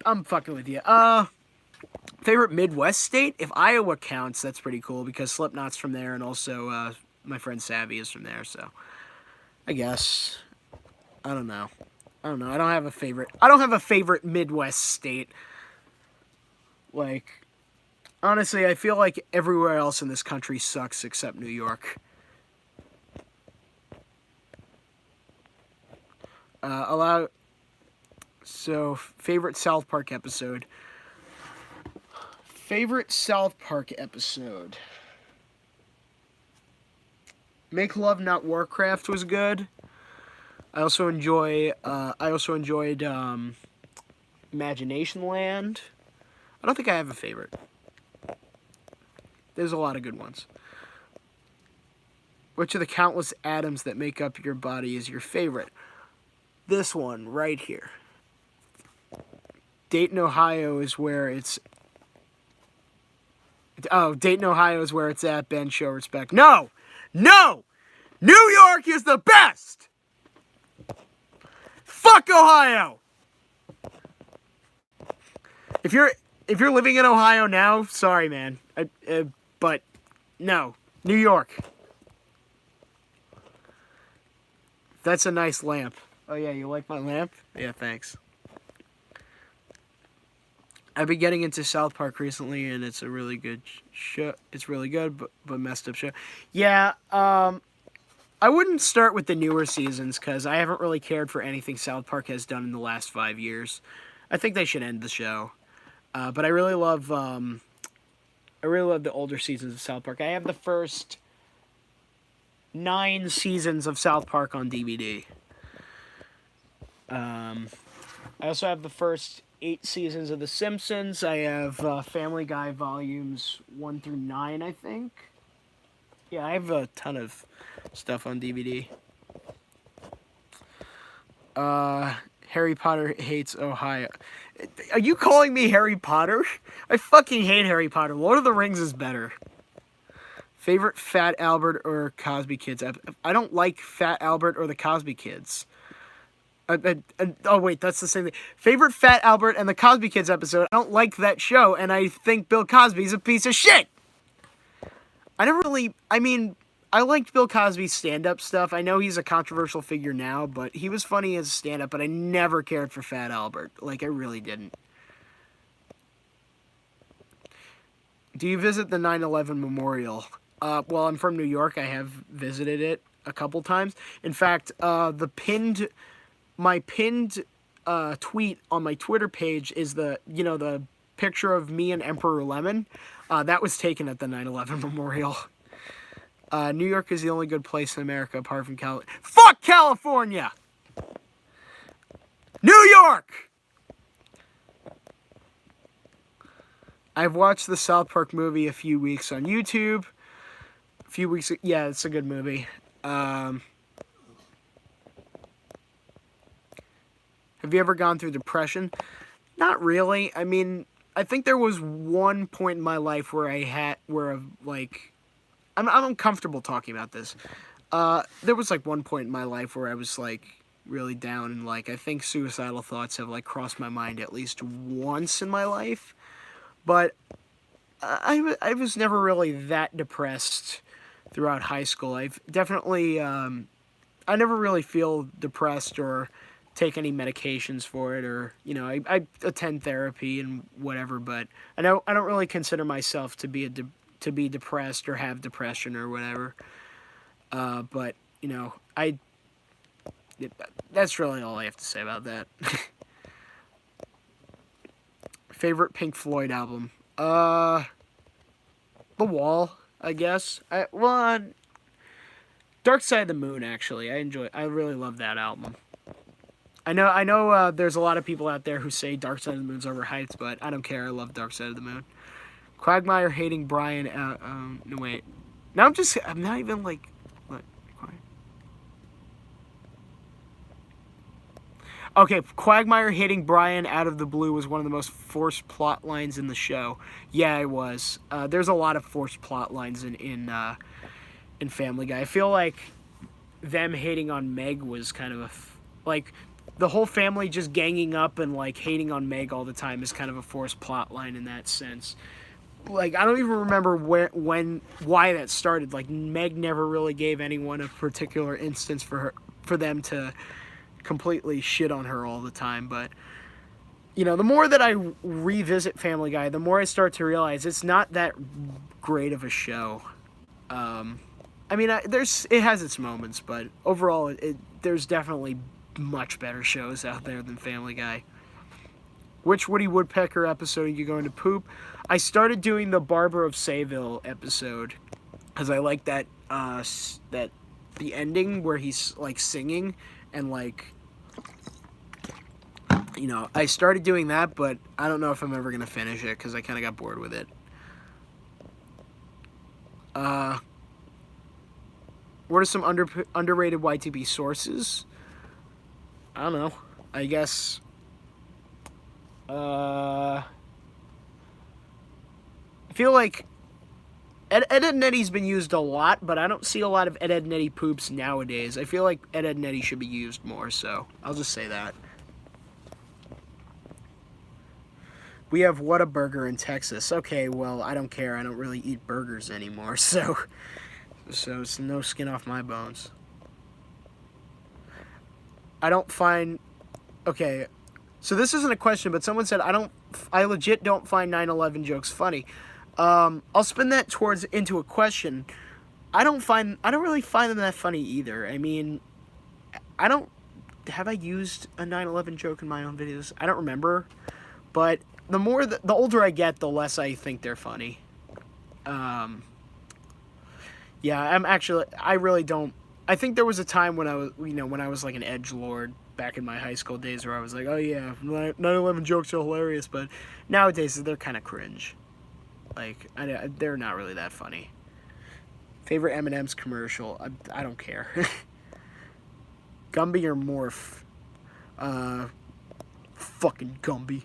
I'm fucking with you. Favorite Midwest state? If Iowa counts, that's pretty cool because Slipknot's from there, and also my friend Savvy is from there. So, I guess I don't know. I don't have a favorite. I don't have a favorite Midwest state. Like, honestly, I feel like everywhere else in this country sucks except New York. So, favorite South Park episode. Favorite South Park episode. Make Love Not Warcraft was good. I also enjoyed Imagination Land. I don't think I have a favorite. There's a lot of good ones. Which of the countless atoms that make up your body is your favorite? This one right here. Dayton, Ohio is where it's... Oh, Dayton, Ohio is where it's at. Ben, show respect. No! No! New York is the best! Fuck Ohio! If you're living in Ohio now, sorry, man. But no, New York. That's a nice lamp. Oh yeah, you like my lamp? Yeah, thanks. I've been getting into South Park recently, and it's a really good show. It's really good, but messed up show. Yeah, I wouldn't start with the newer seasons because I haven't really cared for anything South Park has done in the last 5 years. I think they should end the show. But I really love the older seasons of South Park. I have the first 9 seasons of South Park on DVD. I also have the first 8 seasons of The Simpsons. I have Family Guy volumes 1 through 9, I think. Yeah, I have a ton of stuff on DVD. Harry Potter hates Ohio. Are you calling me Harry Potter? I fucking hate Harry Potter. Lord of the Rings is better. Favorite Fat Albert or Cosby Kids? I don't like Fat Albert or the Cosby Kids. Oh wait, that's the same thing. Favorite Fat Albert and the Cosby Kids episode. I don't like that show, and I think Bill Cosby's a piece of shit. I liked Bill Cosby's stand-up stuff. I know he's a controversial figure now, but he was funny as a stand-up, but I never cared for Fat Albert. Like, I really didn't. Do you visit the 9/11 memorial? Well, I'm from New York. I have visited it a couple times. In fact, my pinned tweet on my Twitter page is the picture of me and Emperor Lemon. That was taken at the 9/11 memorial. New York is the only good place in America apart from California. Fuck California! New York! I've watched the South Park movie a few weeks on YouTube. A few weeks... Yeah, it's a good movie. Have you ever gone through depression? Not really. I mean, I think there was one point in my life where I'm uncomfortable talking about this. There was like one point in my life where I was like really down, and like I think suicidal thoughts have like crossed my mind at least once in my life. But I was never really that depressed throughout high school. I've definitely I never really feel depressed or take any medications for it, or I attend therapy and whatever, but I don't really consider myself to be depressed or have depression or whatever. But that's really all I have to say about that. Favorite Pink Floyd album? The Wall, I guess. Dark Side of the Moon, actually. I really love that album. I know. There's a lot of people out there who say Dark Side of the Moon's overhyped, but I don't care. I love Dark Side of the Moon. Quagmire hating Brian. No wait. Now I'm not even like. What? Okay, Quagmire hitting Brian out of the blue was one of the most forced plot lines in the show. Yeah, it was. There's a lot of forced plot lines in Family Guy. I feel like them hating on Meg was kind of like the whole family just ganging up and like hating on Meg all the time is kind of a forced plot line in that sense. Like I don't even remember why that started. Like Meg never really gave anyone a particular instance for them to completely shit on her all the time. But the more that I revisit Family Guy, the more I start to realize it's not that great of a show. I mean, it has its moments, but overall, there's definitely much better shows out there than Family Guy. Which Woody Woodpecker episode are you going to poop? I started doing the Barber of Sayville episode because I like that the ending where he's like singing and like I started doing that, but I don't know if I'm ever gonna finish it because I kind of got bored with it. What are some underrated YTB sources? I don't know. I guess. I feel like Ed Ed Netty's been used a lot, but I don't see a lot of Ed Ed Netty poops nowadays. I feel like Ed Ed Netty should be used more, so I'll just say that. We have Whataburger in Texas. Okay, well, I don't care. I don't really eat burgers anymore, so it's no skin off my bones. I don't find... Okay, so this isn't a question, but someone said, I legit don't find 9/11 jokes funny. I'll spin that into a question. I don't really find them that funny either. I mean, have I used a 9/11 joke in my own videos? I don't remember, but the older I get, the less I think they're funny. Yeah, I really don't. I think there was a time when I was like an edgelord back in my high school days where I was like, oh yeah, 9/11 jokes are hilarious, but nowadays they're kind of cringe. Like, they're not really that funny. Favorite M&M's commercial? I don't care. Gumby or Morph? Fucking Gumby.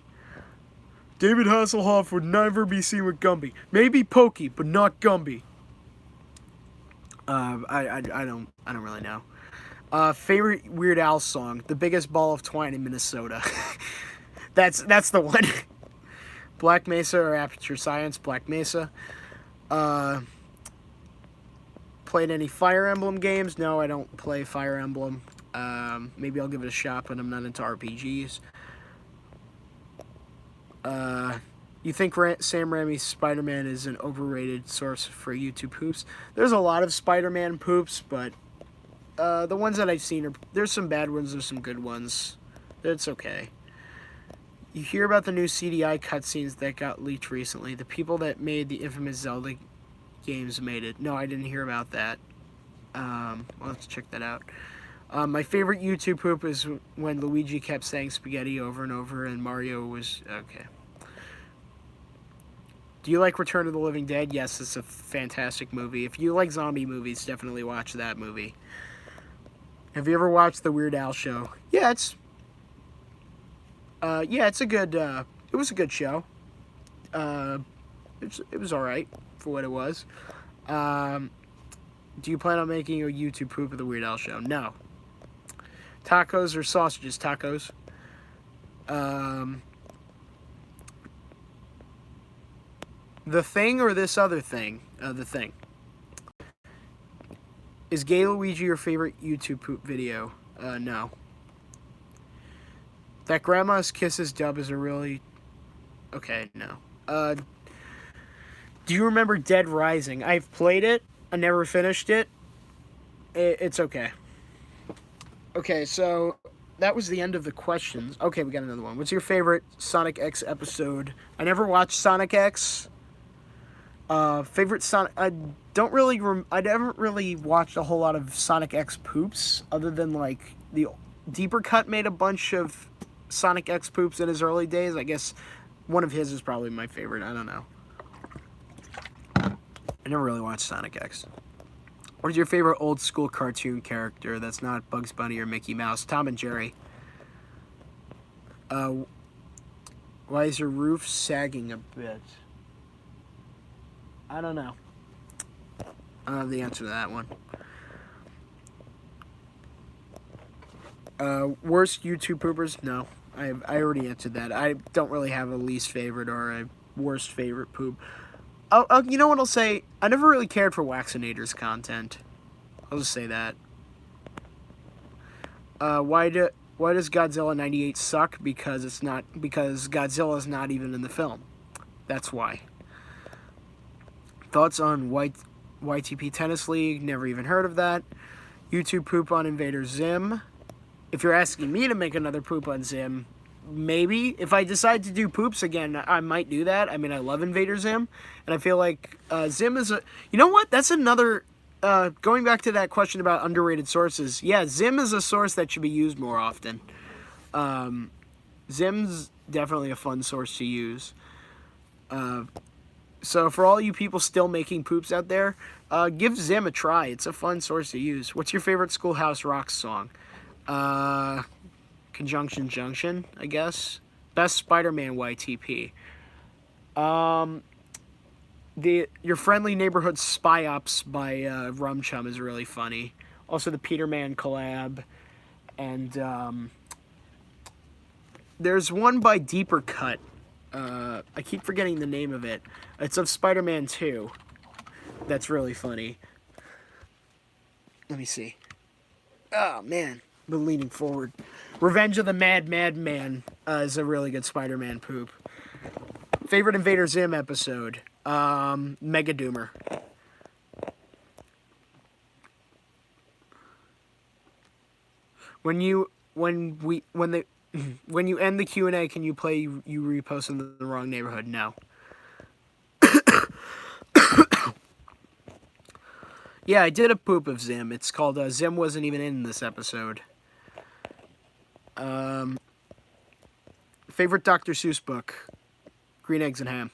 David Hasselhoff would never be seen with Gumby. Maybe Pokey, but not Gumby. I don't really know. Favorite Weird Al song? The Biggest Ball of Twine in Minnesota. That's the one. Black Mesa or Aperture Science? Black Mesa. Played any Fire Emblem games? No, I don't play Fire Emblem. Maybe I'll give it a shot, but I'm not into RPGs. You think Sam Raimi's Spider-Man is an overrated source for YouTube poops? There's a lot of Spider-Man poops, but the ones that I've seen there's some bad ones, there's some good ones. It's okay. You hear about the new CDI cutscenes that got leaked recently. The people that made the infamous Zelda Games made it. No, I didn't hear about that. I'll have to check that out. My favorite YouTube poop is when Luigi kept saying spaghetti over and over, and Mario was okay. Do you like Return of the Living Dead? Yes, it's a fantastic movie. If you like zombie movies, definitely watch that movie. Have you ever watched the Weird Al show? Yeah, it's a good. It was a good show. It was all right for what it was. Do you plan on making a YouTube poop of the Weird Al show? No. Tacos or sausages? Tacos. The Thing or this other thing? The Thing. Is Gay Luigi your favorite YouTube poop video? No. That Grandma's Kisses dub is a really... Okay, no. Do you remember Dead Rising? I've played it. I never finished it. It's okay. Okay, so that was the end of the questions. Okay, we got another one. What's your favorite Sonic X episode? I never watched Sonic X. Favorite Sonic... I haven't really watched a whole lot of Sonic X poops, other than, like, the Deeper Cut made a bunch of Sonic X poops in his early days. I guess one of his is probably my favorite. I don't know. I never really watched Sonic X. What is your favorite old school cartoon character that's not Bugs Bunny or Mickey Mouse? Tom and Jerry. Why is your roof sagging a bit? I don't know. I don't have the answer to that one. Worst YouTube poopers? No. I already answered that. I don't really have a least favorite or a worst favorite poop. You know what I'll say? I never really cared for Waxinator's content. I'll just say that. Why does Godzilla 98 suck? Because Godzilla's not even in the film. That's why. Thoughts on YTP Tennis League? Never even heard of that. YouTube poop on Invader Zim. If you're asking me to make another poop on Zim, maybe. If I decide to do poops again, I might do that. I mean, I love Invader Zim, and I feel like Zim is a... You know what? That's another... going back to that question about underrated sources. Yeah, Zim is a source that should be used more often. Zim's definitely a fun source to use. So for all you people still making poops out there, give Zim a try. It's a fun source to use. What's your favorite Schoolhouse Rock song? Conjunction Junction, I guess. Best Spider-Man YTP. Your Friendly Neighborhood Spy Ops by Rum Chum is really funny. Also the Peterman collab. And there's one by Deeper Cut. I keep forgetting the name of it. It's of Spider-Man 2. That's really funny. Let me see. Oh, man. Been leaning forward. Revenge of the Mad Man is a really good Spider-Man poop. Favorite Invader Zim episode? Mega Doomer. When you end the Q&A, can you play You Repost in the Wrong Neighborhood? No. Yeah, I did a poop of Zim. It's called Zim Wasn't Even in this episode. Favorite Dr. Seuss book? Green Eggs and Ham.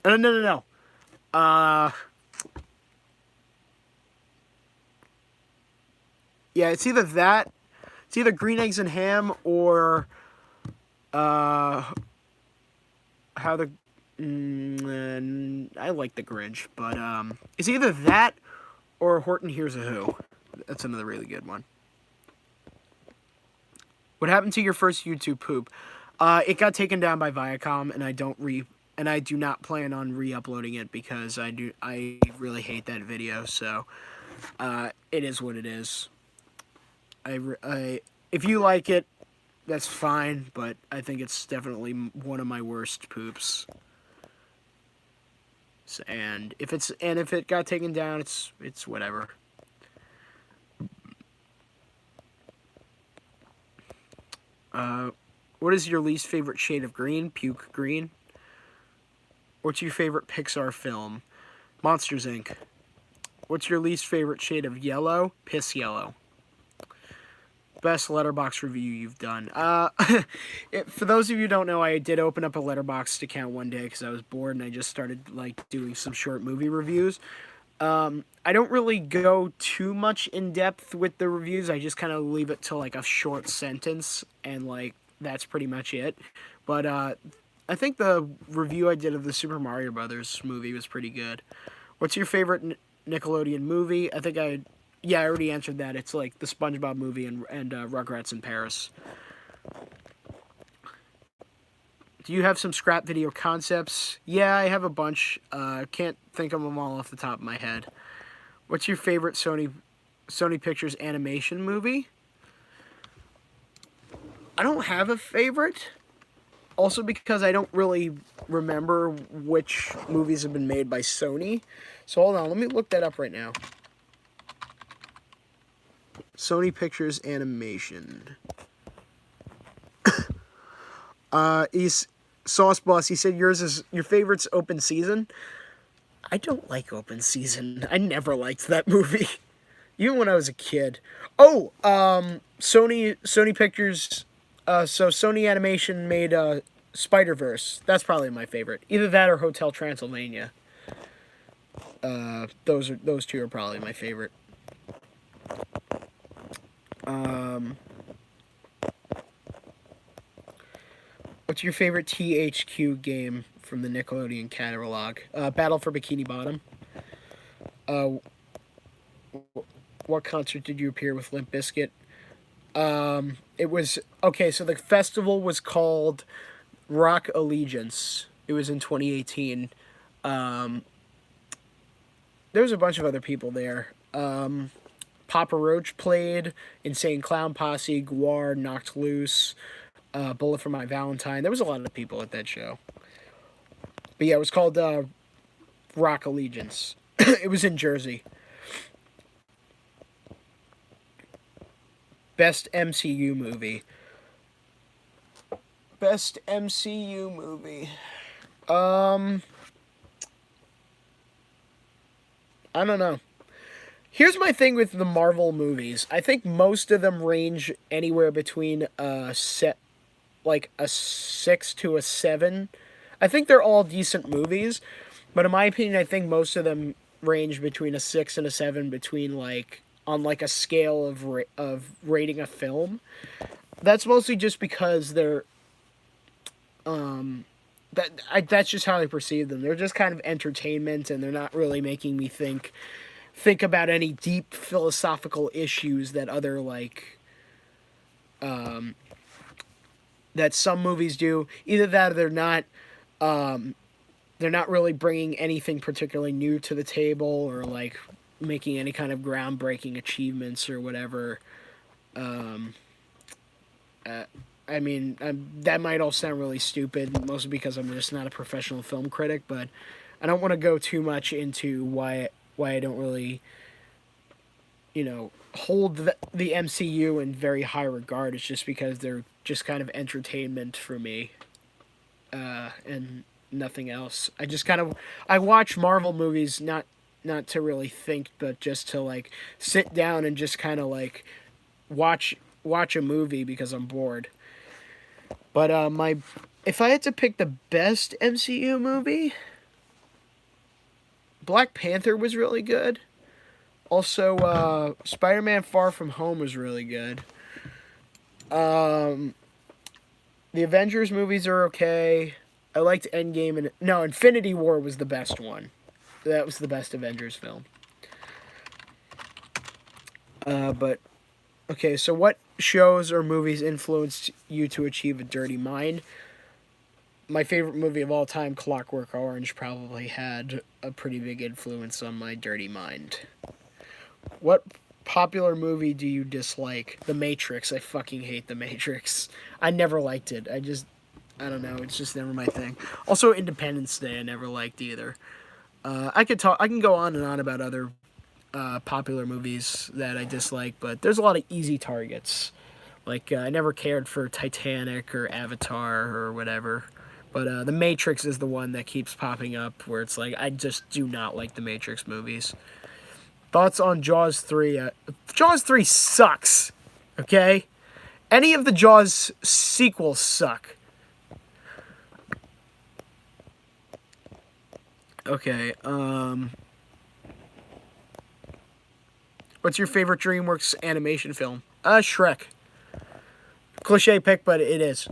No. Yeah, it's either that. It's either Green Eggs and Ham or how the... I like the Grinch, but it's either that or Horton Hears a Who. That's another really good one. What happened to your first YouTube poop? It got taken down by Viacom, and I do not plan on re-uploading it because I really hate that video. So it is what it is. If you like it, that's fine, but I think it's definitely one of my worst poops. And if it got taken down, it's whatever. What is your least favorite shade of green? Puke green. What's your favorite Pixar film? Monsters Inc. What's your least favorite shade of yellow? Piss yellow. Best letterbox review you've done. For those of you who don't know, I did open up a letterbox account one day because I was bored and I just started like doing some short movie reviews. I don't really go too much in depth with the reviews. I just kind of leave it to like a short sentence and like that's pretty much it. But I think the review I did of the Super Mario Brothers movie was pretty good. What's your favorite Nickelodeon movie? I already answered that. It's like the SpongeBob movie and Rugrats in Paris. Do you have some scrap video concepts? Yeah, I have a bunch. Can't think of them all off the top of my head. What's your favorite Sony Pictures animation movie? I don't have a favorite. Also because I don't really remember which movies have been made by Sony. So hold on, let me look that up right now. Sony Pictures Animation. He's Sauce Boss. He said your favorite's Open Season. I don't like Open Season. I never liked that movie, even when I was a kid. Oh, Sony Pictures. So Sony Animation made Spider-Verse. That's probably my favorite. Either that or Hotel Transylvania. Those two are probably my favorite. What's your favorite THQ game from the Nickelodeon catalog? Battle for Bikini Bottom. What concert did you appear with Limp Bizkit? It was okay. So the festival was called Rock Allegiance. It was in 2018. There was a bunch of other people there. Papa Roach played, Insane Clown Posse, Guar, Knocked Loose, Bullet for My Valentine. There was a lot of people at that show. But yeah, it was called Rock Allegiance. It was in Jersey. Best MCU movie. Best MCU movie. I don't know. Here's my thing with the Marvel movies. I think most of them range anywhere between a 6 to a 7. I think they're all decent movies, but in my opinion, I think most of them range between a 6 and a 7 between like on like a scale of rating a film. That's mostly just because they're that's just how I perceive them. They're just kind of entertainment and they're not really making me think about any deep philosophical issues that other like that some movies do. Either that or they're not really bringing anything particularly new to the table or like making any kind of groundbreaking achievements or whatever. I mean, that might all sound really stupid, mostly because I'm just not a professional film critic, but I don't want to go too much into why I don't really, hold the MCU in very high regard. It's just because they're just kind of entertainment for me, and nothing else. I watch Marvel movies not to really think, but just to like sit down and just kind of like watch a movie because I'm bored. But if I had to pick the best MCU movie, Black Panther was really good. Also, Spider-Man Far From Home was really good. The Avengers movies are okay. I liked Endgame and Infinity War was the best one. That was the best Avengers film. But okay, so what shows or movies influenced you to achieve a dirty mind? My favorite movie of all time, Clockwork Orange, probably had a pretty big influence on my dirty mind. What popular movie do you dislike? The Matrix. I fucking hate The Matrix. I never liked it. I don't know. It's just never my thing. Also, Independence Day I never liked either. I can go on and on about other popular movies that I dislike, but there's a lot of easy targets. Like, I never cared for Titanic or Avatar or whatever. But The Matrix is the one that keeps popping up where it's like, I just do not like the Matrix movies. Thoughts on Jaws 3? Jaws 3 sucks. Okay? Any of the Jaws sequels suck. Okay, what's your favorite DreamWorks animation film? Shrek. Cliche pick, but it is.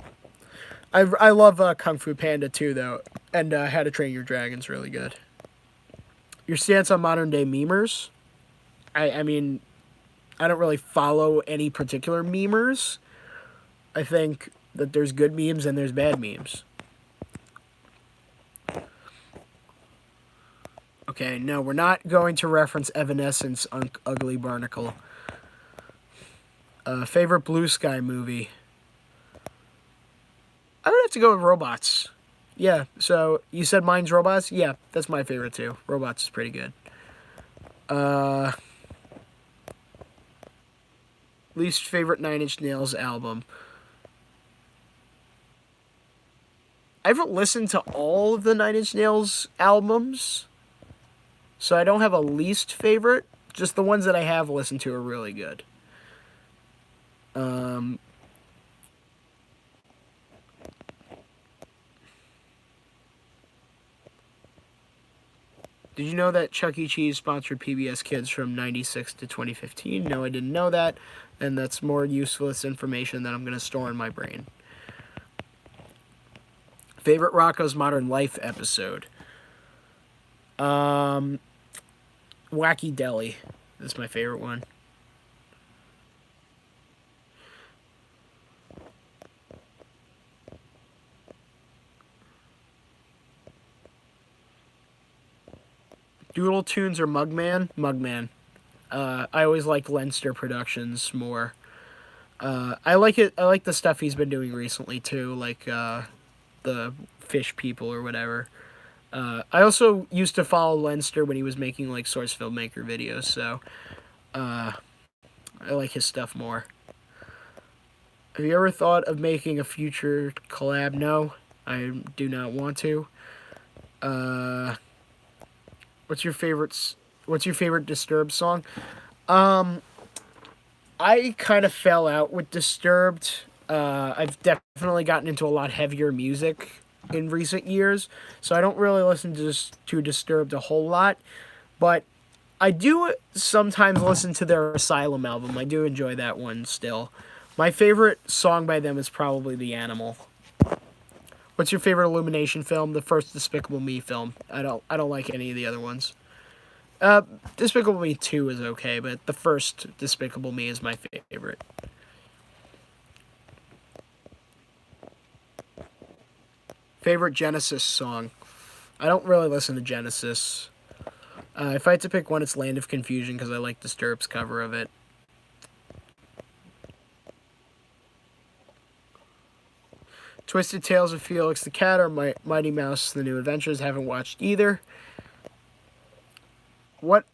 I love Kung Fu Panda too, though, and How to Train Your Dragon's really good. Your stance on modern day memers? I mean, I don't really follow any particular memers. I think that there's good memes and there's bad memes. Okay, no, we're not going to reference Evanescence Ugly Barnacle. Favorite Blue Sky movie? I would have to go with Robots. Yeah, so you said mine's Robots? Yeah, that's my favorite too. Robots is pretty good. Least favorite Nine Inch Nails album? I haven't listened to all of the Nine Inch Nails albums, so I don't have a least favorite. Just the ones that I have listened to are really good. Did you know that Chuck E. Cheese sponsored PBS Kids from 96 to 2015? No, I didn't know that, and that's more useless information that I'm going to store in my brain. Favorite Rocco's Modern Life episode? Wacky Deli. That's my favorite one. Doodle Tunes or Mugman? Mugman. I always liked Leinster Productions more. I like it. I like the stuff he's been doing recently too, like the Fish People or whatever. I also used to follow Leinster when he was making like Source Filmmaker videos, so I like his stuff more. Have you ever thought of making a future collab? No, I do not want to. What's your favorite Disturbed song? I kind of fell out with Disturbed. I've definitely gotten into a lot heavier music in recent years, so I don't really listen to Disturbed a whole lot. But I do sometimes listen to their Asylum album. I do enjoy that one still. My favorite song by them is probably The Animal. What's your favorite Illumination film? The first Despicable Me film. I don't like any of the other ones. Despicable Me 2 is okay, but the first Despicable Me is my favorite. Favorite Genesis song? I don't really listen to Genesis. If I had to pick one, it's Land of Confusion because I like Disturbed's cover of it. Twisted Tales of Felix the Cat or Mighty Mouse The New Adventures. Haven't watched either. What,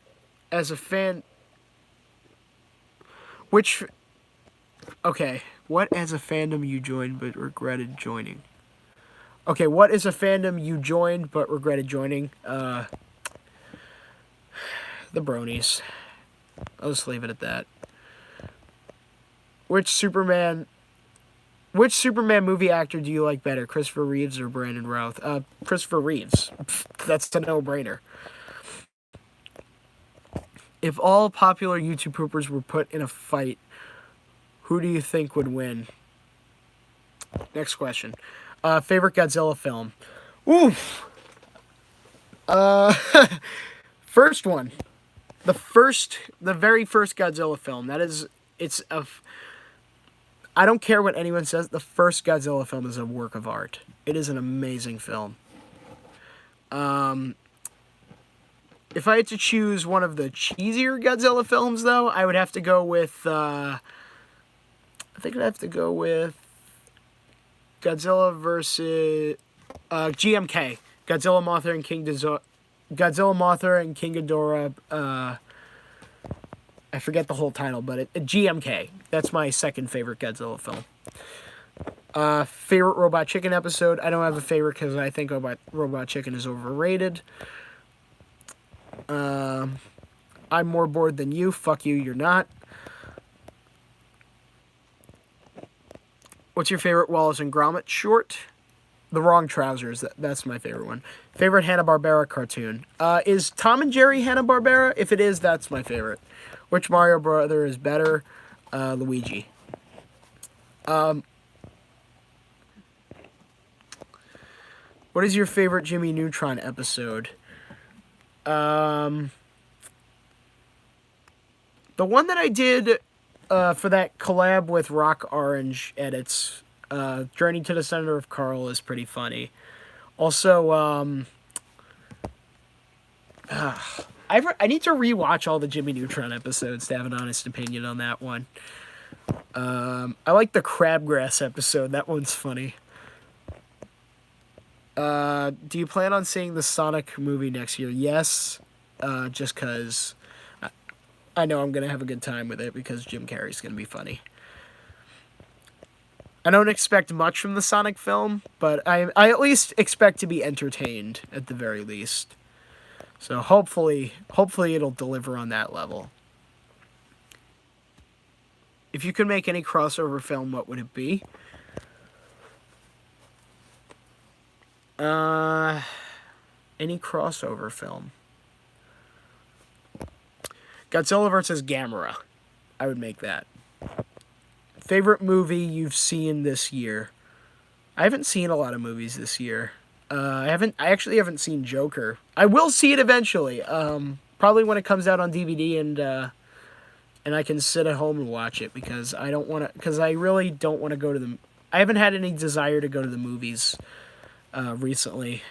as a fan... Which... Okay. What as a fandom you joined but regretted joining? Okay, what is a fandom you joined but regretted joining? The Bronies. I'll just leave it at that. Which Superman movie actor do you like better, Christopher Reeves or Brandon Routh? Christopher Reeves. That's a no-brainer. If all popular YouTube poopers were put in a fight, who do you think would win? Next question. Favorite Godzilla film? Oof. First one. The very first Godzilla film. I don't care what anyone says, the first Godzilla film is a work of art. It is an amazing film. If I had to choose one of the cheesier Godzilla films, though, I would have to go with, I think I'd have to go with Godzilla versus, GMK. Godzilla, Mothra, and King Ghidorah, I forget the whole title, but GMK. That's my second favorite Godzilla film. Favorite Robot Chicken episode? I don't have a favorite because I think Robot Chicken is overrated. I'm more bored than you. Fuck you, you're not. What's your favorite Wallace and Gromit short? The Wrong Trousers. That's my favorite one. Favorite Hanna-Barbera cartoon? Is Tom and Jerry Hanna-Barbera? If it is, that's my favorite. Which Mario brother is better? Luigi. What is your favorite Jimmy Neutron episode? The one that I did for that collab with Rock Orange Edits, Journey to the Center of Carl, is pretty funny. Also, I need to rewatch all the Jimmy Neutron episodes to have an honest opinion on that one. I like the Crabgrass episode. That one's funny. Do you plan on seeing the Sonic movie next year? Yes, just because I know I'm going to have a good time with it because Jim Carrey's going to be funny. I don't expect much from the Sonic film, but I at least expect to be entertained at the very least. So hopefully it'll deliver on that level. If you could make any crossover film, what would it be? Any crossover film. Godzilla vs. Gamera. I would make that. Favorite movie you've seen this year? I haven't seen a lot of movies this year. I actually haven't seen Joker. I will see it eventually. Probably when it comes out on DVD and I can sit at home and watch it because I really don't want to go to the. I haven't had any desire to go to the movies recently.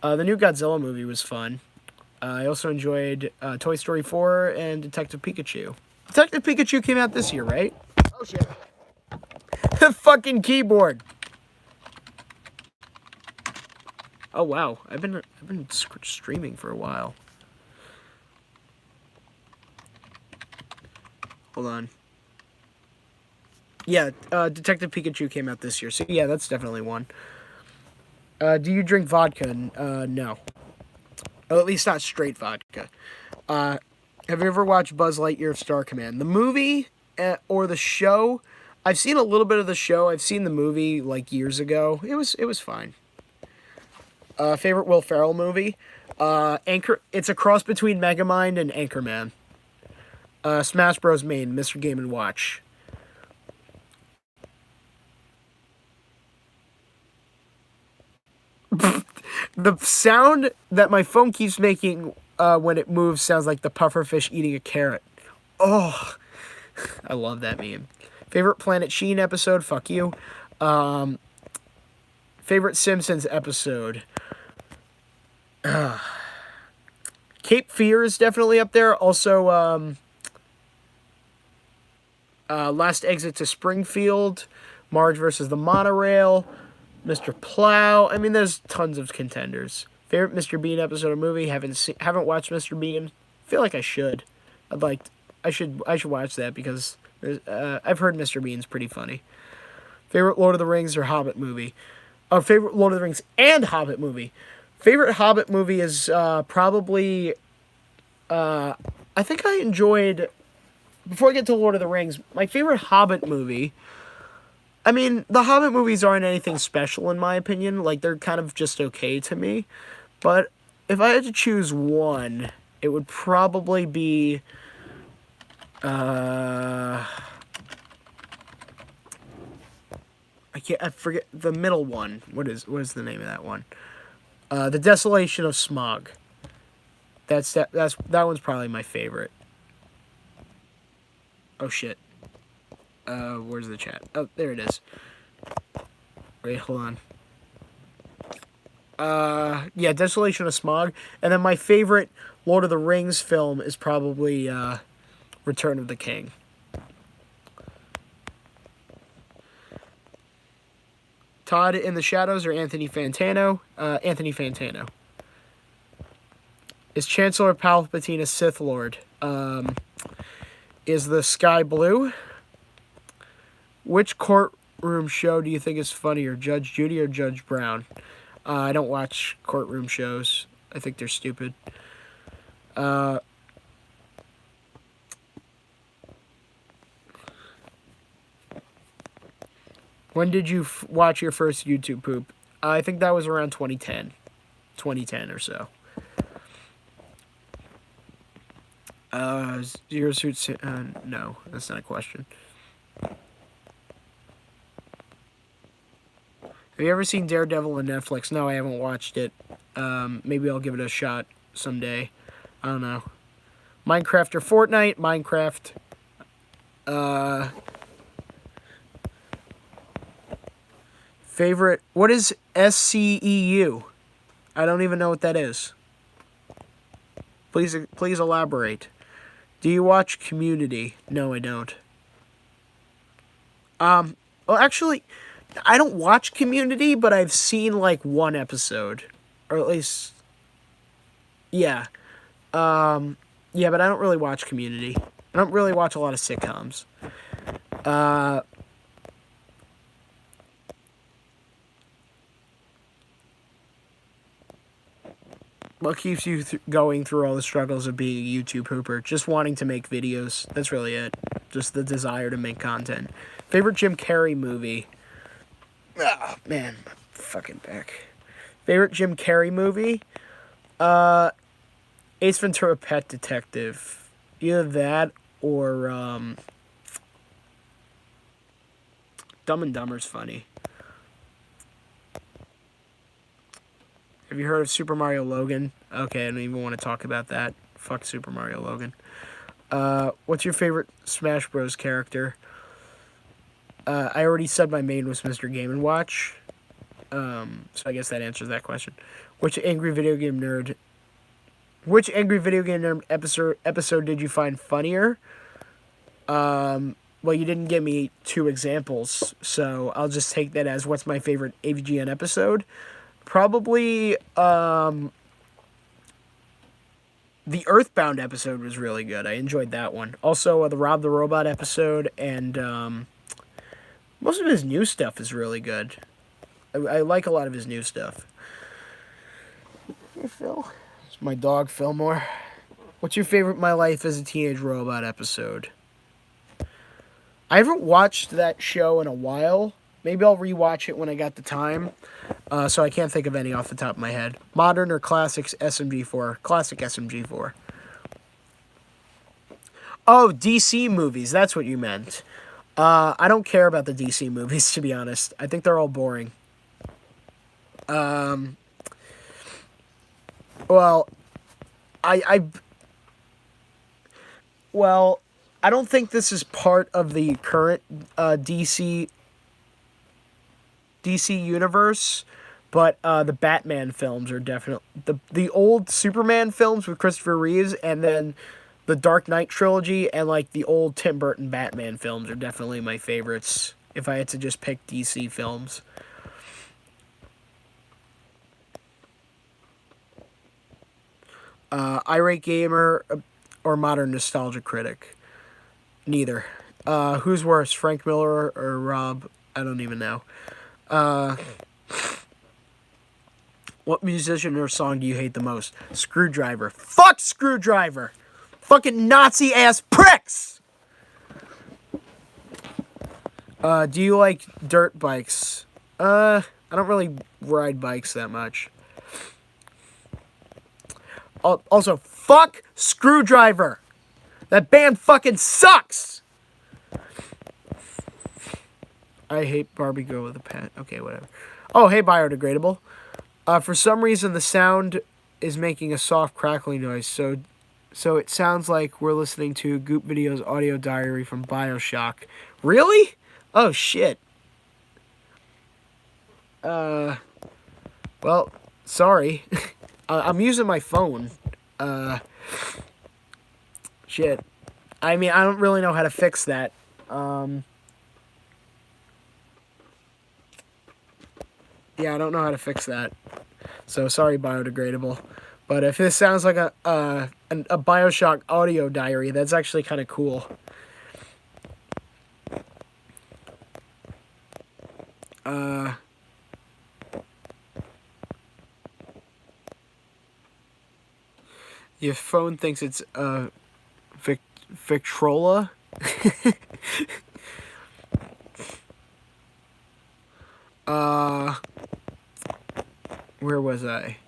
The new Godzilla movie was fun. I also enjoyed Toy Story 4 and Detective Pikachu. Detective Pikachu came out this year, right? Oh shit! Fucking keyboard. Oh wow, I've been streaming for a while. Hold on. Yeah, Detective Pikachu came out this year, so yeah, that's definitely one. Do you drink vodka? No. Or at least not straight vodka. Have you ever watched Buzz Lightyear Star Command? The movie or the show? I've seen a little bit of the show. I've seen the movie like years ago. It was fine. Favorite Will Ferrell movie? It's a cross between Megamind and Anchorman. Smash Bros. Main, Mr. Game & Watch. The sound that my phone keeps making when it moves sounds like the pufferfish eating a carrot. Oh, I love that meme. Favorite Planet Sheen episode? Fuck you. Favorite Simpsons episode? Cape Fear is definitely up there. Also, Last Exit to Springfield, Marge versus the Monorail, Mr. Plow. I mean, there's tons of contenders. Favorite Mr. Bean episode or movie? Haven't watched Mr. Bean. Feel like I should. I should watch that because I've heard Mr. Bean's pretty funny. Favorite Lord of the Rings or Hobbit movie? Oh, favorite Lord of the Rings and Hobbit movie. Favorite Hobbit movie is probably. I think I enjoyed. Before I get to Lord of the Rings, my favorite Hobbit movie. I mean, the Hobbit movies aren't anything special in my opinion. Like, they're kind of just okay to me. But if I had to choose one, it would probably be. I forget the middle one. What is the name of that one? The Desolation of Smog. That one's probably my favorite. Oh shit. Where's the chat? Oh, there it is. Wait, hold on. Yeah, Desolation of Smog. And then my favorite Lord of the Rings film is probably Return of the King. Todd in the Shadows or Anthony Fantano? Anthony Fantano. Is Chancellor Palpatine a Sith Lord? Is the sky blue? Which courtroom show do you think is funnier, Judge Judy or Judge Brown? I don't watch courtroom shows. I think they're stupid. When did you watch your first YouTube poop? I think that was around 2010. 2010 or so. Zero Suit... no, that's not a question. Have you ever seen Daredevil on Netflix? No, I haven't watched it. Maybe I'll give it a shot someday. I don't know. Minecraft or Fortnite? Minecraft. Favorite... What is SCEU? I don't even know what that is. Please elaborate. Do you watch Community? No, I don't. Well, actually, I don't watch Community, but I've seen, like, one episode. Or at least... Yeah. Yeah, but I don't really watch Community. I don't really watch a lot of sitcoms. What keeps you going through all the struggles of being a YouTube hooper? Just wanting to make videos. That's really it. Just the desire to make content. Favorite Jim Carrey movie? Oh, man. My fucking back. Favorite Jim Carrey movie? Ace Ventura Pet Detective. Either that or Dumb and Dumber's funny. Have you heard of Super Mario Logan? Okay, I don't even want to talk about that. Fuck Super Mario Logan. What's your favorite Smash Bros. Character? I already said my main was Mr. Game & Watch. So I guess that answers that question. Which angry video game nerd episode did you find funnier? Well, you didn't give me 2 examples, so I'll just take that as what's my favorite AVGN episode. Probably, the Earthbound episode was really good. I enjoyed that one. Also, the Rob the Robot episode, and most of his new stuff is really good. I like a lot of his new stuff. Hey, Phil. It's my dog, Fillmore. What's your favorite My Life as a Teenage Robot episode? I haven't watched that show in a while. Maybe I'll rewatch it when I got the time. So I can't think of any off the top of my head. Modern or classics SMG4? Classic SMG4. Oh, DC movies. That's what you meant. I don't care about the DC movies, to be honest. I think they're all boring. Well, well, I don't think this is part of the current DC universe, but the Batman films are definitely the old Superman films with Christopher Reeves, and then the Dark Knight trilogy and like the old Tim Burton Batman films are definitely my favorites if I had to just pick DC films. Irate Gamer or Modern Nostalgia Critic? Neither. Who's worse, Frank Miller or Rob? I don't even know. What musician or song do you hate the most? Screwdriver. Fuck Screwdriver! Fucking Nazi-ass pricks! Do you like dirt bikes? I don't really ride bikes that much. Also, fuck Screwdriver! That band fucking sucks! I hate Barbie Girl with a Pet. Okay, whatever. Oh, hey, biodegradable. For some reason, the sound is making a soft crackling noise, so it sounds like we're listening to Goop Video's audio diary from BioShock. Really? Oh, shit. Well, sorry. I'm using my phone. Shit. I mean, I don't really know how to fix that. Yeah, I don't know how to fix that. So sorry, biodegradable. But if this sounds like a BioShock audio diary, that's actually kind of cool. Uh, your phone thinks it's Victrola. uh, where was I?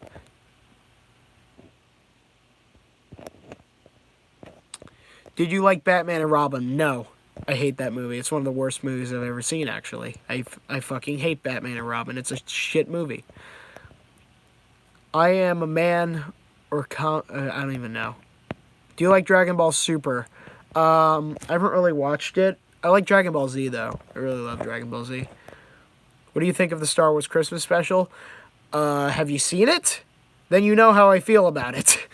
Did you like Batman and Robin? No. I hate that movie. It's one of the worst movies I've ever seen, actually. I fucking hate Batman and Robin. It's a shit movie. I am a man I don't even know. Do you like Dragon Ball Super? I haven't really watched it. I like Dragon Ball Z, though. I really love Dragon Ball Z. What do you think of the Star Wars Christmas special? Have you seen it? Then you know how I feel about it.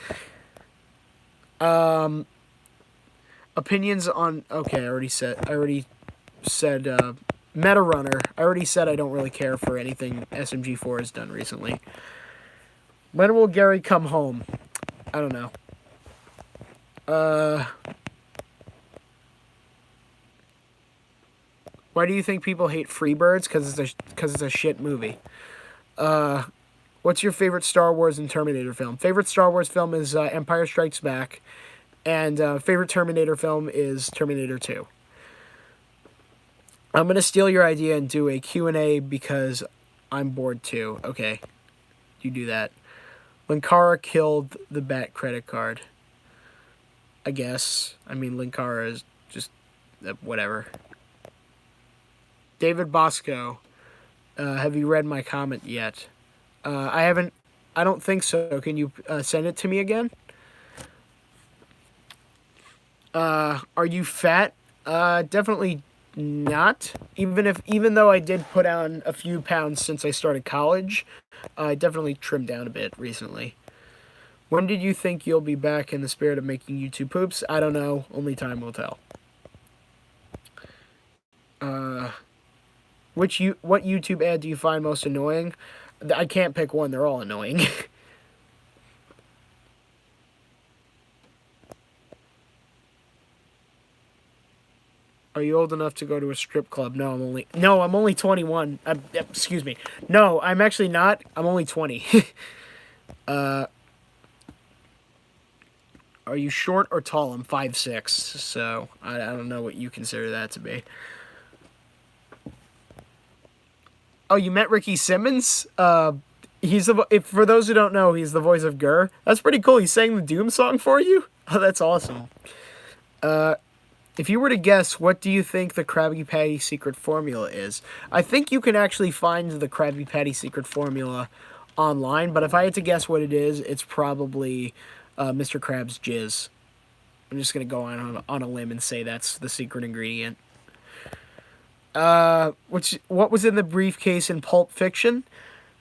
Opinions on... Okay, I already said Meta Runner. I already said I don't really care for anything SMG4 has done recently. When will Gary come home? I don't know. Why do you think people hate Freebirds? Because it's a shit movie. What's your favorite Star Wars and Terminator film? Favorite Star Wars film is Empire Strikes Back. And favorite Terminator film is Terminator 2. I'm going to steal your idea and do a Q&A because I'm bored too. Okay. You do that. Linkara killed the Bat credit card. I guess. I mean, Linkara is just whatever. David Bosco. Have you read my comment yet? I haven't. I don't think so. Can you send it to me again? Are you fat? Definitely not. Even though I did put on a few pounds since I started college, I definitely trimmed down a bit recently. When did you think you'll be back in the spirit of making YouTube poops? I don't know. Only time will tell. What YouTube ad do you find most annoying? I can't pick one. They're all annoying. Are you old enough to go to a strip club? No, I'm only 21. Excuse me. No, I'm actually not. I'm only 20. Are you short or tall? I'm 5'6", so I don't know what you consider that to be. Oh, you met Ricky Simmons? He's for those who don't know, he's the voice of Gurr. That's pretty cool. He sang the Doom song for you? Oh, that's awesome. If you were to guess, what do you think the Krabby Patty secret formula is? I think you can actually find the Krabby Patty secret formula online, but if I had to guess what it is, it's probably Mr. Krabs' jizz. I'm just going to go on a limb and say that's the secret ingredient. What was in the briefcase in Pulp Fiction?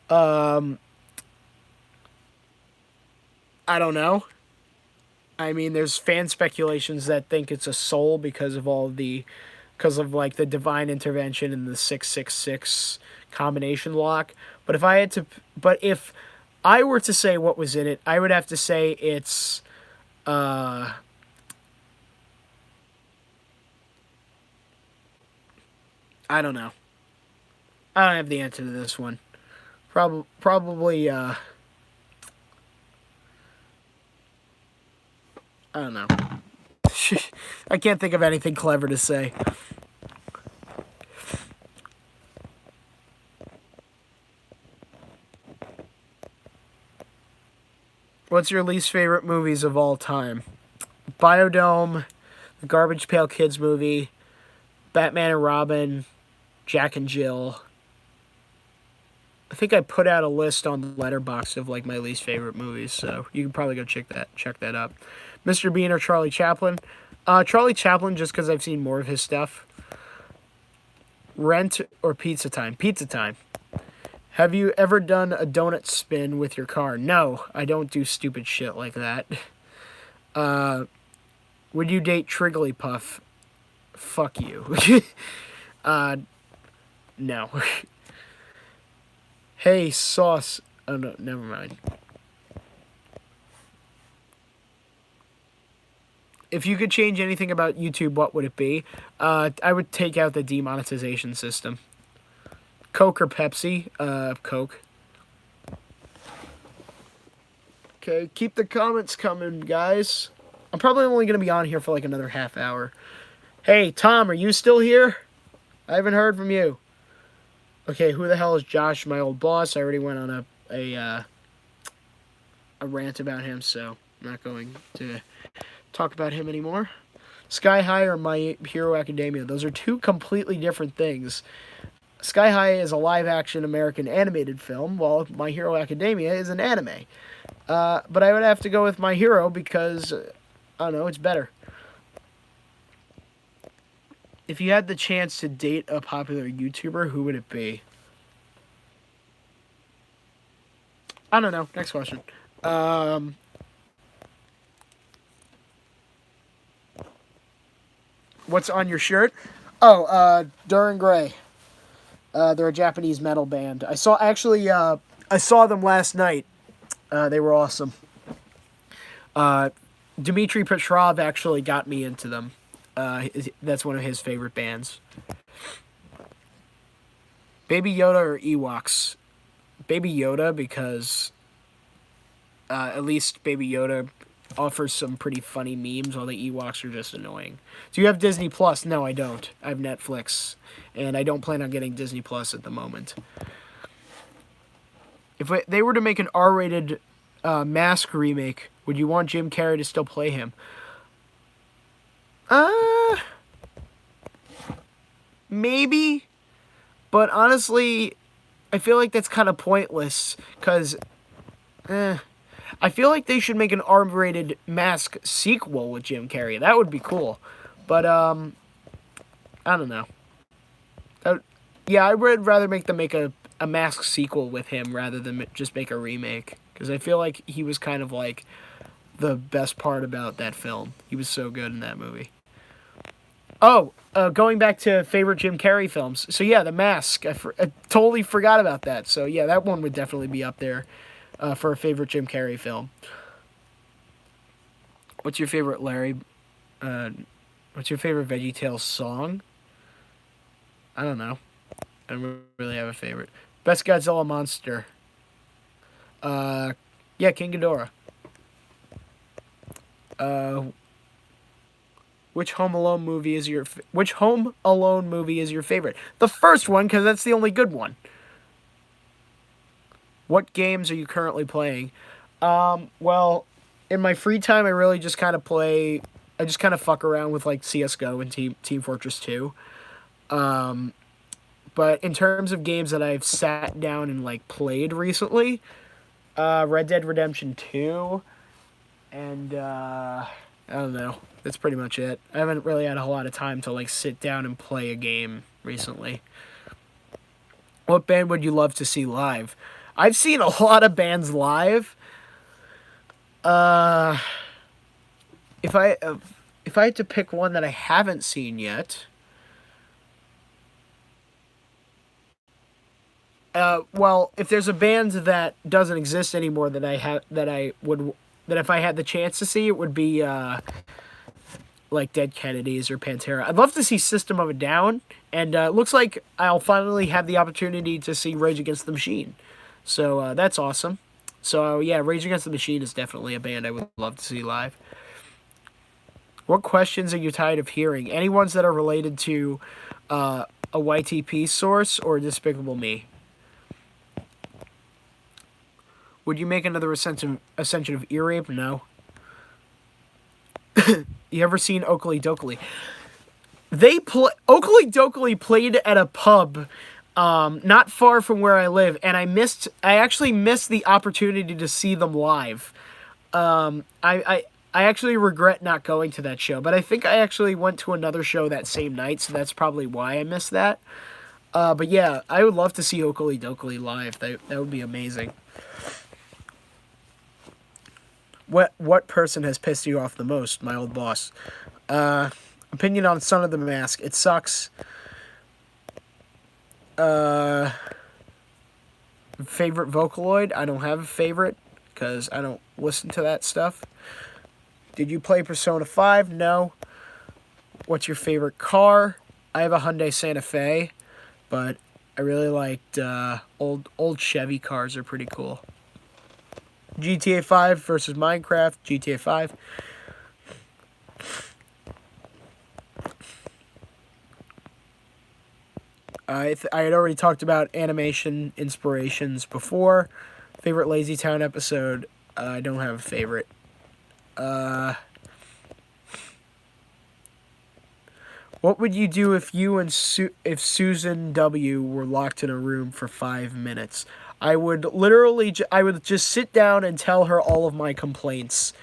I don't know. I mean, there's fan speculations that think it's a soul because of like the divine intervention and the 666 combination lock. But if I were to say what was in it, I would have to say it's I don't know. I don't have the answer to this one. Probably I don't know. I can't think of anything clever to say. What's your least favorite movies of all time? Biodome, the Garbage Pail Kids movie, Batman and Robin, Jack and Jill. I think I put out a list on the Letterboxd of like my least favorite movies, so you can probably go check that up. Mr. Bean or Charlie Chaplin? Charlie Chaplin, just because I've seen more of his stuff. Rent or Pizza Time? Pizza Time. Have you ever done a donut spin with your car? No, I don't do stupid shit like that. Would you date Trigglypuff? Fuck you. No. Hey, Sauce. Oh, no, never mind. If you could change anything about YouTube, what would it be? I would take out the demonetization system. Coke or Pepsi? Coke. Okay, keep the comments coming, guys. I'm probably only going to be on here for like another half hour. Hey, Tom, are you still here? I haven't heard from you. Okay, who the hell is Josh, my old boss? I already went on a rant about him, so I'm not going to talk about him anymore. Sky High or My Hero Academia? Those are two completely different things. Sky High is a live-action American animated film, while My Hero Academia is an anime. But I would have to go with My Hero because, I don't know, it's better. If you had the chance to date a popular YouTuber, who would it be? I don't know. Next question. What's on your shirt? Oh, Duran Gray. They're a Japanese metal band. I saw them last night. They were awesome. Dmitry Petrov actually got me into them. That's one of his favorite bands. Baby Yoda or Ewoks? Baby Yoda, because at least Baby Yoda offers some pretty funny memes, while the Ewoks are just annoying. Do you have Disney Plus? No, I don't. I have Netflix, and I don't plan on getting Disney Plus at the moment. If they were to make an R-rated Mask remake, would you want Jim Carrey to still play him? Maybe, but honestly, I feel like that's kind of pointless, because, I feel like they should make an R-rated Mask sequel with Jim Carrey. That would be cool, but, I don't know. Yeah, I would rather make them make a Mask sequel with him rather than just make a remake, because I feel like he was kind of like the best part about that film. He was so good in that movie. Oh, going back to favorite Jim Carrey films. So yeah, The Mask. I totally forgot about that. So yeah, that one would definitely be up there for a favorite Jim Carrey film. What's your favorite Larry? What's your favorite VeggieTales song? I don't know. I don't really have a favorite. Best Godzilla monster. Yeah, King Ghidorah. Which Home Alone movie is your favorite? The first one, because that's the only good one. What games are you currently playing? Well, in my free time, I really just kind of play. I just kind of fuck around with like CS:GO and Team Fortress 2. But in terms of games that I've sat down and like played recently, Red Dead Redemption 2, and I don't know. That's pretty much it. I haven't really had a whole lot of time to like sit down and play a game recently. What band would you love to see live? I've seen a lot of bands live. If I had to pick one that I haven't seen yet, well, if there's a band that doesn't exist anymore that if I had the chance to see, it would be like Dead Kennedys or Pantera. I'd love to see System of a Down, and it looks like I'll finally have the opportunity to see Rage Against the Machine. So that's awesome. So yeah, Rage Against the Machine is definitely a band I would love to see live. What questions are you tired of hearing? Any ones that are related to a YTP source or Despicable Me? Would you make another Ascension of Ear Rape? No. You ever seen Oakley Dokley? Oakley Dokley played at a pub not far from where I live, and I actually missed the opportunity to see them live. I actually regret not going to that show, but I think I actually went to another show that same night, so that's probably why I missed that. But yeah, I would love to see Oakley Dokley live. That would be amazing. What person has pissed you off the most? My old boss. Opinion on Son of the Mask. It sucks. Favorite Vocaloid? I don't have a favorite because I don't listen to that stuff. Did you play Persona 5? No. What's your favorite car? I have a Hyundai Santa Fe, but I really liked old Chevy cars are pretty cool. GTA 5 versus Minecraft. GTA 5. I had already talked about animation inspirations before. Favorite Lazy Town episode. I don't have a favorite. What would you do if you and if Susan W were locked in a room for 5 minutes? I would literally I would just sit down and tell her all of my complaints,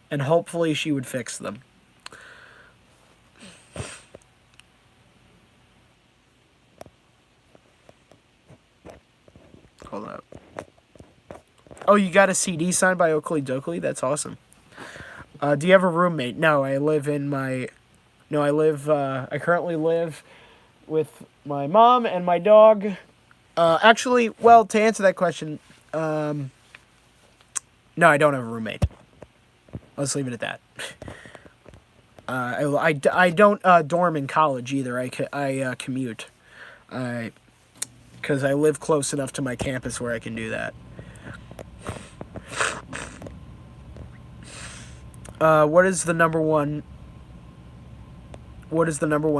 and hopefully she would fix them. Hold up. Oh, you got a CD signed by Oakley Dokley? That's awesome. Do you have a roommate? No, I live in my... No, I currently live with my mom and my dog. Actually, well, to answer that question, no, I don't have a roommate. Let's leave it at that. I don't dorm in college either. I commute. Because I live close enough to my campus where I can do that. What is the number one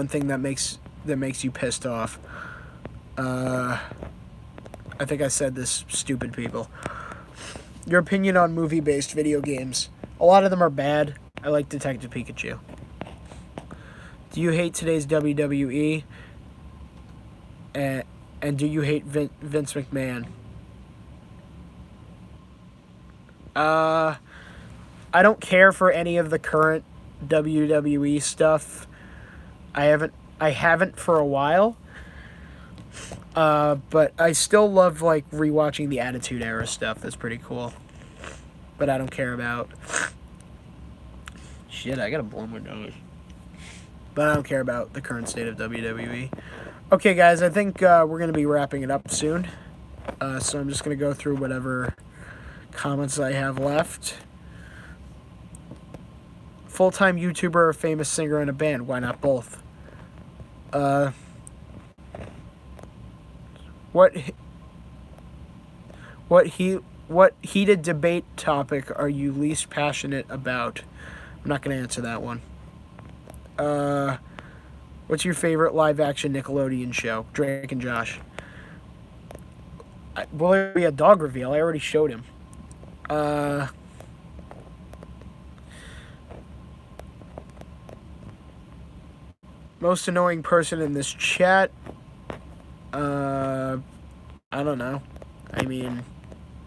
thing that makes you pissed off? I think I said this, stupid people. Your opinion on movie-based video games. A lot of them are bad. I like Detective Pikachu. Do you hate today's WWE? And do you hate Vince McMahon? I don't care for any of the current WWE stuff. I haven't for a while. But I still love like rewatching the Attitude Era stuff. That's pretty cool. But I don't care about... Shit, I gotta blow my nose. But I don't care about the current state of WWE. Okay, guys, I think we're gonna be wrapping it up soon. So I'm just gonna go through whatever comments I have left. Full-time YouTuber or famous singer in a band? Why not both? What heated debate topic are you least passionate about? I'm not going to answer that one. What's your favorite live-action Nickelodeon show? Drake and Josh. Will there be a dog reveal? I already showed him. Most annoying person in this chat? I don't know. I mean,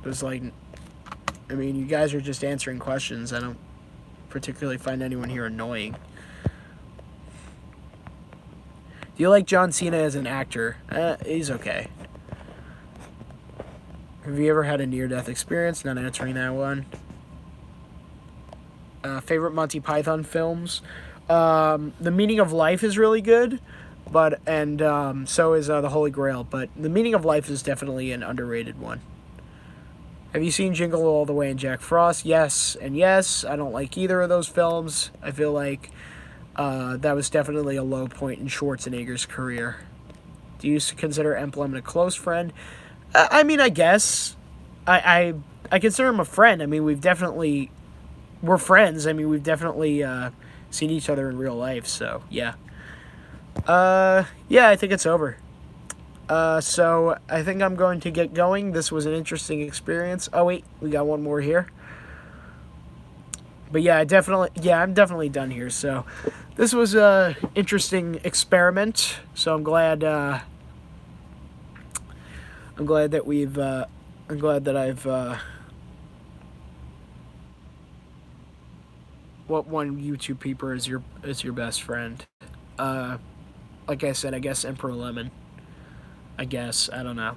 you guys are just answering questions. I don't particularly find anyone here annoying. Do you like John Cena as an actor? He's okay. Have you ever had a near-death experience? Not answering that one. Favorite Monty Python films? The Meaning of Life is really good, and so is The Holy Grail. But The Meaning of Life is definitely an underrated one. Have you seen Jingle All the Way and Jack Frost? Yes and yes. I don't like either of those films. I feel like that was definitely a low point in Schwarzenegger's career. Do you consider Emblem a close friend? I mean, I guess. I consider him a friend. I mean, we're friends. I mean, we've definitely seen each other in real life, so yeah. Yeah, I think it's over. So I think I'm going to get going. This was an interesting experience. Oh wait, we got one more here. But yeah, I'm definitely done here. So this was a interesting experiment. So I'm glad that I've what one YouTube peeper is your best friend? Like I said, I guess Emperor Lemon. I guess, I don't know.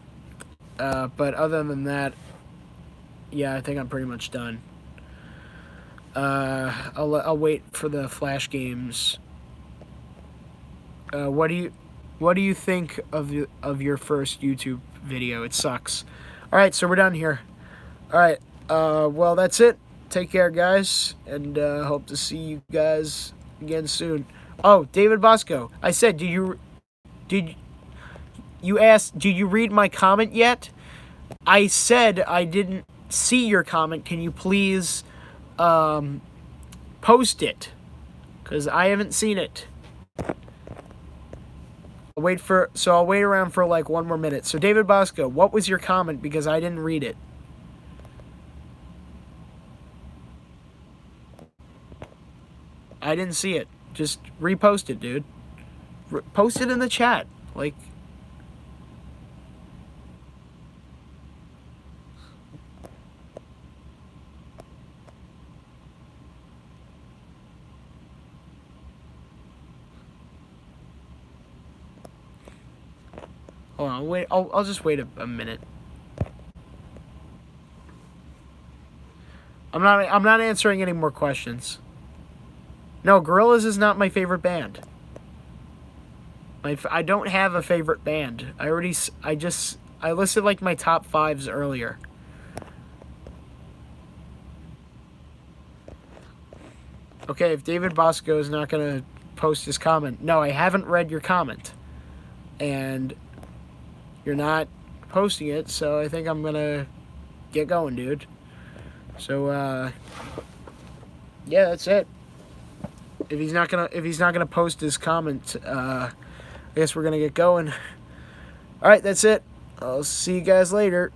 But other than that, yeah, I think I'm pretty much done. I'll wait for the Flash games. What do you think of your first YouTube video? It sucks. All right, so we're done here. All right. Well, that's it. Take care, guys, and hope to see you guys again soon. Oh, David Bosco. I said, you asked, did you read my comment yet? I said I didn't see your comment. Can you please post it? Because I haven't seen it. I'll wait around for like 1 more minute. So David Bosco, what was your comment? Because I didn't read it. I didn't see it. Just repost it, dude. Post it in the chat. Like, hold on, wait. I'll just wait a minute. I'm not answering any more questions. No, Gorillaz is not my favorite band. I don't have a favorite band. I listed like my top 5s earlier. Okay, if David Bosco is not going to post his comment. No, I haven't read your comment. And you're not posting it, so I think I'm going to get going, dude. So, yeah, that's it. If he's not gonna post his comment, I guess we're gonna get going. All right, that's it. I'll see you guys later.